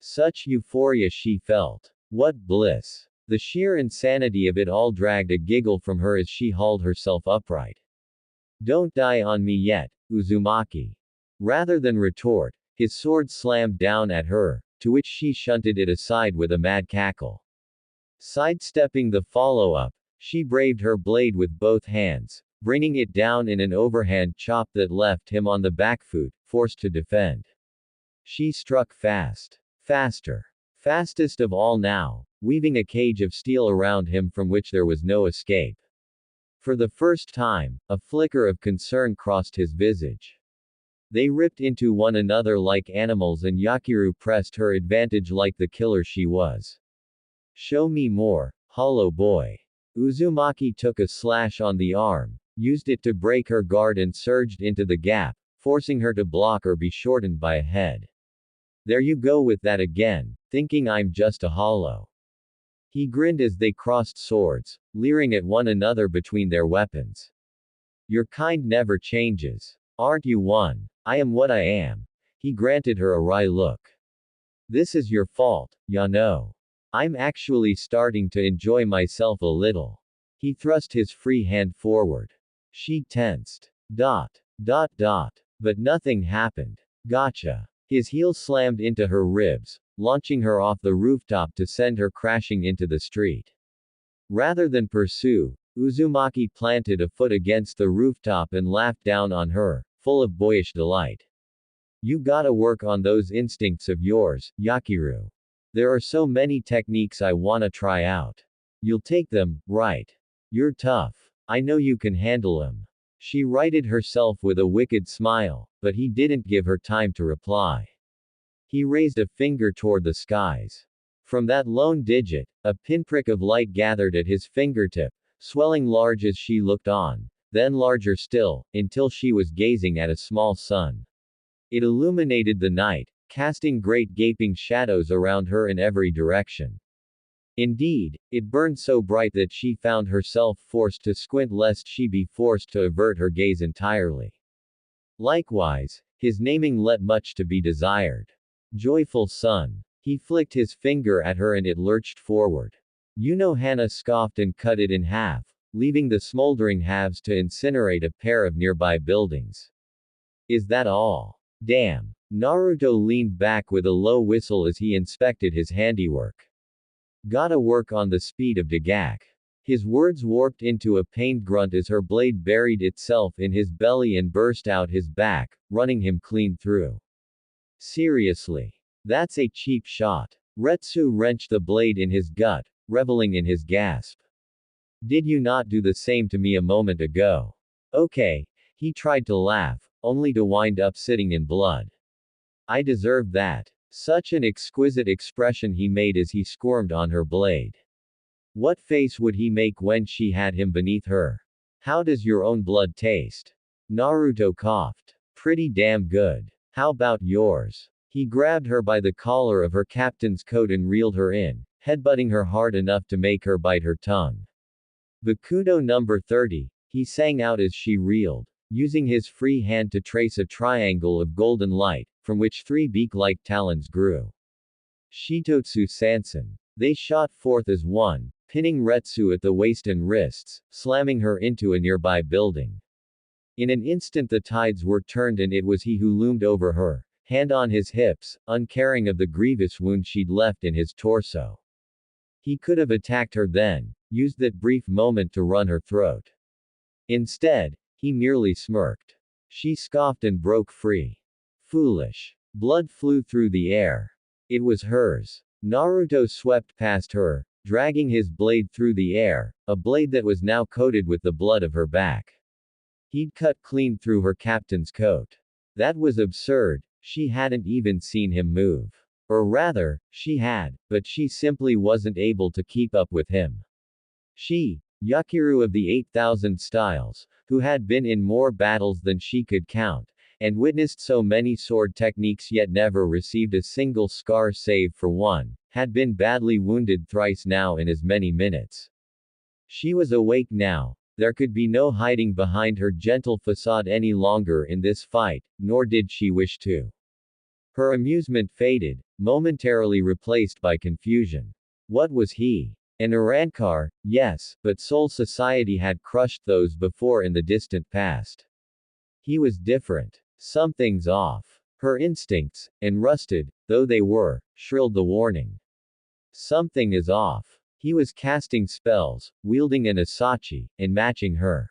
Such euphoria she felt. What bliss. The sheer insanity of it all dragged a giggle from her as she hauled herself upright. Don't die on me yet, Uzumaki. Rather than retort, his sword slammed down at her, to which she shunted it aside with a mad cackle. Sidestepping the follow-up, she braved her blade with both hands, bringing it down in an overhand chop that left him on the back foot, forced to defend. She struck fast. Faster. Fastest of all now, weaving a cage of steel around him from which there was no escape. For the first time, a flicker of concern crossed his visage. They ripped into one another like animals and Yakiru pressed her advantage like the killer she was. Show me more, hollow boy. Uzumaki took a slash on the arm, used it to break her guard and surged into the gap, forcing her to block or be shortened by a head. There you go with that again, thinking I'm just a hollow. He grinned as they crossed swords, leering at one another between their weapons. Your kind never changes. Aren't you one? I am what I am. He granted her a wry look. This is your fault, Yano. I'm actually starting to enjoy myself a little. He thrust his free hand forward. She tensed. But nothing happened. Gotcha. His heel slammed into her ribs, launching her off the rooftop to send her crashing into the street. Rather than pursue, Uzumaki planted a foot against the rooftop and laughed down on her, full of boyish delight. You gotta work on those instincts of yours, Yakiru. There are so many techniques I wanna try out. You'll take them, right? You're tough. I know you can handle them. She righted herself with a wicked smile, but he didn't give her time to reply. He raised a finger toward the skies. From that lone digit, a pinprick of light gathered at his fingertip, swelling large as she looked on, then larger still, until she was gazing at a small sun. It illuminated the night, casting great gaping shadows around her in every direction. Indeed, it burned so bright that she found herself forced to squint lest she be forced to avert her gaze entirely. Likewise, his naming let much to be desired. Joyful sun. He flicked his finger at her and it lurched forward. Hana scoffed and cut it in half, leaving the smoldering halves to incinerate a pair of nearby buildings. Is that all? Damn. Naruto leaned back with a low whistle as he inspected his handiwork. Gotta work on the speed of Dagak. His words warped into a pained grunt as her blade buried itself in his belly and burst out his back, running him clean through. Seriously. That's a cheap shot. Retsu wrenched the blade in his gut, reveling in his gasp. Did you not do the same to me a moment ago? Okay. He tried to laugh, only to wind up sitting in blood. I deserved that. Such an exquisite expression he made as he squirmed on her blade. What face would he make when she had him beneath her? How does your own blood taste? Naruto coughed. Pretty damn good. How about yours? He grabbed her by the collar of her captain's coat and reeled her in, headbutting her hard enough to make her bite her tongue. Bakudo number 30, he sang out as she reeled, using his free hand to trace a triangle of golden light, from which 3 beak-like talons grew. Shitotsu Sansen. They shot forth as one, pinning Retsu at the waist and wrists, slamming her into a nearby building. In an instant the tides were turned and it was he who loomed over her, hand on his hips, uncaring of the grievous wound she'd left in his torso. He could have attacked her then, used that brief moment to run her throat. Instead, he merely smirked. She scoffed and broke free. Foolish. Blood flew through the air. It was hers. Naruto swept past her, dragging his blade through the air, a blade that was now coated with the blood of her back. He'd cut clean through her captain's coat. That was absurd, she hadn't even seen him move. Or rather, she had, but she simply wasn't able to keep up with him. She, Yakiru of the 8,000 styles, who had been in more battles than she could count, and witnessed so many sword techniques yet never received a single scar save for one, had been badly wounded thrice now in as many minutes. She was awake now. There could be no hiding behind her gentle facade any longer in this fight, nor did she wish to. Her amusement faded, momentarily replaced by confusion. What was he? An Urankar, yes, but Soul Society had crushed those before in the distant past. He was different. Something's off. Her instincts, enrusted, though they were, shrilled the warning. Something is off. He was casting spells, wielding an asachi, and matching her.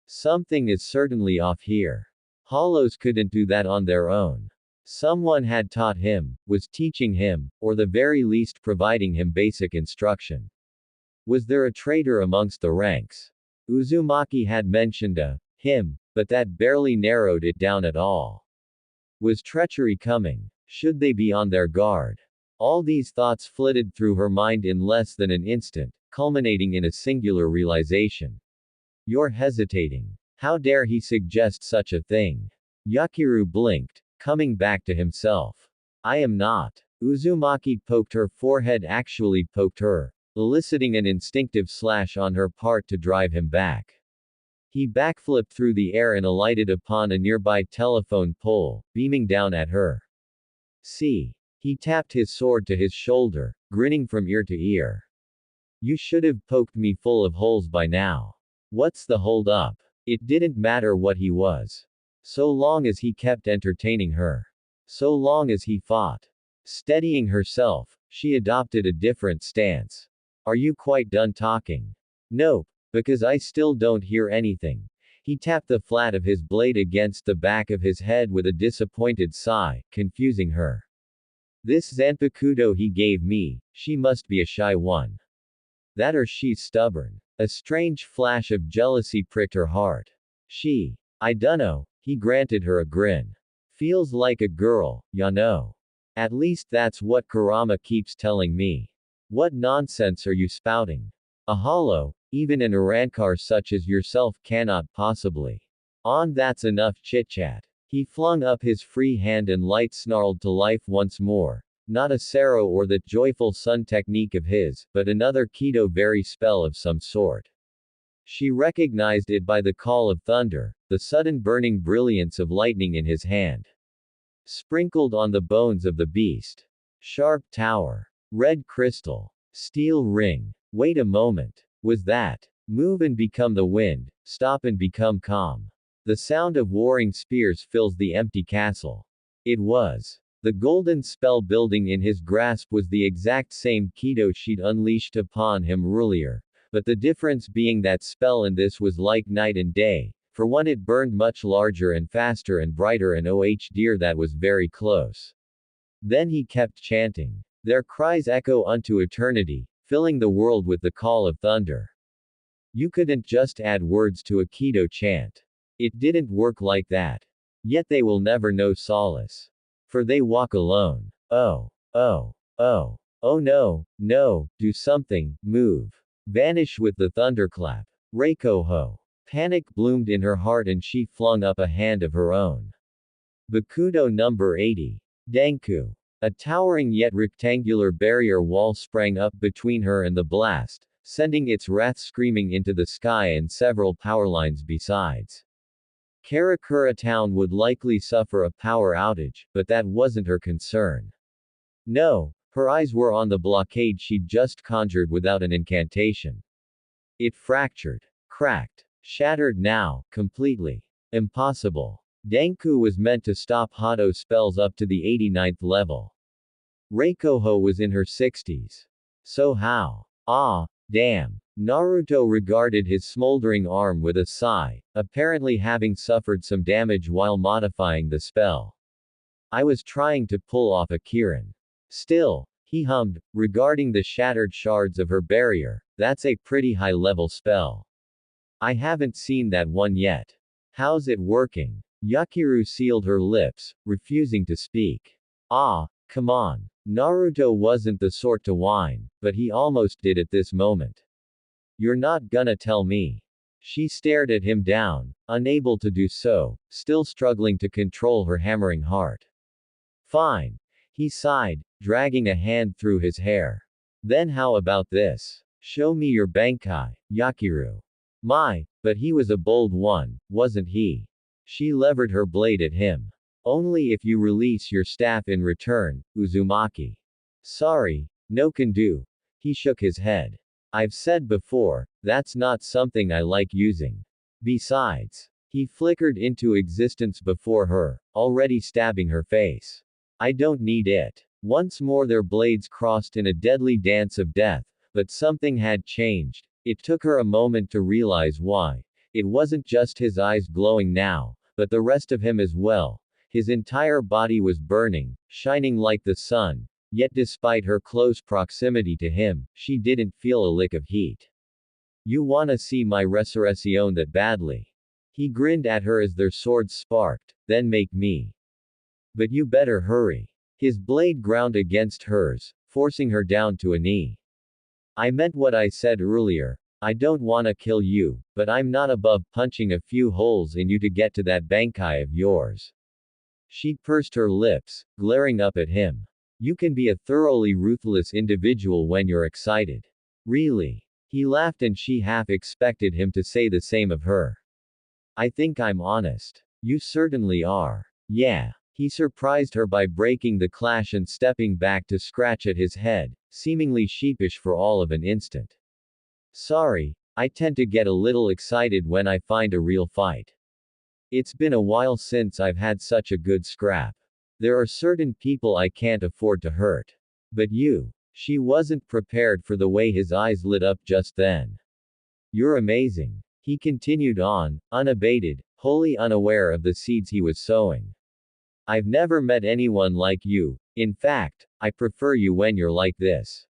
Something is certainly off here. Hollows couldn't do that on their own. Someone had taught him, was teaching him, or the very least providing him basic instruction. Was there a traitor amongst the ranks? Uzumaki had mentioned him, but that barely narrowed it down at all. Was treachery coming? Should they be on their guard? All these thoughts flitted through her mind in less than an instant, culminating in a singular realization. You're hesitating. How dare he suggest such a thing? Yakiru blinked, coming back to himself. I am not. Uzumaki poked her forehead, actually poked her, eliciting an instinctive slash on her part to drive him back. He backflipped through the air and alighted upon a nearby telephone pole, beaming down at her. See. He tapped his sword to his shoulder, grinning from ear to ear. You should have poked me full of holes by now. What's the hold up? It didn't matter what he was. So long as he kept entertaining her. So long as he fought. Steadying herself, she adopted a different stance. Are you quite done talking? Nope, because I still don't hear anything. He tapped the flat of his blade against the back of his head with a disappointed sigh, confusing her. This Zanpakuto he gave me, she must be a shy one. That or she's stubborn. A strange flash of jealousy pricked her heart. I dunno, he granted her a grin. Feels like a girl, ya know. At least that's what Kurama keeps telling me. What nonsense are you spouting? A hollow, even an Urankar such as yourself cannot possibly. That's enough chit-chat. He flung up his free hand and light snarled to life once more. Not a Sero or that joyful sun technique of his, but another Kido very spell of some sort. She recognized it by the call of thunder, the sudden burning brilliance of lightning in his hand. Sprinkled on the bones of the beast. Sharp tower. Red crystal. Steel ring. Wait a moment. Was that? Move and become the wind, stop and become calm. The sound of warring spears fills the empty castle. It was. The golden spell building in his grasp was the exact same Kido she'd unleashed upon him earlier, but the difference being that spell and this was like night and day. For one, it burned much larger and faster and brighter, and oh dear, that was very close. Then he kept chanting. Their cries echo unto eternity, filling the world with the call of thunder. You couldn't just add words to a Kido chant. It didn't work like that. Yet they will never know solace. For they walk alone. Oh no, do something, move. Vanish with the thunderclap. Reikoho. Panic bloomed in her heart and she flung up a hand of her own. Bakudo number 80. Denku. A towering yet rectangular barrier wall sprang up between her and the blast, sending its wrath screaming into the sky and several power lines besides. Karakura town would likely suffer a power outage, but that wasn't her concern. No, her eyes were on the blockade she'd just conjured without an incantation. It fractured. Cracked. Shattered now, completely. Impossible. Denku was meant to stop Hado spells up to the 89th level. Reikoho was in her 60s. So how? Damn. Naruto regarded his smoldering arm with a sigh, apparently having suffered some damage while modifying the spell. I was trying to pull off a Kirin. Still, he hummed, regarding the shattered shards of her barrier, that's a pretty high-level spell. I haven't seen that one yet. How's it working? Yakiru sealed her lips, refusing to speak. Come on. Naruto wasn't the sort to whine, but he almost did at this moment. You're not gonna tell me. She stared at him down, unable to do so, still struggling to control her hammering heart. Fine. He sighed, dragging a hand through his hair. Then how about this? Show me your Bankai, Yakiru. But he was a bold one, wasn't he? She levered her blade at him. Only if you release your staff in return, Uzumaki. Sorry, no can do. He shook his head. I've said before, that's not something I like using. Besides, he flickered into existence before her, already stabbing her face. I don't need it. Once more their blades crossed in a deadly dance of death, But something had changed. It took her a moment to realize why. It wasn't just his eyes glowing now, but the rest of him as well. His entire body was burning, shining like the sun, yet despite her close proximity to him, she didn't feel a lick of heat. You wanna see my resurrection that badly? He grinned at her as their swords sparked, then make me. But you better hurry. His blade ground against hers, forcing her down to a knee. I meant what I said earlier. I don't wanna kill you, but I'm not above punching a few holes in you to get to that bankai of yours. She pursed her lips, glaring up at him. You can be a thoroughly ruthless individual when you're excited. Really? He laughed and she half expected him to say the same of her. I think I'm honest. You certainly are. Yeah. He surprised her by breaking the clash and stepping back to scratch at his head, seemingly sheepish for all of an instant. Sorry, I tend to get a little excited when I find a real fight. It's been a while since I've had such a good scrap. There are certain people I can't afford to hurt. But you. She wasn't prepared for the way his eyes lit up just then. You're amazing. He continued on, unabated, wholly unaware of the seeds he was sowing. I've never met anyone like you. In fact, I prefer you when you're like this.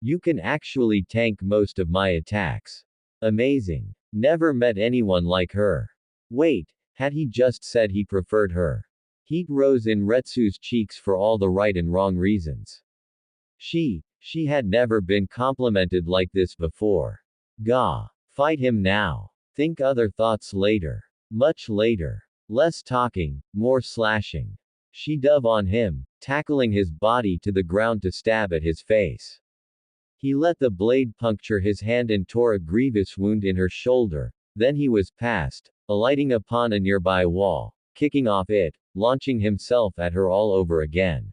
You can actually tank most of my attacks. Amazing. Never met anyone like her. Wait, had he just said he preferred her? Heat rose in Retsu's cheeks for all the right and wrong reasons. She had never been complimented like this before. Gah. Fight him now. Think other thoughts later. Much later. Less talking, more slashing. She dove on him, tackling his body to the ground to stab at his face. He let the blade puncture his hand and tore a grievous wound in her shoulder, then he was past, alighting upon a nearby wall, kicking off it, launching himself at her all over again.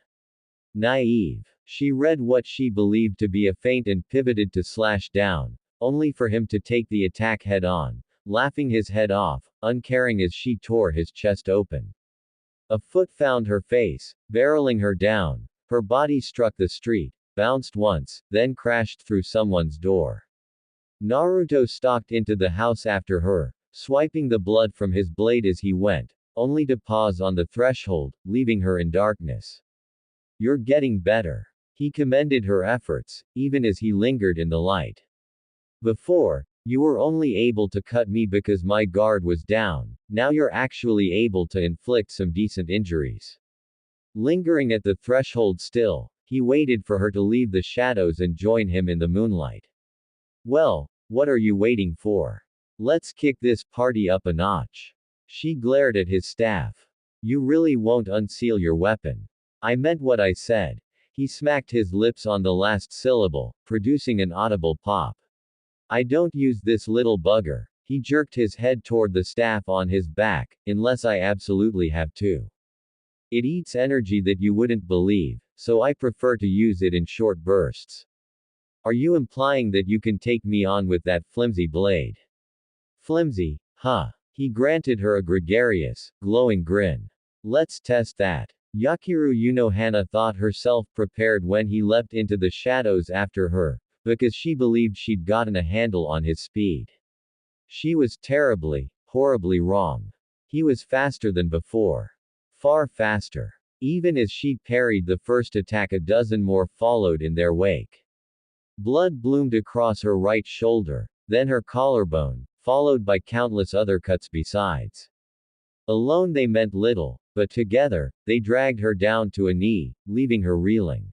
Naive. She read what she believed to be a feint and pivoted to slash down, only for him to take the attack head on, laughing his head off, uncaring as she tore his chest open. A foot found her face, barreling her down. Her body struck the street, bounced once, then crashed through someone's door. Naruto stalked into the house after her, swiping the blood from his blade as he went, only to pause on the threshold, leaving her in darkness. You're getting better. He commended her efforts, even as he lingered in the light. Before, you were only able to cut me because my guard was down, now you're actually able to inflict some decent injuries. Lingering at the threshold still, he waited for her to leave the shadows and join him in the moonlight. Well, what are you waiting for? Let's kick this party up a notch. She glared at his staff. You really won't unseal your weapon. I meant what I said. He smacked his lips on the last syllable, producing an audible pop. I don't use this little bugger. He jerked his head toward the staff on his back, unless I absolutely have to. It eats energy that you wouldn't believe, so I prefer to use it in short bursts. Are you implying that you can take me on with that flimsy blade? Flimsy, huh? He granted her a gregarious, glowing grin. Let's test that. Yakiru Unohana thought herself prepared when he leapt into the shadows after her, because she believed she'd gotten a handle on his speed. She was terribly, horribly wrong. He was faster than before. Far faster. Even as she parried the first attack, a dozen more followed in their wake. Blood bloomed across her right shoulder, then her collarbone, followed by countless other cuts besides. Alone they meant little, but together, they dragged her down to a knee, leaving her reeling.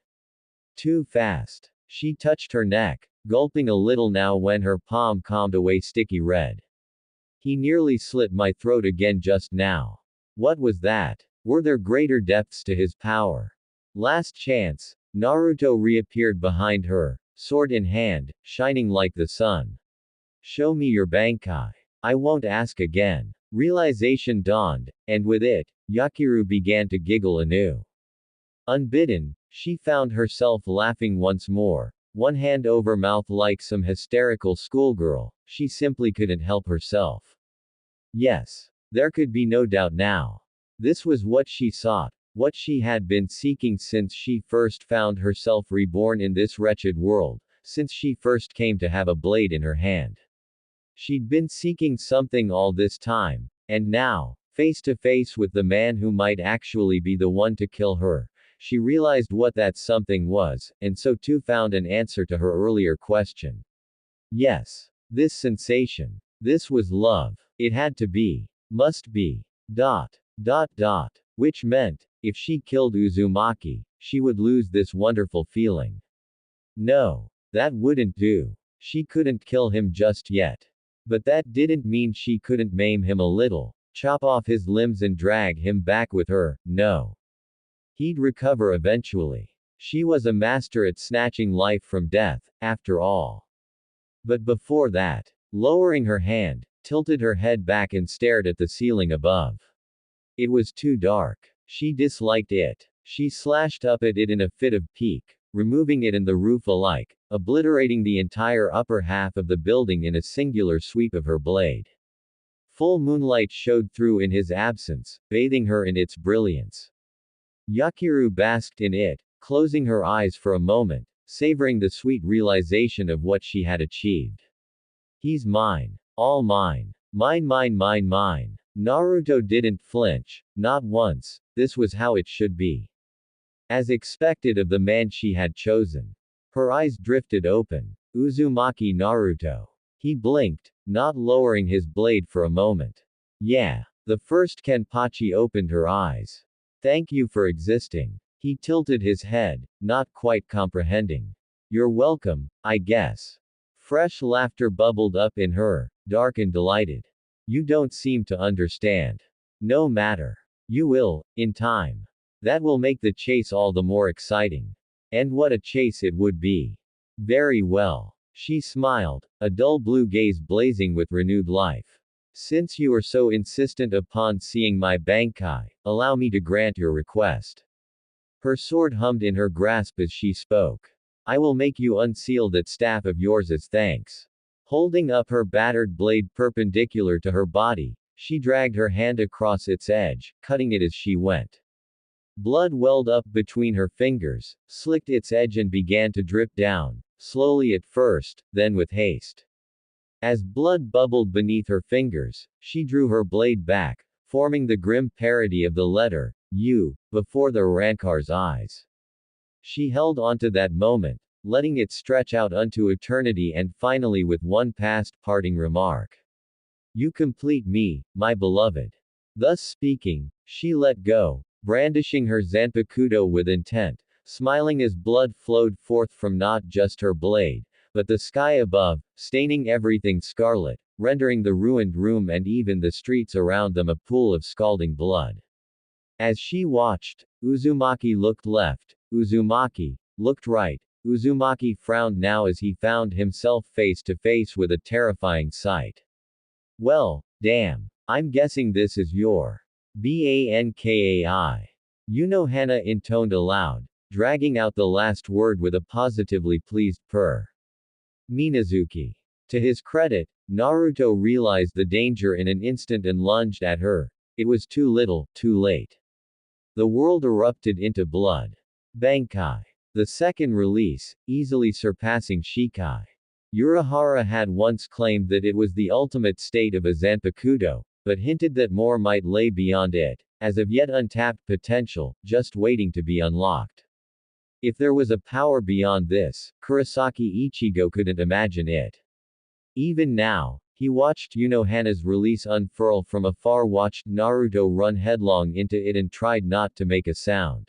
Too fast. She touched her neck, gulping a little now when her palm calmed away sticky red. He nearly slit my throat again just now. What was that? Were there greater depths to his power? Last chance. Naruto reappeared behind her, sword in hand, shining like the sun. Show me your bankai. I won't ask again. Realization dawned, and with it, Yakiru began to giggle anew. Unbidden, she found herself laughing once more, one hand over mouth like some hysterical schoolgirl. She simply couldn't help herself. Yes. There could be no doubt now. This was what she sought, what she had been seeking since she first found herself reborn in this wretched world, since she first came to have a blade in her hand. She'd been seeking something all this time, and now, face to face with the man who might actually be the one to kill her, she realized what that something was, and so too found an answer to her earlier question. Yes. This sensation. This was love. It had to be. Must be. Dot. Dot dot. Which meant, if she killed Uzumaki, she would lose this wonderful feeling. No. That wouldn't do. She couldn't kill him just yet. But that didn't mean she couldn't maim him a little, chop off his limbs and drag him back with her, no. He'd recover eventually. She was a master at snatching life from death, after all. But before that, lowering her hand, tilted her head back and stared at the ceiling above. It was too dark. She disliked it. She slashed up at it in a fit of pique, removing it and the roof alike, obliterating the entire upper half of the building in a singular sweep of her blade. Full moonlight showed through in his absence, bathing her in its brilliance. Yakiru basked in it, closing her eyes for a moment, savoring the sweet realization of what she had achieved. He's mine. All mine. Mine, mine, mine, mine. Naruto didn't flinch, not once. This was how it should be. As expected of the man she had chosen. Her eyes drifted open. Uzumaki Naruto. He blinked, not lowering his blade for a moment. Yeah. The first Kenpachi opened her eyes. Thank you for existing. He tilted his head, not quite comprehending. You're welcome, I guess. Fresh laughter bubbled up in her, dark and delighted. You don't seem to understand. No matter. You will, in time. That will make the chase all the more exciting. And what a chase it would be. Very well. She smiled, a dull blue gaze blazing with renewed life. Since you are so insistent upon seeing my Bankai, allow me to grant your request. Her sword hummed in her grasp as she spoke. I will make you unseal that staff of yours as thanks. Holding up her battered blade perpendicular to her body, she dragged her hand across its edge, cutting it as she went. Blood welled up between her fingers, slicked its edge and began to drip down, slowly at first, then with haste. As blood bubbled beneath her fingers, she drew her blade back, forming the grim parody of the letter U before the Rankar's eyes. She held onto that moment, letting it stretch out unto eternity and finally with one past parting remark. You complete me, my beloved. Thus speaking, she let go, brandishing her Zanpakuto with intent, smiling as blood flowed forth from not just her blade, but the sky above, staining everything scarlet, rendering the ruined room and even the streets around them a pool of scalding blood. As she watched, Uzumaki looked left, Uzumaki looked right. Uzumaki frowned now as he found himself face to face with a terrifying sight. Well, damn. I'm guessing this is your Bankai. Hana intoned aloud, dragging out the last word with a positively pleased purr. Minazuki. To his credit, Naruto realized the danger in an instant and lunged at her. It was too little, too late. The world erupted into blood. Bankai. The second release, easily surpassing Shikai. Urahara had once claimed that it was the ultimate state of a Zanpakuto, but hinted that more might lay beyond it, as of yet untapped potential, just waiting to be unlocked. If there was a power beyond this, Kurosaki Ichigo couldn't imagine it. Even now, he watched Hana's release unfurl from afar, watched Naruto run headlong into it and tried not to make a sound.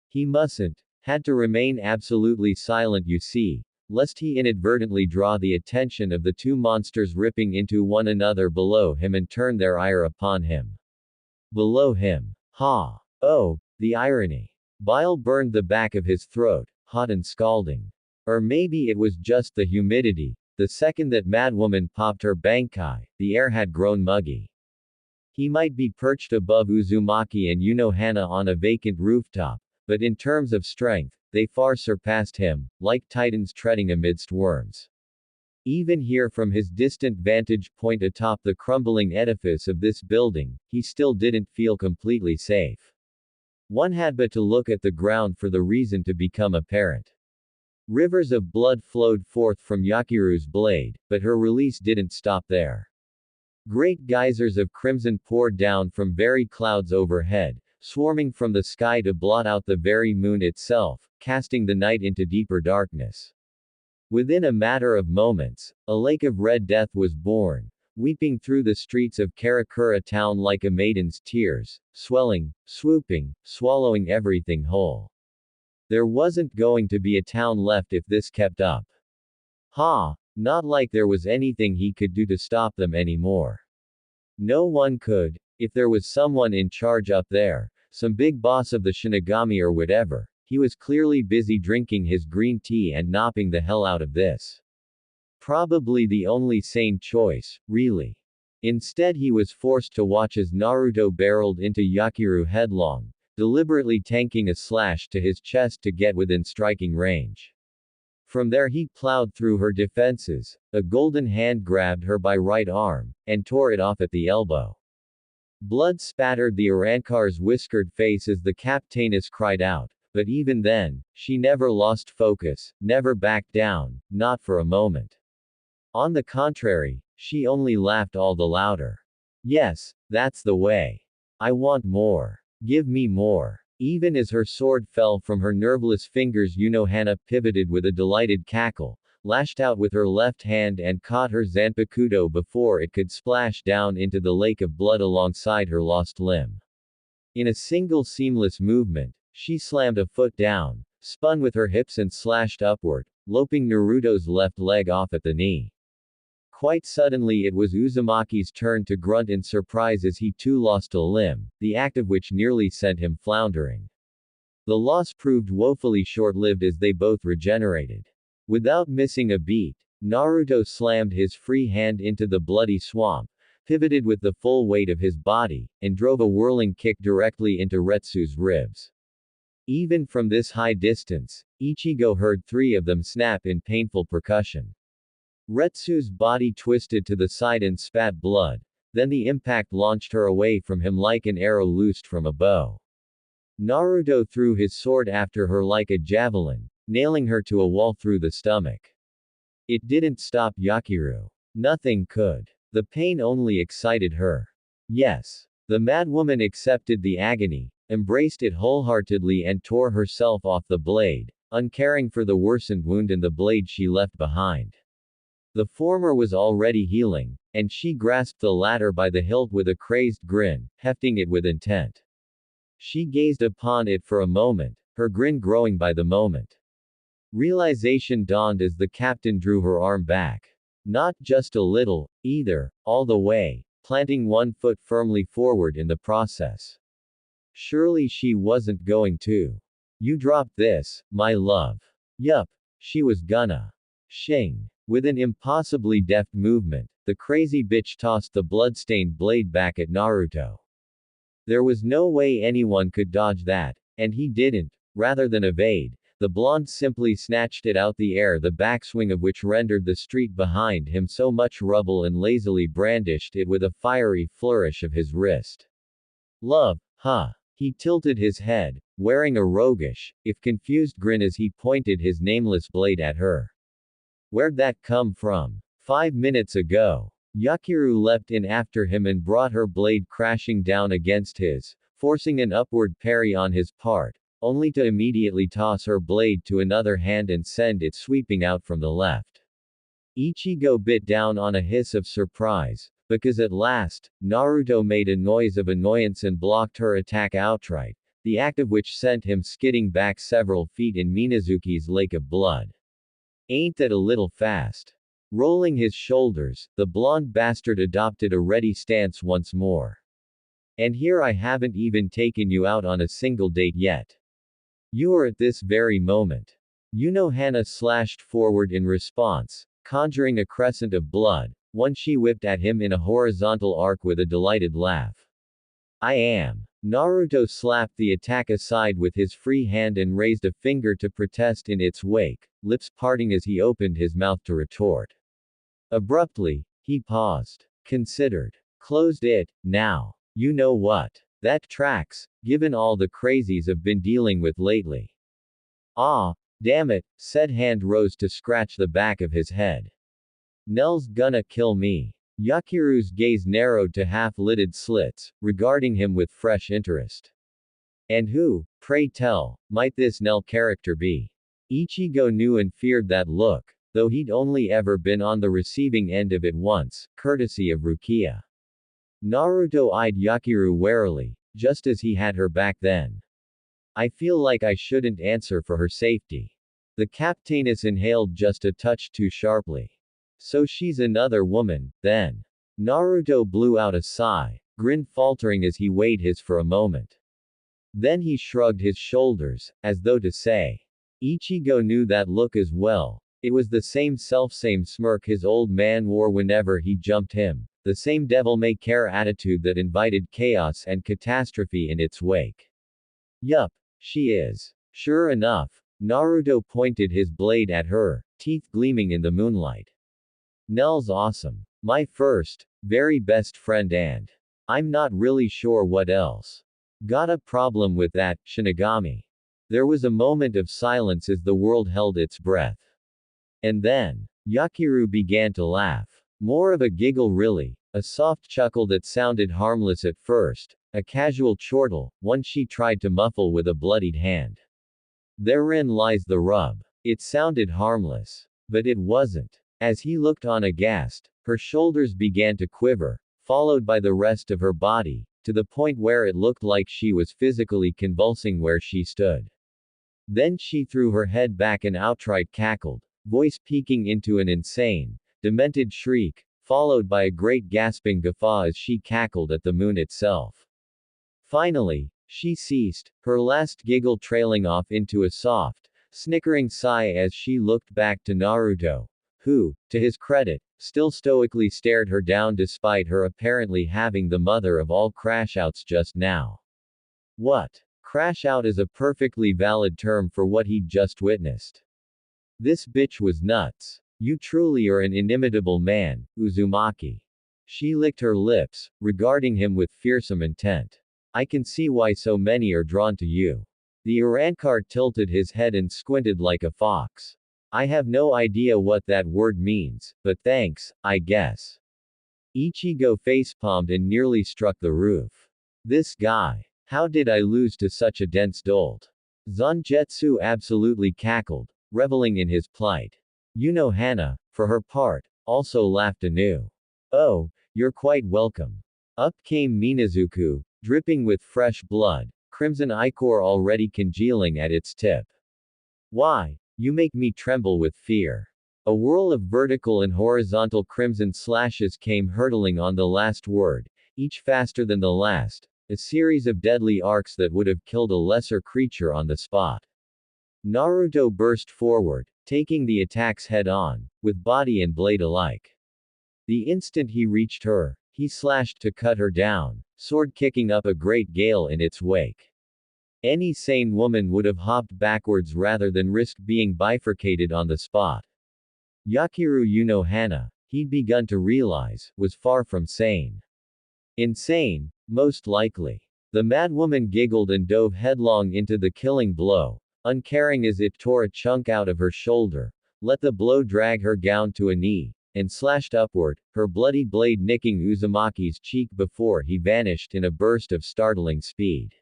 He mustn't. Had to remain absolutely silent, you see, lest he inadvertently draw the attention of the two monsters ripping into one another below him and turn their ire upon him. Below him. Ha! Oh, the irony. Bile burned the back of his throat, hot and scalding. Or maybe it was just the humidity. The second that Madwoman popped her Bankai, the air had grown muggy. He might be perched above Uzumaki and Hana on a vacant rooftop, but in terms of strength, they far surpassed him, like titans treading amidst worms. Even here from his distant vantage point atop the crumbling edifice of this building, he still didn't feel completely safe. One had but to look at the ground for the reason to become apparent. Rivers of blood flowed forth from Yakiru's blade, but her release didn't stop there. Great geysers of crimson poured down from very clouds overhead, swarming from the sky to blot out the very moon itself, casting the night into deeper darkness. Within a matter of moments, a lake of red death was born, weeping through the streets of Karakura town like a maiden's tears, swelling, swooping, swallowing everything whole. There wasn't going to be a town left if this kept up. Not like there was anything he could do to stop them anymore. No one could, if there was someone in charge up there, some big boss of the Shinigami or whatever. He was clearly busy drinking his green tea and napping the hell out of this. Probably the only sane choice, really. Instead he was forced to watch as Naruto barreled into Yakiru headlong, deliberately tanking a slash to his chest to get within striking range. From there he plowed through her defenses, a golden hand grabbed her by right arm, and tore it off at the elbow. Blood spattered the Arankar's whiskered face as the Captainess cried out. But even then, she never lost focus, never backed down, not for a moment. On the contrary, she only laughed all the louder. Yes, that's the way. I want more. Give me more. Even as her sword fell from her nerveless fingers, Hana pivoted with a delighted cackle, lashed out with her left hand and caught her Zanpakuto before it could splash down into the lake of blood alongside her lost limb. In a single seamless movement, she slammed a foot down, spun with her hips and slashed upward, loping Naruto's left leg off at the knee. Quite suddenly it was Uzumaki's turn to grunt in surprise as he too lost a limb, the act of which nearly sent him floundering. The loss proved woefully short-lived as they both regenerated. Without missing a beat, Naruto slammed his free hand into the bloody swamp, pivoted with the full weight of his body, and drove a whirling kick directly into Retsu's ribs. Even from this high distance, Ichigo heard three of them snap in painful percussion. Retsu's body twisted to the side and spat blood, then the impact launched her away from him like an arrow loosed from a bow. Naruto threw his sword after her like a javelin, nailing her to a wall through the stomach. It didn't stop Yakiru. Nothing could. The pain only excited her. Yes. The madwoman accepted the agony, embraced it wholeheartedly and tore herself off the blade, uncaring for the worsened wound in the blade she left behind. The former was already healing, and she grasped the latter by the hilt with a crazed grin, hefting it with intent. She gazed upon it for a moment, her grin growing by the moment. Realization dawned as the captain drew her arm back. Not just a little, either, all the way, planting one foot firmly forward in the process. Surely she wasn't going to. You dropped this, my love. Yup. She was gonna. Shing. With an impossibly deft movement, the crazy bitch tossed the blood-stained blade back at Naruto. There was no way anyone could dodge that, and he didn't. Rather than evade, the blonde simply snatched it out the air, the backswing of which rendered the street behind him so much rubble, and lazily brandished it with a fiery flourish of his wrist. Love, huh? He tilted his head, wearing a roguish, if confused grin as he pointed his nameless blade at her. Where'd that come from? 5 minutes ago. Yakiru leapt in after him and brought her blade crashing down against his, forcing an upward parry on his part, only to immediately toss her blade to another hand and send it sweeping out from the left. Ichigo bit down on a hiss of surprise, because at last, Naruto made a noise of annoyance and blocked her attack outright, the act of which sent him skidding back several feet in Minazuki's lake of blood. Ain't that a little fast? Rolling his shoulders, the blonde bastard adopted a ready stance once more. And here I haven't even taken you out on a single date yet. You are at this very moment. Hana slashed forward in response, conjuring a crescent of blood, one she whipped at him in a horizontal arc with a delighted laugh. I am. Naruto slapped the attack aside with his free hand and raised a finger to protest in its wake, lips parting as he opened his mouth to retort. Abruptly, he paused. Considered. Closed it. Now. You know what? That tracks, given all the crazies I've been dealing with lately. Ah, Damn it, said hand rose to scratch the back of his head. Nell's gonna kill me. Yakiru's gaze narrowed to half-lidded slits, regarding him with fresh interest. And who, pray tell, might this Nell character be? Ichigo knew and feared that look, though he'd only ever been on the receiving end of it once, courtesy of Rukia. Naruto eyed Yakiru warily, just as he had her back then. I feel like I shouldn't answer for her safety. The captainess inhaled just a touch too sharply. So she's another woman, then. Naruto blew out a sigh, grin faltering as he weighed his for a moment. Then he shrugged his shoulders, as though to say. Ichigo knew that look as well. It was the same selfsame smirk his old man wore whenever he jumped him, the same devil-may-care attitude that invited chaos and catastrophe in its wake. Yup, she is. Sure enough, Naruto pointed his blade at her, teeth gleaming in the moonlight. Nell's awesome. My first, very best friend and I'm not really sure what else. Got a problem with that, Shinigami. There was a moment of silence as the world held its breath. And then, Yakiru began to laugh. More of a giggle really, a soft chuckle that sounded harmless at first, a casual chortle, one she tried to muffle with a bloodied hand. Therein lies the rub. It sounded harmless. But it wasn't. As he looked on aghast, her shoulders began to quiver, followed by the rest of her body, to the point where it looked like she was physically convulsing where she stood. Then she threw her head back and outright cackled, voice peaking into an insane, demented shriek, followed by a great gasping guffaw as she cackled at the moon itself. Finally, she ceased, her last giggle trailing off into a soft, snickering sigh as she looked back to Naruto, who, to his credit, still stoically stared her down despite her apparently having the mother of all crash-outs just now. What? Crash-out is a perfectly valid term for what he'd just witnessed. This bitch was nuts. You truly are an inimitable man, Uzumaki. She licked her lips, regarding him with fearsome intent. I can see why so many are drawn to you. The Urankar tilted his head and squinted like a fox. I have no idea what that word means, but thanks, I guess. Ichigo facepalmed and nearly struck the roof. This guy. How did I lose to such a dense dolt? Zangetsu absolutely cackled, reveling in his plight. Hana, for her part, also laughed anew. Oh, you're quite welcome. Up came Minazuku, dripping with fresh blood, crimson ichor already congealing at its tip. Why? You make me tremble with fear. A whirl of vertical and horizontal crimson slashes came hurtling on the last word, each faster than the last, a series of deadly arcs that would have killed a lesser creature on the spot. Naruto burst forward, taking the attacks head-on, with body and blade alike. The instant he reached her, he slashed to cut her down, sword kicking up a great gale in its wake. Any sane woman would have hopped backwards rather than risk being bifurcated on the spot. Yakiru Hana, he'd begun to realize, was far from sane. Insane, most likely. The madwoman giggled and dove headlong into the killing blow, uncaring as it tore a chunk out of her shoulder, let the blow drag her gown to a knee, and slashed upward, her bloody blade nicking Uzumaki's cheek before he vanished in a burst of startling speed.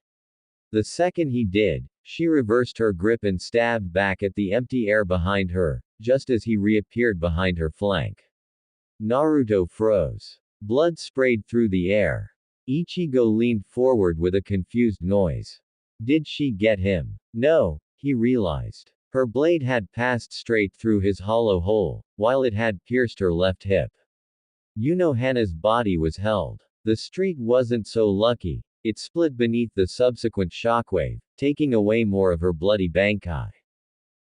The second he did, she reversed her grip and stabbed back at the empty air behind her, just as he reappeared behind her flank. Naruto froze. Blood sprayed through the air. Ichigo leaned forward with a confused noise. Did she get him? No, he realized. Her blade had passed straight through his hollow hole, while it had pierced her left hip. Hana's body was held. The street wasn't so lucky. It split beneath the subsequent shockwave, taking away more of her bloody bankai.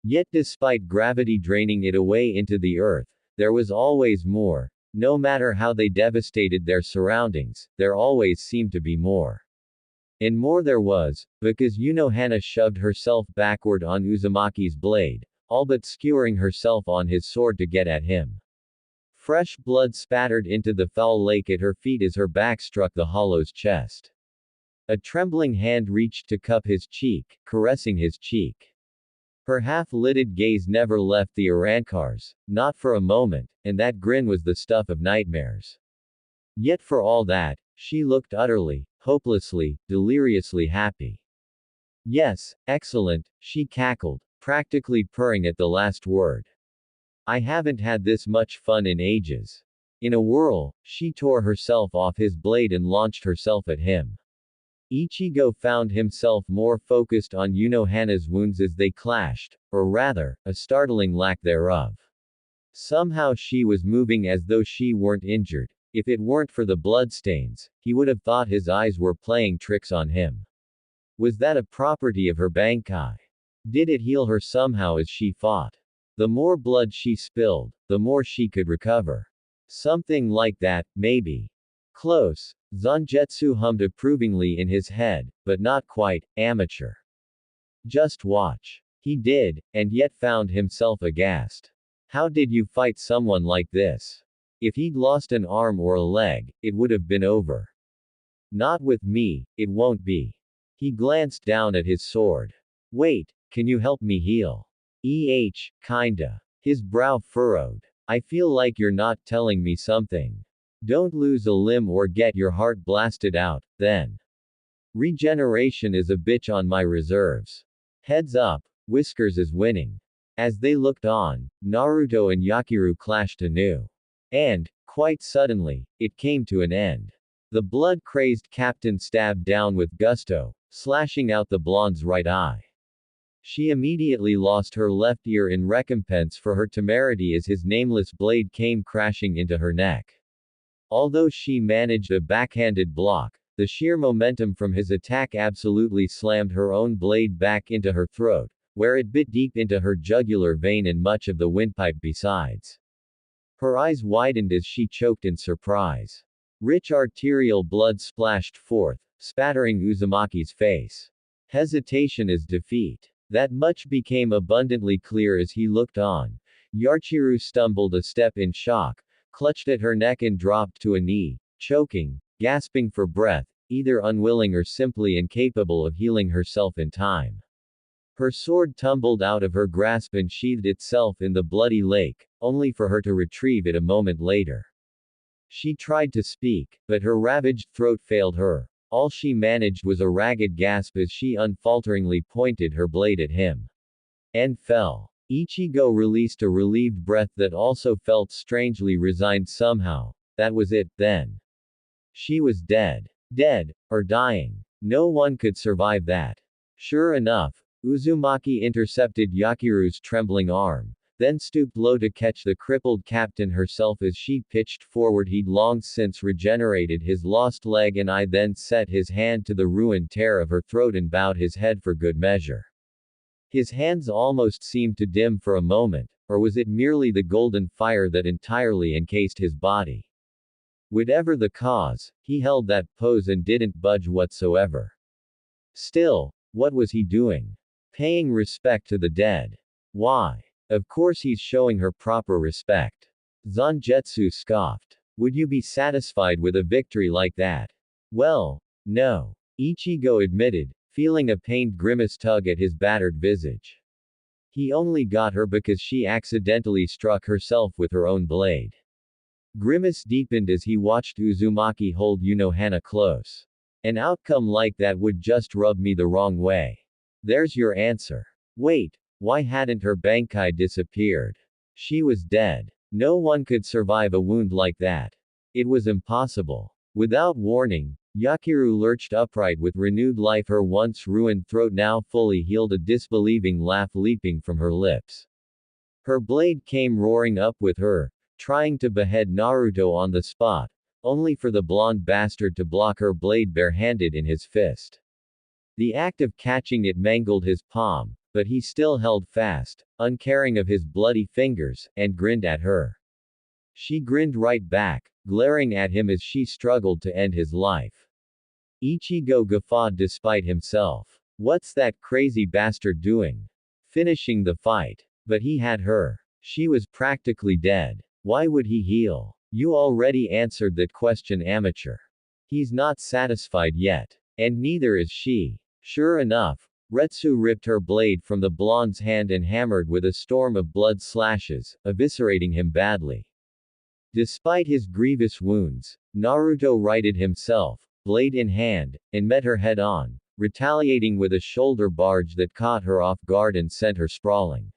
Yet despite gravity draining it away into the earth, there was always more. No matter how they devastated their surroundings, there always seemed to be more. And more there was, because Hana shoved herself backward on Uzumaki's blade, all but skewering herself on his sword to get at him. Fresh blood spattered into the foul lake at her feet as her back struck the hollow's chest. A trembling hand reached to cup his cheek, caressing his cheek. Her half-lidded gaze never left the Arankars, not for a moment, and that grin was the stuff of nightmares. Yet for all that, she looked utterly, hopelessly, deliriously happy. Yes, excellent, she cackled, practically purring at the last word. I haven't had this much fun in ages. In a whirl, she tore herself off his blade and launched herself at him. Ichigo found himself more focused on Unohana's wounds as they clashed, or rather, a startling lack thereof. Somehow she was moving as though she weren't injured. If it weren't for the bloodstains, he would have thought his eyes were playing tricks on him. Was that a property of her Bankai? Did it heal her somehow as she fought? The more blood she spilled, the more she could recover. Something like that, maybe. Close. Zangetsu hummed approvingly in his head, but not quite, amateur. Just watch. He did, and yet found himself aghast. How did you fight someone like this? If he'd lost an arm or a leg, it would have been over. Not with me, it won't be. He glanced down at his sword. Wait, can you help me heal? Kinda. His brow furrowed. I feel like you're not telling me something. Don't lose a limb or get your heart blasted out, then. Regeneration is a bitch on my reserves. Heads up, Whiskers is winning. As they looked on, Naruto and Yakiru clashed anew. And, quite suddenly, it came to an end. The blood-crazed captain stabbed down with gusto, slashing out the blonde's right eye. She immediately lost her left ear in recompense for her temerity as his nameless blade came crashing into her neck. Although she managed a backhanded block, the sheer momentum from his attack absolutely slammed her own blade back into her throat, where it bit deep into her jugular vein and much of the windpipe besides. Her eyes widened as she choked in surprise. Rich arterial blood splashed forth, spattering Uzumaki's face. Hesitation is defeat. That much became abundantly clear as he looked on. Yachiru stumbled a step in shock, clutched at her neck and dropped to a knee, choking, gasping for breath, either unwilling or simply incapable of healing herself in time. Her sword tumbled out of her grasp and sheathed itself in the bloody lake, only for her to retrieve it a moment later. She tried to speak, but her ravaged throat failed her. All she managed was a ragged gasp as she unfalteringly pointed her blade at him. And fell. Ichigo released a relieved breath that also felt strangely resigned somehow. That was it, then. She was dead. Dead, or dying. No one could survive that. Sure enough, Uzumaki intercepted Yakiru's trembling arm, then stooped low to catch the crippled captain herself as she pitched forward. He'd long since regenerated his lost leg and eye, then set his hand to the ruined tear of her throat and bowed his head for good measure. His hands almost seemed to dim for a moment, or was it merely the golden fire that entirely encased his body? Whatever the cause, he held that pose and didn't budge whatsoever. Still, what was he doing? Paying respect to the dead. Why? Of course he's showing her proper respect. Zangetsu scoffed. Would you be satisfied with a victory like that? Well, no. Ichigo admitted, feeling a pained grimace tug at his battered visage. He only got her because she accidentally struck herself with her own blade. Grimace deepened as he watched Uzumaki hold Unohana close. An outcome like that would just rub me the wrong way. There's your answer. Wait. Why hadn't her Bankai disappeared? She was dead. No one could survive a wound like that. It was impossible. Without warning, Yakiru lurched upright with renewed life, her once ruined throat now fully healed, a disbelieving laugh leaping from her lips. Her blade came roaring up with her, trying to behead Naruto on the spot, only for the blonde bastard to block her blade barehanded in his fist. The act of catching it mangled his palm, but he still held fast, uncaring of his bloody fingers, and grinned at her. She grinned right back, glaring at him as she struggled to end his life. Ichigo guffawed despite himself. What's that crazy bastard doing? Finishing the fight. But he had her. She was practically dead. Why would he heal? You already answered that question, amateur. He's not satisfied yet. And neither is she. Sure enough, Retsu ripped her blade from the blonde's hand and hammered with a storm of blood slashes, eviscerating him badly. Despite his grievous wounds, Naruto righted himself, blade in hand, and met her head-on, retaliating with a shoulder barge that caught her off guard and sent her sprawling.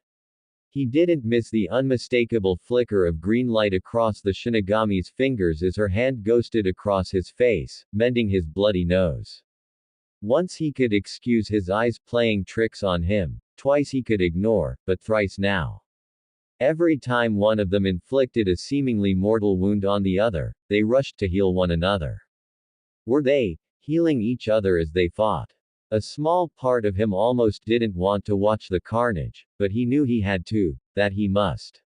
He didn't miss the unmistakable flicker of green light across the Shinigami's fingers as her hand ghosted across his face, mending his bloody nose. Once he could excuse his eyes playing tricks on him, twice he could ignore, but thrice now. Every time one of them inflicted a seemingly mortal wound on the other, they rushed to heal one another. Were they healing each other as they fought? A small part of him almost didn't want to watch the carnage, but he knew he had to, that he must.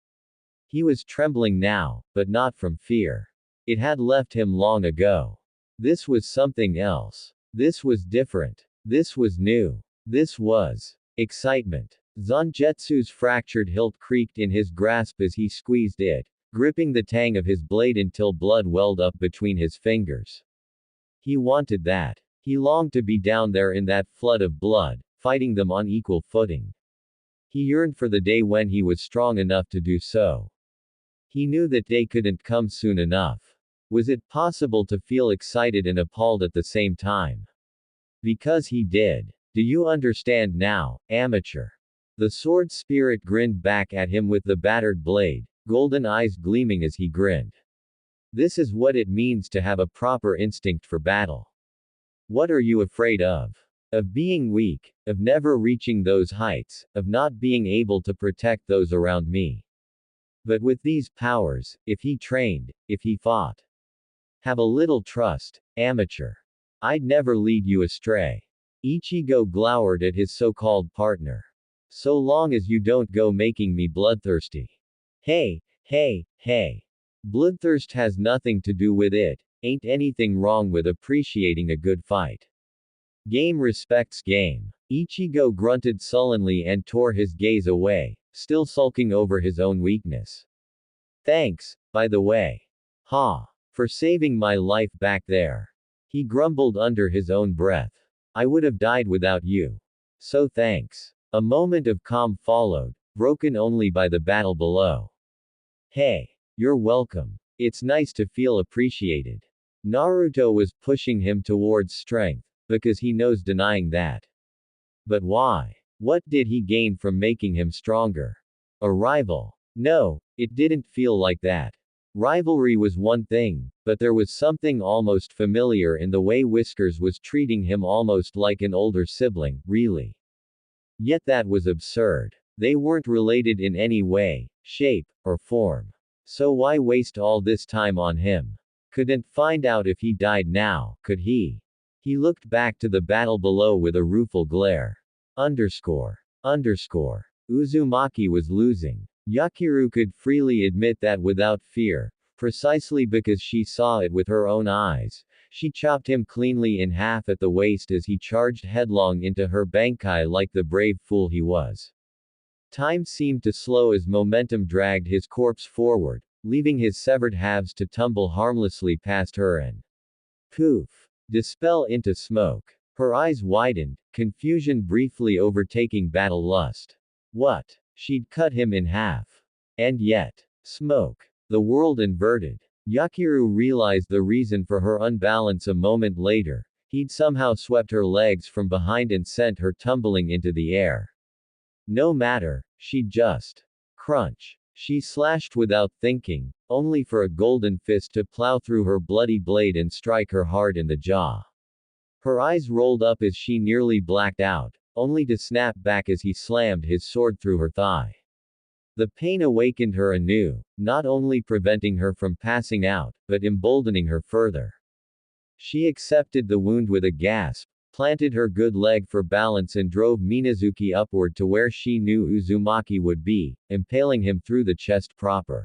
He was trembling now, but not from fear. It had left him long ago. This was something else. This was different. This was new. This was excitement. Zangetsu's fractured hilt creaked in his grasp as he squeezed it, gripping the tang of his blade until blood welled up between his fingers. He wanted that. He longed to be down there in that flood of blood, fighting them on equal footing. He yearned for the day when he was strong enough to do so. He knew that day couldn't come soon enough. Was it possible to feel excited and appalled at the same time? Because he did. Do you understand now, amateur? The sword spirit grinned back at him with the battered blade, golden eyes gleaming as he grinned. This is what it means to have a proper instinct for battle. What are you afraid of? Of being weak, of never reaching those heights, of not being able to protect those around me. But with these powers, if he trained, if he fought. Have a little trust, amateur. I'd never lead you astray. Ichigo glowered at his so-called partner. So long as you don't go making me bloodthirsty. Hey, hey, hey. Bloodthirst has nothing to do with it. Ain't anything wrong with appreciating a good fight. Game respects game. Ichigo grunted sullenly and tore his gaze away, still sulking over his own weakness. Thanks, by the way. Ha. For saving my life back there. He grumbled under his own breath. I would have died without you. So thanks. A moment of calm followed, broken only by the battle below. Hey. You're welcome. It's nice to feel appreciated. Naruto was pushing him towards strength, because he knows denying that. But why? What did he gain from making him stronger? A rival? No, it didn't feel like that. Rivalry was one thing, but there was something almost familiar in the way Whiskers was treating him, almost like an older sibling, really. Yet that was absurd. They weren't related in any way, shape, or form. So why waste all this time on him? Couldn't find out if he died now, could he? He looked back to the battle below with a rueful glare. Uzumaki was losing. Yakiru could freely admit that without fear, precisely because she saw it with her own eyes. She chopped him cleanly in half at the waist as he charged headlong into her bankai like the brave fool he was. Time seemed to slow as momentum dragged his corpse forward, leaving his severed halves to tumble harmlessly past her and poof, dispel into smoke. Her eyes widened, confusion briefly overtaking battle lust. What? She'd cut him in half. And yet, smoke. The world inverted. Yakiru realized the reason for her unbalance a moment later. He'd somehow swept her legs from behind and sent her tumbling into the air. No matter, she'd just crunch. She slashed without thinking, only for a golden fist to plow through her bloody blade and strike her hard in the jaw. Her eyes rolled up as she nearly blacked out, only to snap back as he slammed his sword through her thigh. The pain awakened her anew, not only preventing her from passing out, but emboldening her further. She accepted the wound with a gasp, planted her good leg for balance and drove Minazuki upward to where she knew Uzumaki would be, impaling him through the chest properly.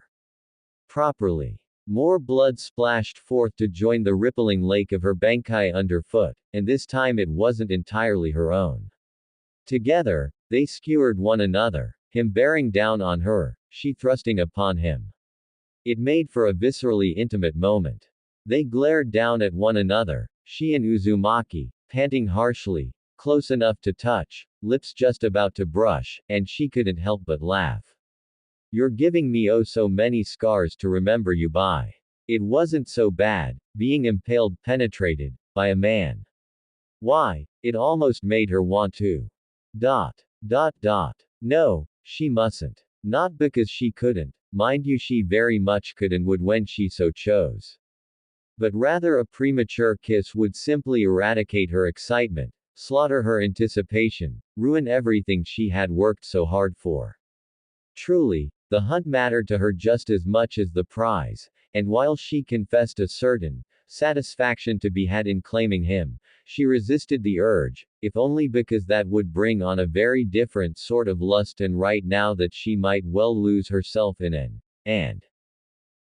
More blood splashed forth to join the rippling lake of her bankai underfoot, and this time it wasn't entirely her own. Together, they skewered one another, him bearing down on her, she thrusting upon him. It made for a viscerally intimate moment. They glared down at one another, she and Uzumaki, panting harshly, close enough to touch, lips just about to brush, and she couldn't help but laugh. You're giving me oh so many scars to remember you by. It wasn't so bad, being impaled penetrated, by a man. Why, it almost made her want to. Dot. Dot dot. No, she mustn't. Not because she couldn't, mind you she very much could and would when she so chose. But rather a premature kiss would simply eradicate her excitement, slaughter her anticipation, ruin everything she had worked so hard for. Truly, the hunt mattered to her just as much as the prize, and while she confessed a certain satisfaction to be had in claiming him, she resisted the urge, if only because that would bring on a very different sort of lust and right now that she might well lose herself in an and.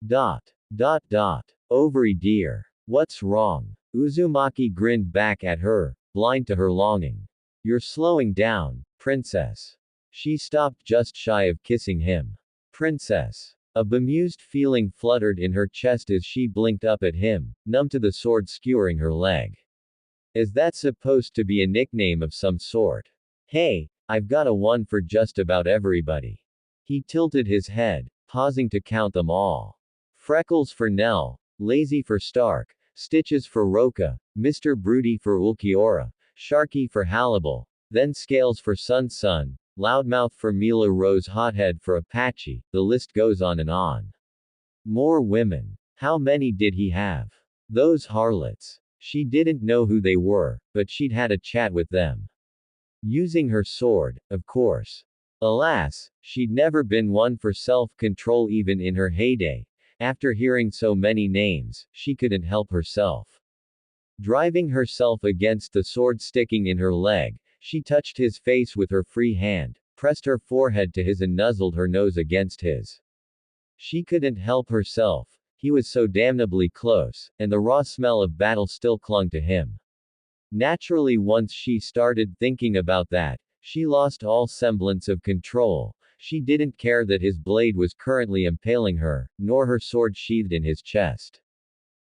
Dot. Dot dot. Ovary dear. What's wrong? Uzumaki grinned back at her, blind to her longing. You're slowing down, princess. She stopped just shy of kissing him. Princess. A bemused feeling fluttered in her chest as she blinked up at him, numb to the sword skewering her leg. Is that supposed to be a nickname of some sort? Hey, I've got a one for just about everybody. He tilted his head, pausing to count them all. Freckles for Nell, Lazy for Stark, Stitches for Roka, Mr. Broody for Ulquiorra, Sharky for Hallibal, then Scales for Sun Sun, Loudmouth for Mila Rose, Hothead for Apache, the list goes on and on. More women. How many did he have? Those harlots. She didn't know who they were, but she'd had a chat with them. Using her sword, of course. Alas, she'd never been one for self-control even in her heyday. After hearing so many names, she couldn't help herself. Driving herself against the sword sticking in her leg, she touched his face with her free hand, pressed her forehead to his and nuzzled her nose against his. She couldn't help herself. He was so damnably close, and the raw smell of battle still clung to him. Naturally, once she started thinking about that, she lost all semblance of control. She didn't care that his blade was currently impaling her, nor her sword sheathed in his chest.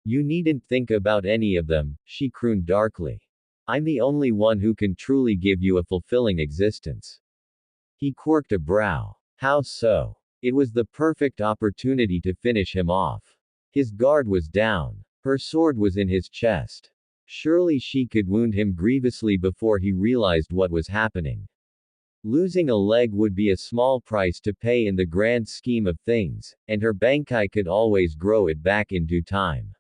You needn't think about any of them, she crooned darkly. I'm the only one who can truly give you a fulfilling existence. He quirked a brow. How so? It was the perfect opportunity to finish him off. His guard was down. Her sword was in his chest. Surely she could wound him grievously before he realized what was happening. Losing a leg would be a small price to pay in the grand scheme of things, and her Bankai could always grow it back in due time.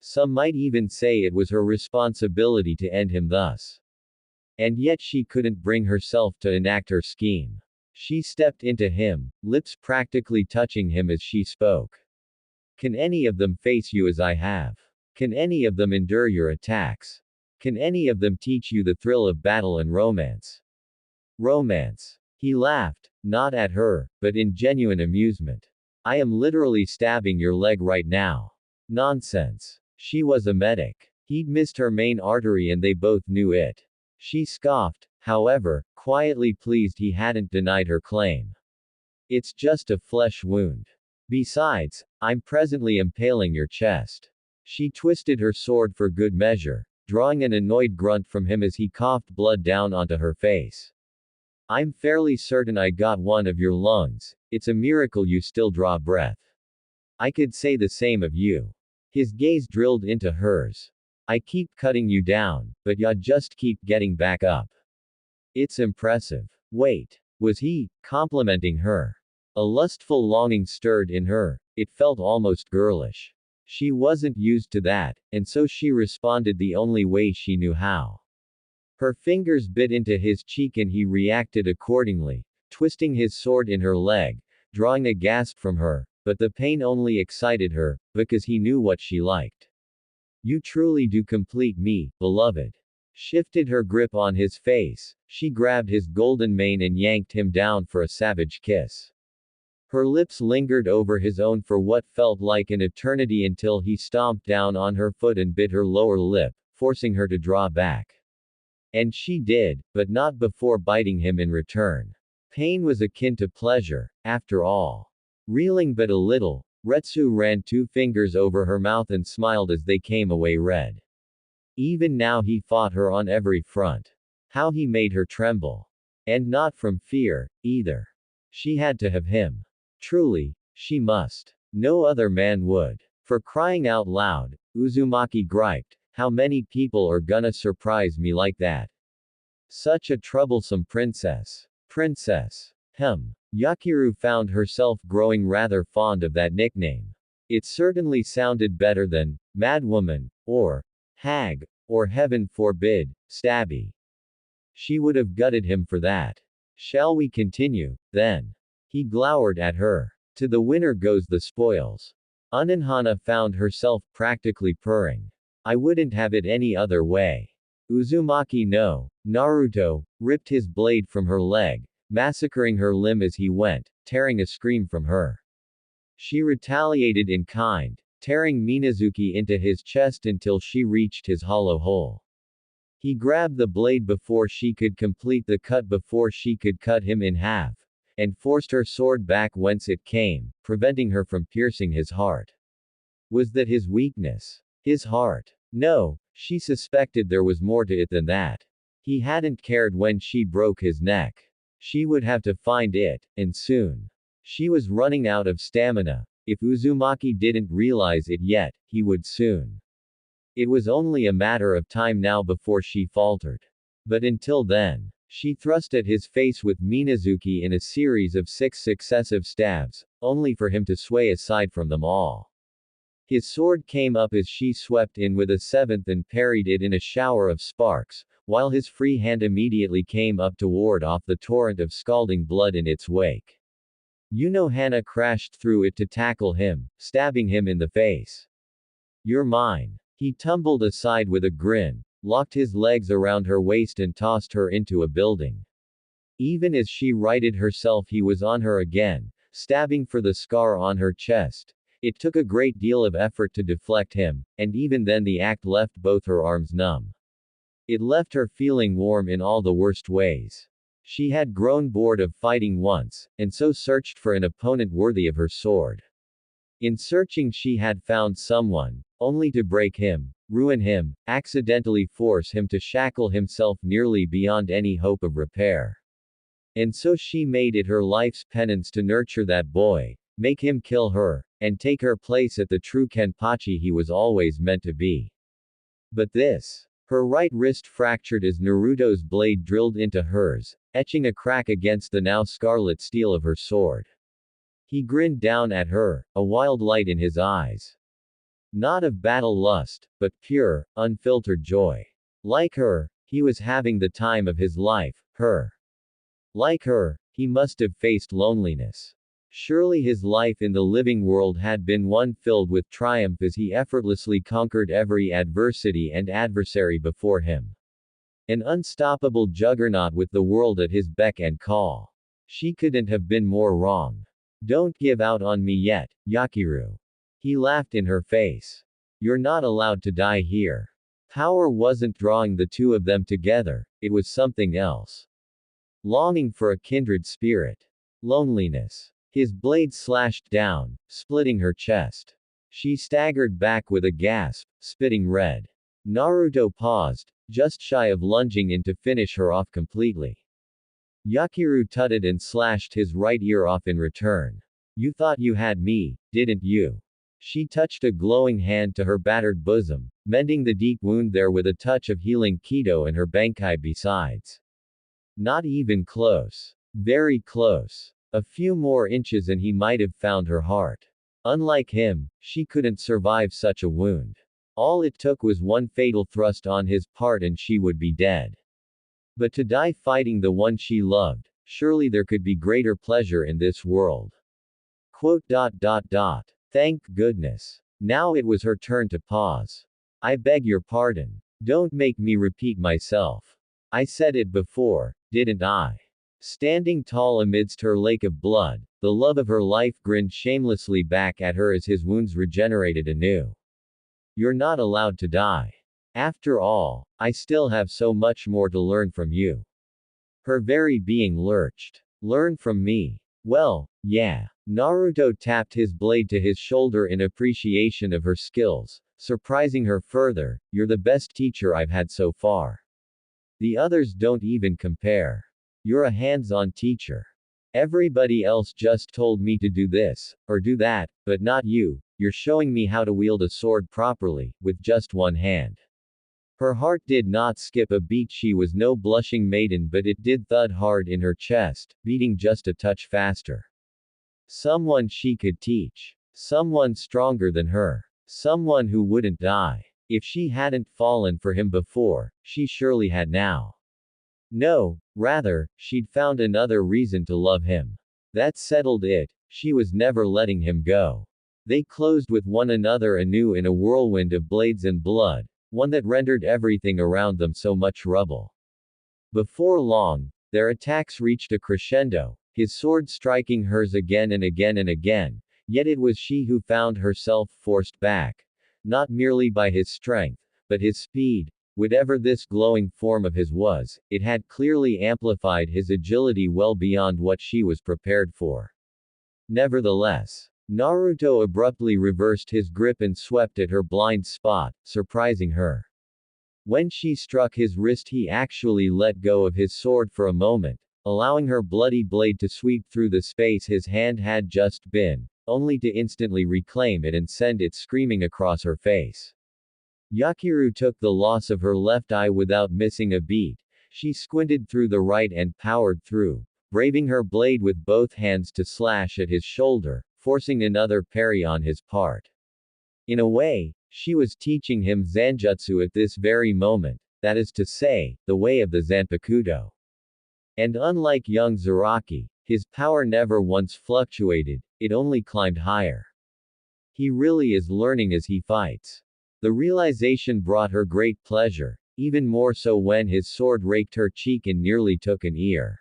Some might even say it was her responsibility to end him thus. And yet she couldn't bring herself to enact her scheme. She stepped into him, lips practically touching him as she spoke. Can any of them face you as I have? Can any of them endure your attacks? Can any of them teach you the thrill of battle and romance? Romance. He laughed, not at her, but in genuine amusement. I am literally stabbing your leg right now. Nonsense. She was a medic. He'd missed her main artery and they both knew it. She scoffed, however, quietly pleased he hadn't denied her claim. It's just a flesh wound. Besides, I'm presently impaling your chest. She twisted her sword for good measure, drawing an annoyed grunt from him as he coughed blood down onto her face. I'm fairly certain I got one of your lungs. It's a miracle you still draw breath. I could say the same of you. His gaze drilled into hers. I keep cutting you down, but ya just keep getting back up. It's impressive. Wait. Was he complimenting her? A lustful longing stirred in her. It felt almost girlish. She wasn't used to that, and so she responded the only way she knew how. Her fingers bit into his cheek and he reacted accordingly, twisting his sword in her leg, drawing a gasp from her, but the pain only excited her, because he knew what she liked. You truly do complete me, beloved. Shifted her grip on his face, she grabbed his golden mane and yanked him down for a savage kiss. Her lips lingered over his own for what felt like an eternity until he stomped down on her foot and bit her lower lip, forcing her to draw back. And she did, but not before biting him in return. Pain was akin to pleasure, after all. Reeling but a little, Retsu ran 2 fingers over her mouth and smiled as they came away red. Even now he fought her on every front. How he made her tremble. And not from fear, either. She had to have him. Truly, she must. No other man would. For crying out loud, Uzumaki griped, how many people are gonna surprise me like that? Such a troublesome princess. Princess. Yakiru found herself growing rather fond of that nickname. It certainly sounded better than madwoman, or hag, or heaven forbid, stabby. She would have gutted him for that. Shall we continue, then? He glowered at her. To the winner goes the spoils. Unohana found herself practically purring. I wouldn't have it any other way. Uzumaki no, Naruto, ripped his blade from her leg, massacring her limb as he went, tearing a scream from her. She retaliated in kind, tearing Minazuki into his chest until she reached his hollow hole. He grabbed the blade before she could complete the cut before she could cut him in half, and forced her sword back whence it came, preventing her from piercing his heart. Was that his weakness? His heart? No, she suspected there was more to it than that. He hadn't cared when she broke his neck. She would have to find it, and soon. She was running out of stamina. If Uzumaki didn't realize it yet, he would soon. It was only a matter of time now before she faltered. But until then, she thrust at his face with Minazuki in a series of 6 successive stabs, only for him to sway aside from them all. His sword came up as she swept in with a 7th and parried it in a shower of sparks, while his free hand immediately came up to ward off the torrent of scalding blood in its wake. Unohana crashed through it to tackle him, stabbing him in the face. You're mine. He tumbled aside with a grin, locked his legs around her waist and tossed her into a building. Even as she righted herself he was on her again, stabbing for the scar on her chest. It took a great deal of effort to deflect him, and even then the act left both her arms numb. It left her feeling warm in all the worst ways. She had grown bored of fighting once, and so searched for an opponent worthy of her sword. In searching she had found someone, only to break him, ruin him, accidentally force him to shackle himself nearly beyond any hope of repair. And so she made it her life's penance to nurture that boy, make him kill her, and take her place at the true Kenpachi he was always meant to be. But this. Her right wrist fractured as Naruto's blade drilled into hers, etching a crack against the now scarlet steel of her sword. He grinned down at her, a wild light in his eyes. Not of battle lust, but pure, unfiltered joy. Like her, he was having the time of his life, her. Like her, he must have faced loneliness. Surely his life in the living world had been one filled with triumph as he effortlessly conquered every adversity and adversary before him. An unstoppable juggernaut with the world at his beck and call. She couldn't have been more wrong. Don't give out on me yet, Yakiru. He laughed in her face. You're not allowed to die here. Power wasn't drawing the two of them together, it was something else. Longing for a kindred spirit. Loneliness. His blade slashed down, splitting her chest. She staggered back with a gasp, spitting red. Naruto paused, just shy of lunging in to finish her off completely. Yakiru tutted and slashed his right ear off in return. You thought you had me, didn't you? She touched a glowing hand to her battered bosom, mending the deep wound there with a touch of healing Kido and her Bankai besides. Not even close. Very close. A few more inches and he might have found her heart. Unlike him, she couldn't survive such a wound. All it took was one fatal thrust on his part and she would be dead. But to die fighting the one she loved, surely there could be greater pleasure in this world. Thank goodness. Now it was her turn to pause. I beg your pardon. Don't make me repeat myself. I said it before, didn't I? Standing tall amidst her lake of blood, the love of her life grinned shamelessly back at her as his wounds regenerated anew. You're not allowed to die. After all, I still have so much more to learn from you. Her very being lurched. Learn from me. Well, yeah. Naruto tapped his blade to his shoulder in appreciation of her skills, surprising her further. You're the best teacher I've had so far. The others don't even compare. You're a hands-on teacher. Everybody else just told me to do this, or do that, but not you. You're showing me how to wield a sword properly, with just one hand. Her heart did not skip a beat. She was no blushing maiden, but it did thud hard in her chest, beating just a touch faster. Someone she could teach. Someone stronger than her. Someone who wouldn't die. If she hadn't fallen for him before, she surely had now. No, rather, she'd found another reason to love him. That settled it. She was never letting him go. They closed with one another anew in a whirlwind of blades and blood, one that rendered everything around them so much rubble. Before long, their attacks reached a crescendo, his sword striking hers again and again and again, yet it was she who found herself forced back, not merely by his strength, but his speed. Whatever this glowing form of his was, it had clearly amplified his agility well beyond what she was prepared for. Nevertheless, Naruto abruptly reversed his grip and swept at her blind spot, surprising her. When she struck his wrist, he actually let go of his sword for a moment, allowing her bloody blade to sweep through the space his hand had just been, only to instantly reclaim it and send it screaming across her face. Yakiru took the loss of her left eye without missing a beat. She squinted through the right and powered through, braving her blade with both hands to slash at his shoulder, forcing another parry on his part. In a way, she was teaching him Zanjutsu at this very moment, that is to say, the way of the Zanpakuto. And unlike young Zaraki, his power never once fluctuated, it only climbed higher. He really is learning as he fights. The realization brought her great pleasure, even more so when his sword raked her cheek and nearly took an ear.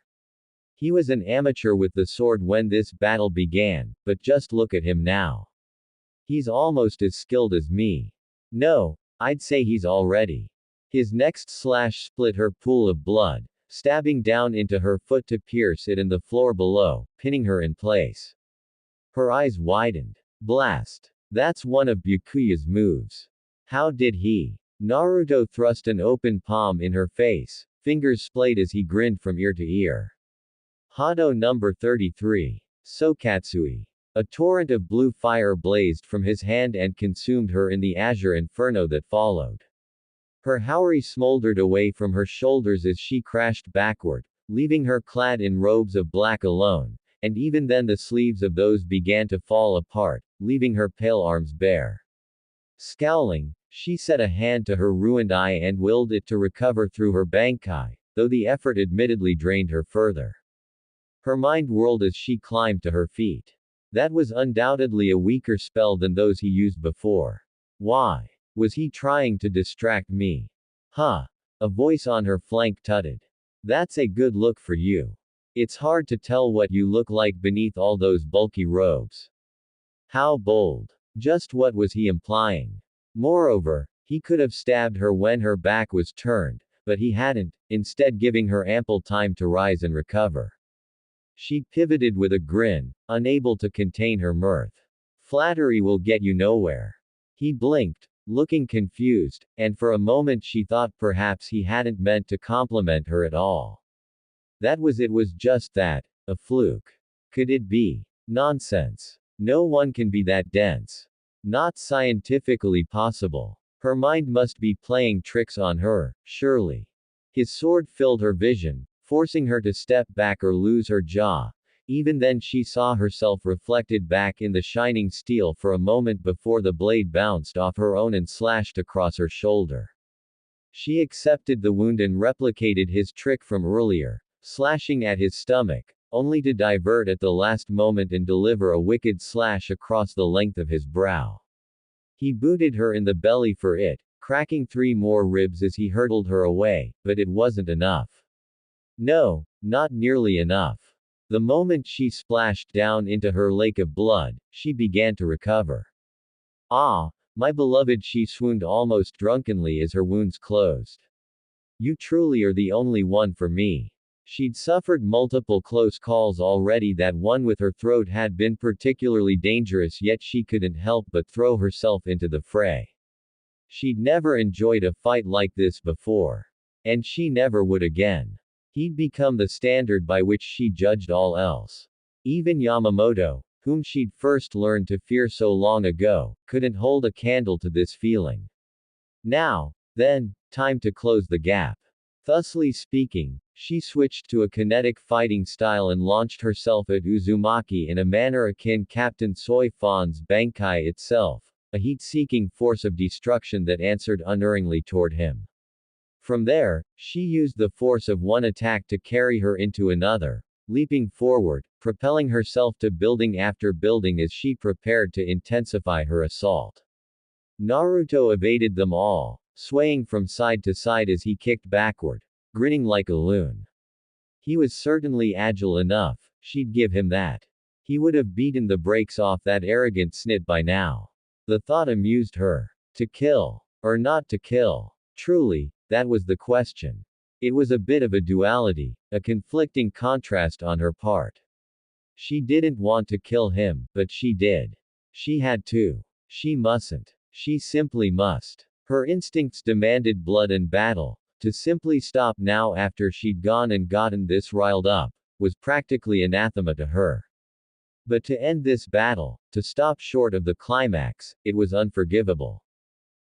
He was an amateur with the sword when this battle began, but just look at him now. He's almost as skilled as me. No, I'd say he's already. His next slash split her pool of blood, stabbing down into her foot to pierce it and the floor below, pinning her in place. Her eyes widened. Blast. That's one of Byakuya's moves. How did he? Naruto thrust an open palm in her face, fingers splayed as he grinned from ear to ear. Hado number 33. Sokatsui. A torrent of blue fire blazed from his hand and consumed her in the azure inferno that followed. Her haori smoldered away from her shoulders as she crashed backward, leaving her clad in robes of black alone, and even then the sleeves of those began to fall apart, leaving her pale arms bare. Scowling, she set a hand to her ruined eye and willed it to recover through her bankai, though the effort admittedly drained her further. Her mind whirled as she climbed to her feet. That was undoubtedly a weaker spell than those he used before. Why? Was he trying to distract me? Huh? A voice on her flank tutted. That's a good look for you. It's hard to tell what you look like beneath all those bulky robes. How bold. Just what was he implying? Moreover, he could have stabbed her when her back was turned, but he hadn't, instead giving her ample time to rise and recover. She pivoted with a grin, unable to contain her mirth. Flattery will get you nowhere. He blinked, looking confused, and for a moment she thought perhaps he hadn't meant to compliment her at all. It was just that, a fluke. Could it be? Nonsense. No one can be that dense. Not scientifically possible. Her mind must be playing tricks on her, surely. His sword filled her vision, forcing her to step back or lose her jaw. Even then she saw herself reflected back in the shining steel for a moment before the blade bounced off her own and slashed across her shoulder. She accepted the wound and replicated his trick from earlier, slashing at his stomach, only to divert at the last moment and deliver a wicked slash across the length of his brow. He booted her in the belly for it, cracking 3 more ribs as he hurtled her away, but it wasn't enough. No, not nearly enough. The moment she splashed down into her lake of blood, she began to recover. Ah, my beloved, she swooned almost drunkenly as her wounds closed. You truly are the only one for me. She'd suffered multiple close calls already. That one with her throat had been particularly dangerous, yet she couldn't help but throw herself into the fray. She'd never enjoyed a fight like this before. And she never would again. He'd become the standard by which she judged all else. Even Yamamoto, whom she'd first learned to fear so long ago, couldn't hold a candle to this feeling. Now, then, time to close the gap. Thusly speaking, she switched to a kinetic fighting style and launched herself at Uzumaki in a manner akin Captain Soi Fon's Bankai itself, a heat-seeking force of destruction that answered unerringly toward him. From there, she used the force of one attack to carry her into another, leaping forward, propelling herself to building after building as she prepared to intensify her assault. Naruto evaded them all, swaying from side to side as he kicked backward, grinning like a loon. He was certainly agile enough, she'd give him that. He would have beaten the brakes off that arrogant snit by now. The thought amused her. To kill, or not to kill? Truly, that was the question. It was a bit of a duality, a conflicting contrast on her part. She didn't want to kill him, but she did. She had to. She mustn't. She simply must. Her instincts demanded blood and battle. To simply stop now after she'd gone and gotten this riled up, was practically anathema to her. But to end this battle, to stop short of the climax, it was unforgivable.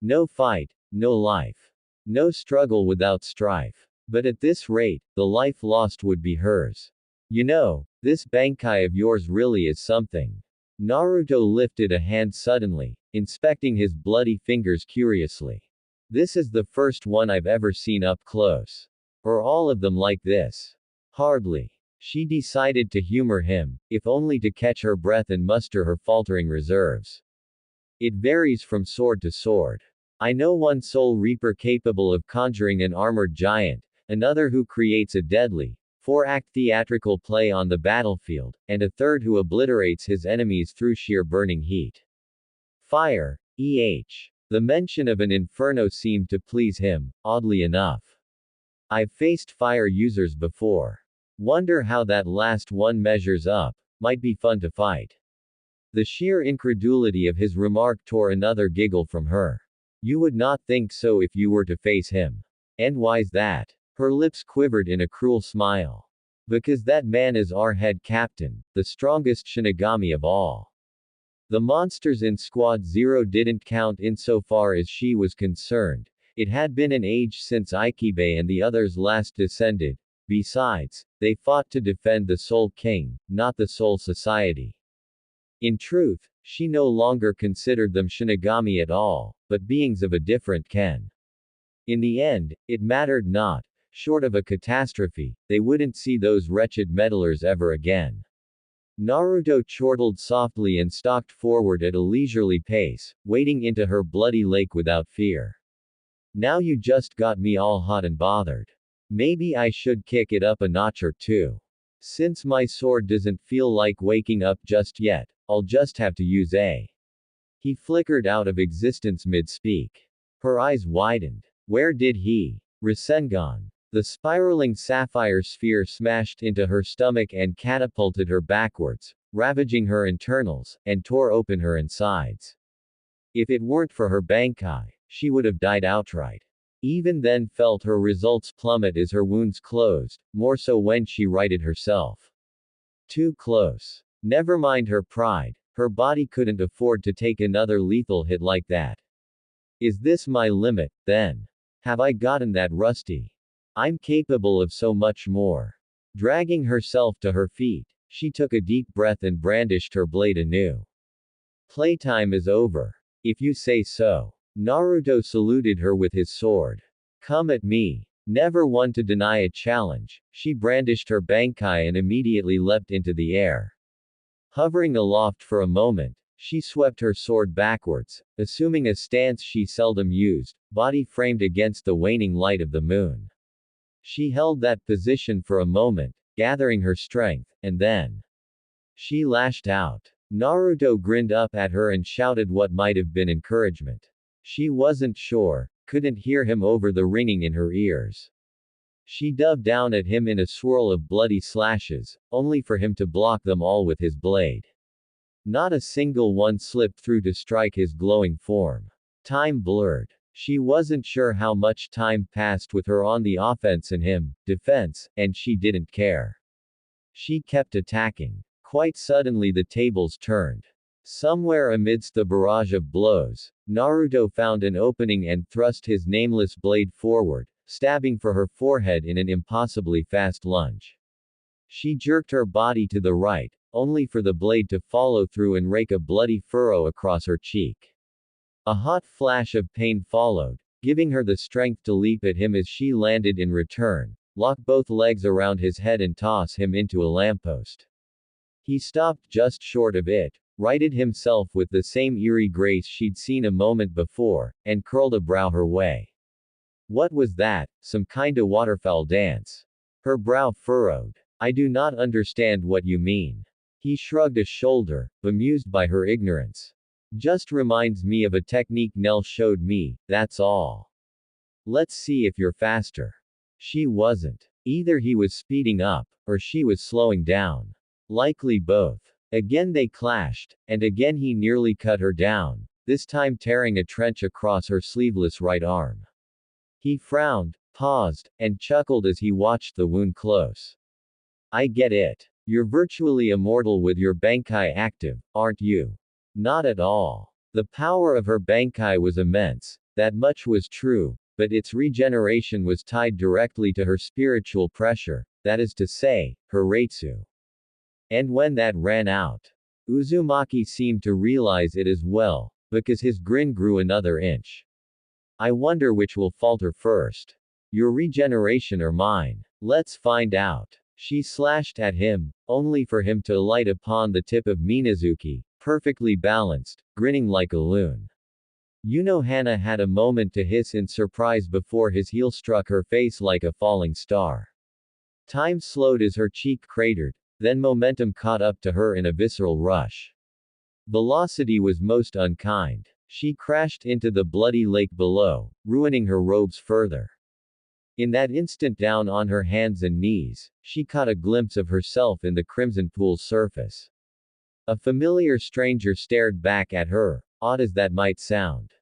No fight, no life. No struggle without strife. But at this rate, the life lost would be hers. You know, this Bankai of yours really is something. Naruto lifted a hand suddenly, inspecting his bloody fingers curiously. This is the first one I've ever seen up close. Are all of them like this? Hardly. She decided to humor him, if only to catch her breath and muster her faltering reserves. It varies from sword to sword. I know one soul reaper capable of conjuring an armored giant, another who creates a deadly, four-act theatrical play on the battlefield, and a third who obliterates his enemies through sheer burning heat. Fire. The mention of an inferno seemed to please him, oddly enough. I've faced fire users before. Wonder how that last one measures up, might be fun to fight. The sheer incredulity of his remark tore another giggle from her. You would not think so if you were to face him. And why's that? Her lips quivered in a cruel smile. Because that man is our head captain, the strongest Shinigami of all. The monsters in Squad Zero didn't count insofar as she was concerned. It had been an age since Ikibe and the others last descended. Besides, they fought to defend the Soul King, not the Soul Society. In truth, she no longer considered them Shinigami at all, but beings of a different ken. In the end, it mattered not. Short of a catastrophe, they wouldn't see those wretched meddlers ever again. Naruto chortled softly and stalked forward at a leisurely pace, wading into her bloody lake without fear. Now you just got me all hot and bothered. Maybe I should kick it up a notch or two. Since my sword doesn't feel like waking up just yet, I'll just have to use a. He flickered out of existence mid-speak. Her eyes widened. Where did he? Rasengan. The spiraling sapphire sphere smashed into her stomach and catapulted her backwards, ravaging her internals, and tore open her insides. If it weren't for her Bankai, she would have died outright. Even then felt her results plummet as her wounds closed, more so when she righted herself. Too close. Never mind her pride, her body couldn't afford to take another lethal hit like that. Is this my limit, then? Have I gotten that rusty? I'm capable of so much more. Dragging herself to her feet, she took a deep breath and brandished her blade anew. Playtime is over. If you say so. Naruto saluted her with his sword. Come at me. Never one to deny a challenge, she brandished her Bankai and immediately leapt into the air. Hovering aloft for a moment, she swept her sword backwards, assuming a stance she seldom used, body framed against the waning light of the moon. She held that position for a moment, gathering her strength, and then she lashed out. Naruto grinned up at her and shouted what might have been encouragement. She wasn't sure, couldn't hear him over the ringing in her ears. She dove down at him in a swirl of bloody slashes, only for him to block them all with his blade. Not a single one slipped through to strike his glowing form. Time blurred. She wasn't sure how much time passed with her on the offense and him, defense, and she didn't care. She kept attacking. Quite suddenly the tables turned. Somewhere amidst the barrage of blows, Naruto found an opening and thrust his nameless blade forward, stabbing for her forehead in an impossibly fast lunge. She jerked her body to the right, only for the blade to follow through and rake a bloody furrow across her cheek. A hot flash of pain followed, giving her the strength to leap at him as she landed in return, lock both legs around his head and toss him into a lamppost. He stopped just short of it, righted himself with the same eerie grace she'd seen a moment before, and curled a brow her way. What was that, some kinda waterfowl dance? Her brow furrowed. I do not understand what you mean. He shrugged a shoulder, bemused by her ignorance. Just reminds me of a technique Nell showed me, that's all. Let's see if you're faster. She wasn't. Either he was speeding up, or she was slowing down. Likely both. Again they clashed, and again he nearly cut her down, this time tearing a trench across her sleeveless right arm. He frowned, paused, and chuckled as he watched the wound close. I get it. You're virtually immortal with your Bankai active, aren't you? Not at all. The power of her Bankai was immense, that much was true, but its regeneration was tied directly to her spiritual pressure, that is to say, her Reitsu. And when that ran out, Uzumaki seemed to realize it as well, because his grin grew another inch. I wonder which will falter first. Your regeneration or mine? Let's find out. She slashed at him, only for him to alight upon the tip of Minazuki, perfectly balanced, grinning like a loon. Hana had a moment to hiss in surprise before his heel struck her face like a falling star. Time slowed as her cheek cratered, then momentum caught up to her in a visceral rush. Velocity was most unkind. She crashed into the bloody lake below, ruining her robes further. In that instant, down on her hands and knees, she caught a glimpse of herself in the crimson pool's surface. A familiar stranger stared back at her, odd as that might sound.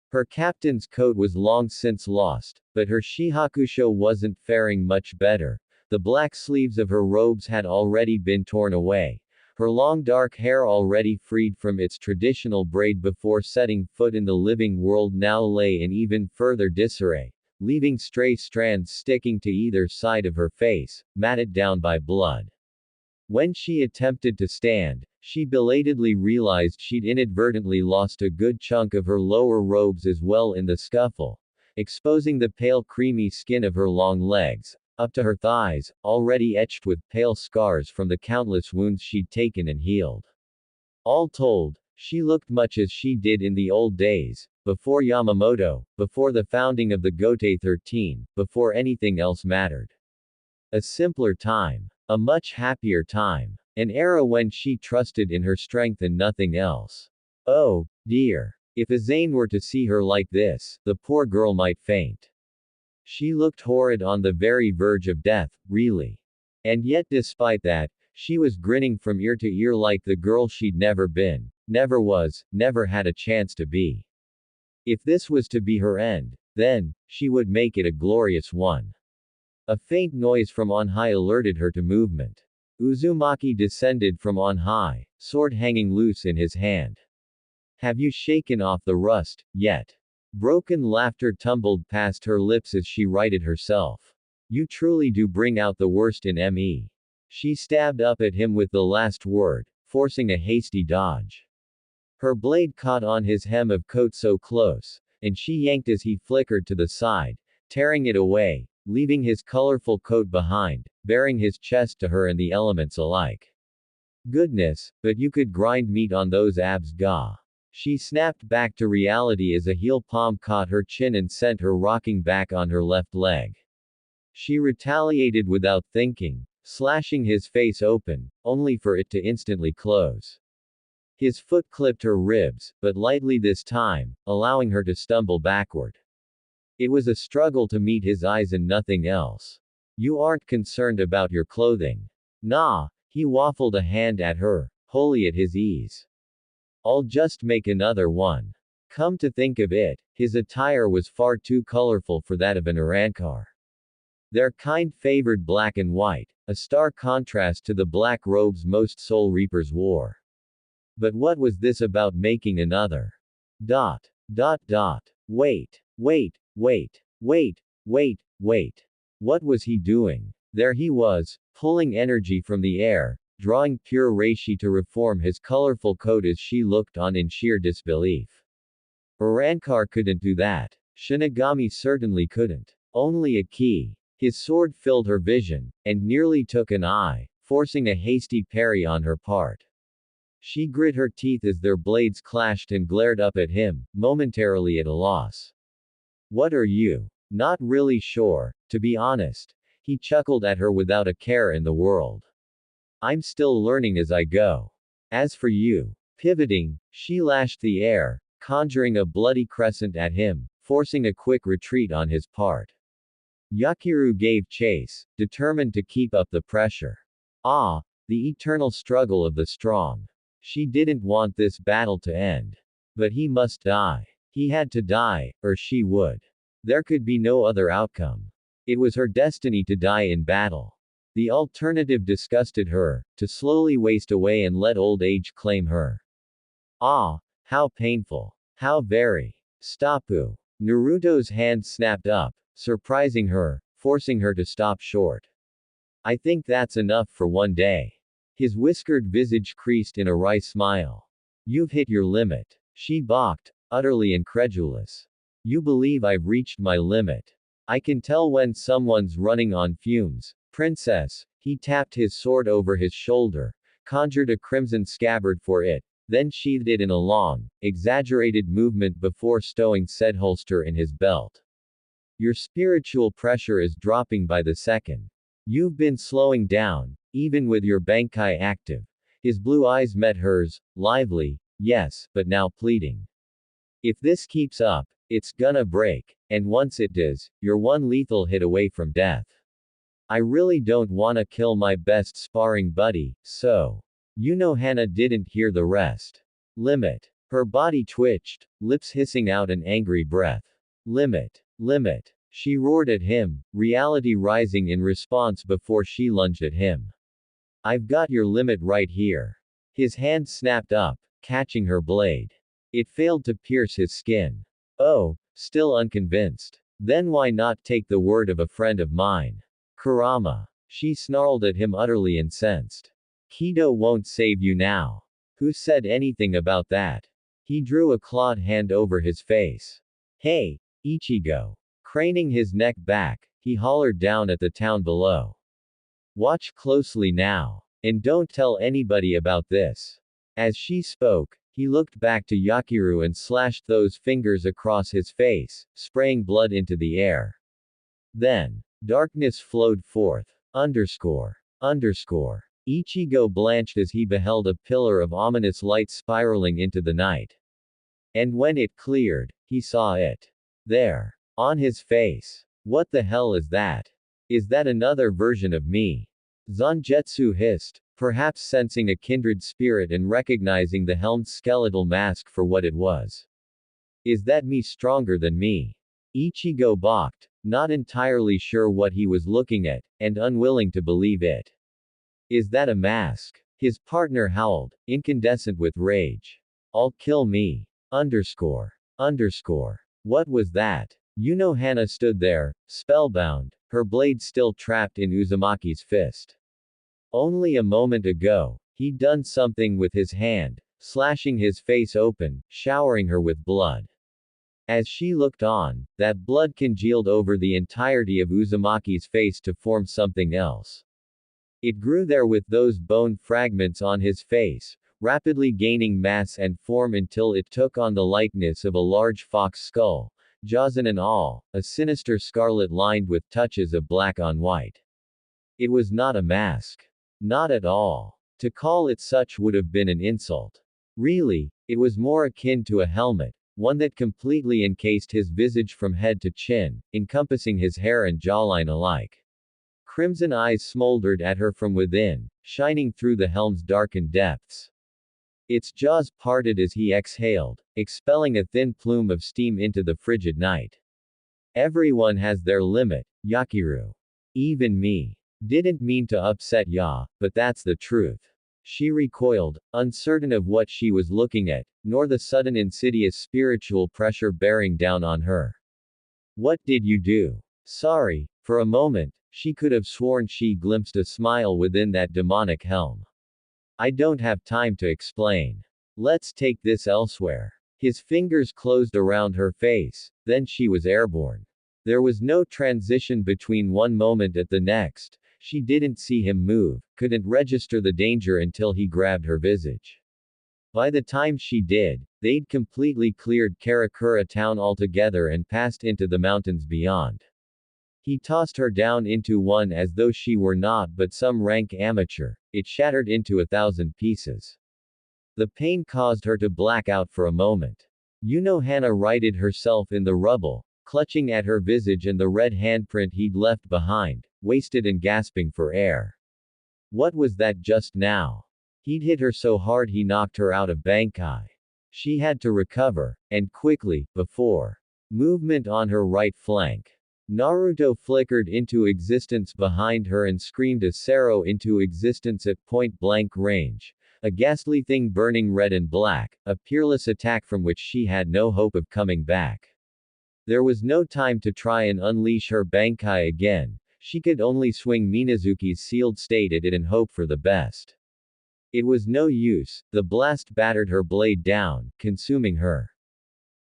Her captain's coat was long since lost, but her shihakusho wasn't faring much better. The black sleeves of her robes had already been torn away, her long dark hair already freed from its traditional braid before setting foot in the living world now lay in even further disarray, leaving stray strands sticking to either side of her face, matted down by blood. When she attempted to stand, she belatedly realized she'd inadvertently lost a good chunk of her lower robes as well in the scuffle, exposing the pale creamy skin of her long legs, up to her thighs, already etched with pale scars from the countless wounds she'd taken and healed. All told, she looked much as she did in the old days, before Yamamoto, before the founding of the Gotei 13, before anything else mattered. A simpler time. A much happier time. An era when she trusted in her strength and nothing else. Oh, dear. If Azane were to see her like this, the poor girl might faint. She looked horrid, on the very verge of death, really. And yet despite that, she was grinning from ear to ear like the girl she'd never been, never was, never had a chance to be. If this was to be her end, then, she would make it a glorious one. A faint noise from on high alerted her to movement. Uzumaki descended from on high, sword hanging loose in his hand. Have you shaken off the rust, yet? Broken laughter tumbled past her lips as she righted herself. You truly do bring out the worst in me. She stabbed up at him with the last word, forcing a hasty dodge. Her blade caught on his hem of coat so close, and she yanked as he flickered to the side, tearing it away, leaving his colorful coat behind, baring his chest to her and the elements alike. Goodness, but you could grind meat on those abs, gah. She snapped back to reality as a heel palm caught her chin and sent her rocking back on her left leg. She retaliated without thinking, slashing his face open, only for it to instantly close. His foot clipped her ribs, but lightly this time, allowing her to stumble backward. It was a struggle to meet his eyes and nothing else. You aren't concerned about your clothing. Nah, he waffled a hand at her, wholly at his ease. I'll just make another one. Come to think of it, his attire was far too colorful for that of an Urankar. Their kind favored black and white, a stark contrast to the black robes most Soul Reapers wore. But what was this about making another? Dot. Dot dot. Wait. Wait. Wait. Wait. Wait. Wait. What was he doing? There he was, pulling energy from the air, drawing pure reishi to reform his colorful coat as she looked on in sheer disbelief. Urankar couldn't do that. Shinigami certainly couldn't. Only a key. His sword filled her vision, and nearly took an eye, forcing a hasty parry on her part. She grit her teeth as their blades clashed and glared up at him, momentarily at a loss. What are you? Not really sure, to be honest. He chuckled at her without a care in the world. I'm still learning as I go. As for you. Pivoting, she lashed the air, conjuring a bloody crescent at him, forcing a quick retreat on his part. Yakiru gave chase, determined to keep up the pressure. Ah, the eternal struggle of the strong. She didn't want this battle to end. But he must die. He had to die, or she would. There could be no other outcome. It was her destiny to die in battle. The alternative disgusted her, to slowly waste away and let old age claim her. Ah, how painful. How very. Stoppu. Naruto's hand snapped up, surprising her, forcing her to stop short. I think that's enough for one day. His whiskered visage creased in a wry smile. You've hit your limit. She balked, utterly incredulous. You believe I've reached my limit? I can tell when someone's running on fumes. Princess, he tapped his sword over his shoulder, conjured a crimson scabbard for it, then sheathed it in a long, exaggerated movement before stowing said holster in his belt. Your spiritual pressure is dropping by the second. You've been slowing down, even with your Bankai active. His blue eyes met hers, lively, yes, but now pleading. If this keeps up, it's gonna break, and once it does, you're one lethal hit away from death. I really don't wanna kill my best sparring buddy, so. You know Hana didn't hear the rest. Limit. Her body twitched, lips hissing out an angry breath. Limit. Limit. She roared at him, reality rising in response before she lunged at him. I've got your limit right here. His hand snapped up, catching her blade. It failed to pierce his skin. Oh, still unconvinced. Then why not take the word of a friend of mine? Kurama. She snarled at him, utterly incensed. Kido won't save you now. Who said anything about that? He drew a clawed hand over his face. Hey, Ichigo. Craning his neck back, he hollered down at the town below. Watch closely now. And don't tell anybody about this. As she spoke, he looked back to Yakiru and slashed those fingers across his face, spraying blood into the air. Then, darkness flowed forth. Underscore. Ichigo blanched as he beheld a pillar of ominous light spiraling into the night. And when it cleared, he saw it. There. On his face. What the hell is that? Is that another version of me? Zangetsu hissed, perhaps sensing a kindred spirit and recognizing the helmed skeletal mask for what it was. Is that me stronger than me? Ichigo balked, not entirely sure what he was looking at, and unwilling to believe it. Is that a mask? His partner howled, incandescent with rage. I'll kill me. Underscore. What was that? Hana stood there, spellbound, her blade still trapped in Uzumaki's fist. Only a moment ago, he'd done something with his hand, slashing his face open, showering her with blood. As she looked on, that blood congealed over the entirety of Uzumaki's face to form something else. It grew there with those bone fragments on his face, rapidly gaining mass and form until it took on the likeness of a large fox skull, jaws and all, a sinister scarlet lined with touches of black on white. It was not a mask. Not at all. To call it such would have been an insult. Really, it was more akin to a helmet, one that completely encased his visage from head to chin, encompassing his hair and jawline alike. Crimson eyes smoldered at her from within, shining through the helm's darkened depths. Its jaws parted as he exhaled, expelling a thin plume of steam into the frigid night. Everyone has their limit, Yakiru. Even me. Didn't mean to upset ya, but that's the truth. She recoiled, uncertain of what she was looking at, nor the sudden insidious spiritual pressure bearing down on her. What did you do? Sorry. For a moment, she could have sworn she glimpsed a smile within that demonic helm. I don't have time to explain. Let's take this elsewhere. His fingers closed around her face, then she was airborne. There was no transition between one moment at the next. She didn't see him move, couldn't register the danger until he grabbed her visage. By the time she did, they'd completely cleared Karakura town altogether and passed into the mountains beyond. He tossed her down into one as though she were not but some rank amateur. It shattered into 1,000 pieces. The pain caused her to black out for a moment. Hana righted herself in the rubble, clutching at her visage and the red handprint he'd left behind, wasted and gasping for air. What was that just now? He'd hit her so hard he knocked her out of Bankai. She had to recover, and quickly, before movement on her right flank. Naruto flickered into existence behind her and screamed a Sero into existence at point-blank range. A ghastly thing burning red and black, a peerless attack from which she had no hope of coming back. There was no time to try and unleash her Bankai again. She could only swing Minazuki's sealed state at it and hope for the best. It was no use, the blast battered her blade down, consuming her.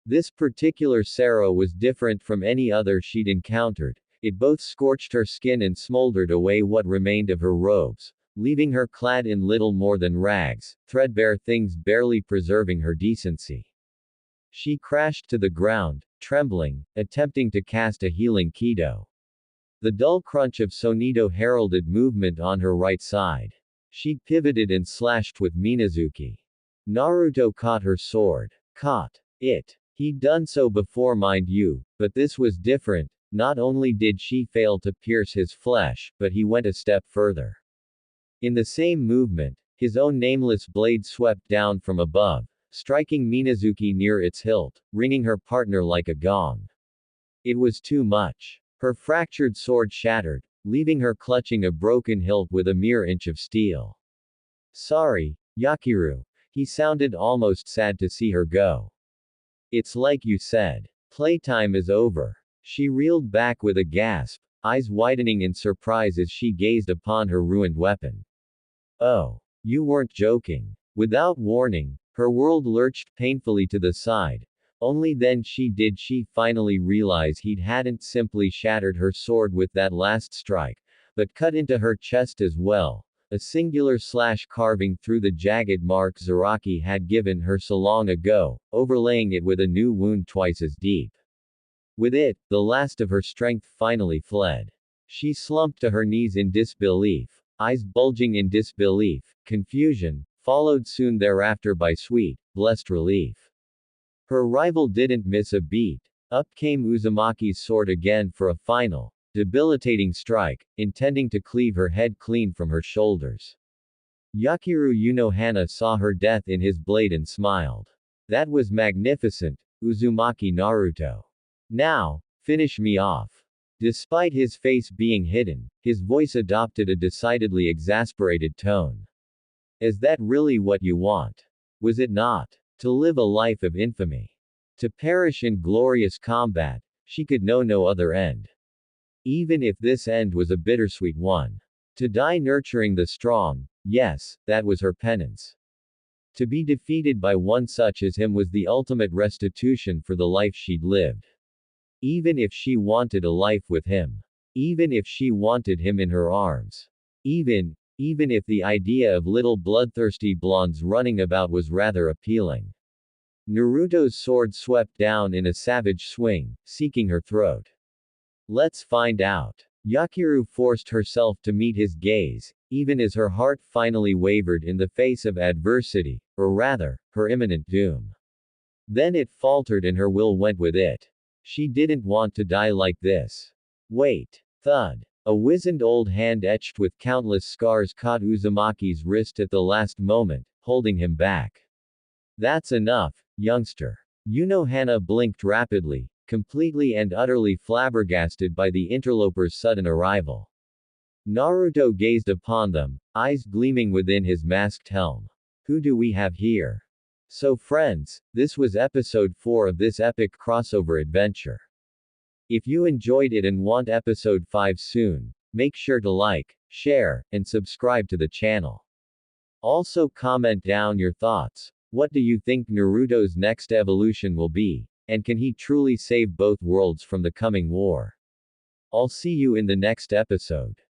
This particular Sero was different from any other she'd encountered. It both scorched her skin and smoldered away what remained of her robes, leaving her clad in little more than rags, threadbare things barely preserving her decency. She crashed to the ground, trembling, attempting to cast a healing Kido. The dull crunch of Sonido heralded movement on her right side. She pivoted and slashed with Minazuki. Naruto caught her sword. Caught it. He'd done so before, mind you, but this was different. Not only did she fail to pierce his flesh, but he went a step further. In the same movement, his own nameless blade swept down from above, striking Minazuki near its hilt, ringing her partner like a gong. It was too much. Her fractured sword shattered, leaving her clutching a broken hilt with a mere inch of steel. Sorry, Yakiru. He sounded almost sad to see her go. It's like you said. Playtime is over. She reeled back with a gasp, eyes widening in surprise as she gazed upon her ruined weapon. Oh. You weren't joking. Without warning, her world lurched painfully to the side. Only then did she finally realize he hadn't simply shattered her sword with that last strike, but cut into her chest as well, a singular slash carving through the jagged mark Zaraki had given her so long ago, overlaying it with a new wound twice as deep. With it, the last of her strength finally fled. She slumped to her knees in disbelief, eyes bulging in disbelief, confusion, followed soon thereafter by sweet, blessed relief. Her rival didn't miss a beat. Up came Uzumaki's sword again for a final, debilitating strike, intending to cleave her head clean from her shoulders. Yakiru Hana saw her death in his blade and smiled. That was magnificent, Uzumaki Naruto. Now, finish me off. Despite his face being hidden, his voice adopted a decidedly exasperated tone. Is that really what you want? Was it not? To live a life of infamy. To perish in glorious combat, she could know no other end. Even if this end was a bittersweet one. To die nurturing the strong, yes, that was her penance. To be defeated by one such as him was the ultimate restitution for the life she'd lived. Even if she wanted a life with him. Even if she wanted him in her arms. Even if the idea of little bloodthirsty blondes running about was rather appealing. Naruto's sword swept down in a savage swing, seeking her throat. Let's find out. Yakiru forced herself to meet his gaze, even as her heart finally wavered in the face of adversity, or rather, her imminent doom. Then it faltered and her will went with it. She didn't want to die like this. Wait. Thud. A wizened old hand etched with countless scars caught Uzumaki's wrist at the last moment, holding him back. That's enough, youngster. Hana blinked rapidly, completely and utterly flabbergasted by the interloper's sudden arrival. Naruto gazed upon them, eyes gleaming within his masked helm. Who do we have here? So friends, this was episode 4 of this epic crossover adventure. If you enjoyed it and want episode 5 soon, make sure to like, share, and subscribe to the channel. Also comment down your thoughts. What do you think Naruto's next evolution will be? And can he truly save both worlds from the coming war? I'll see you in the next episode.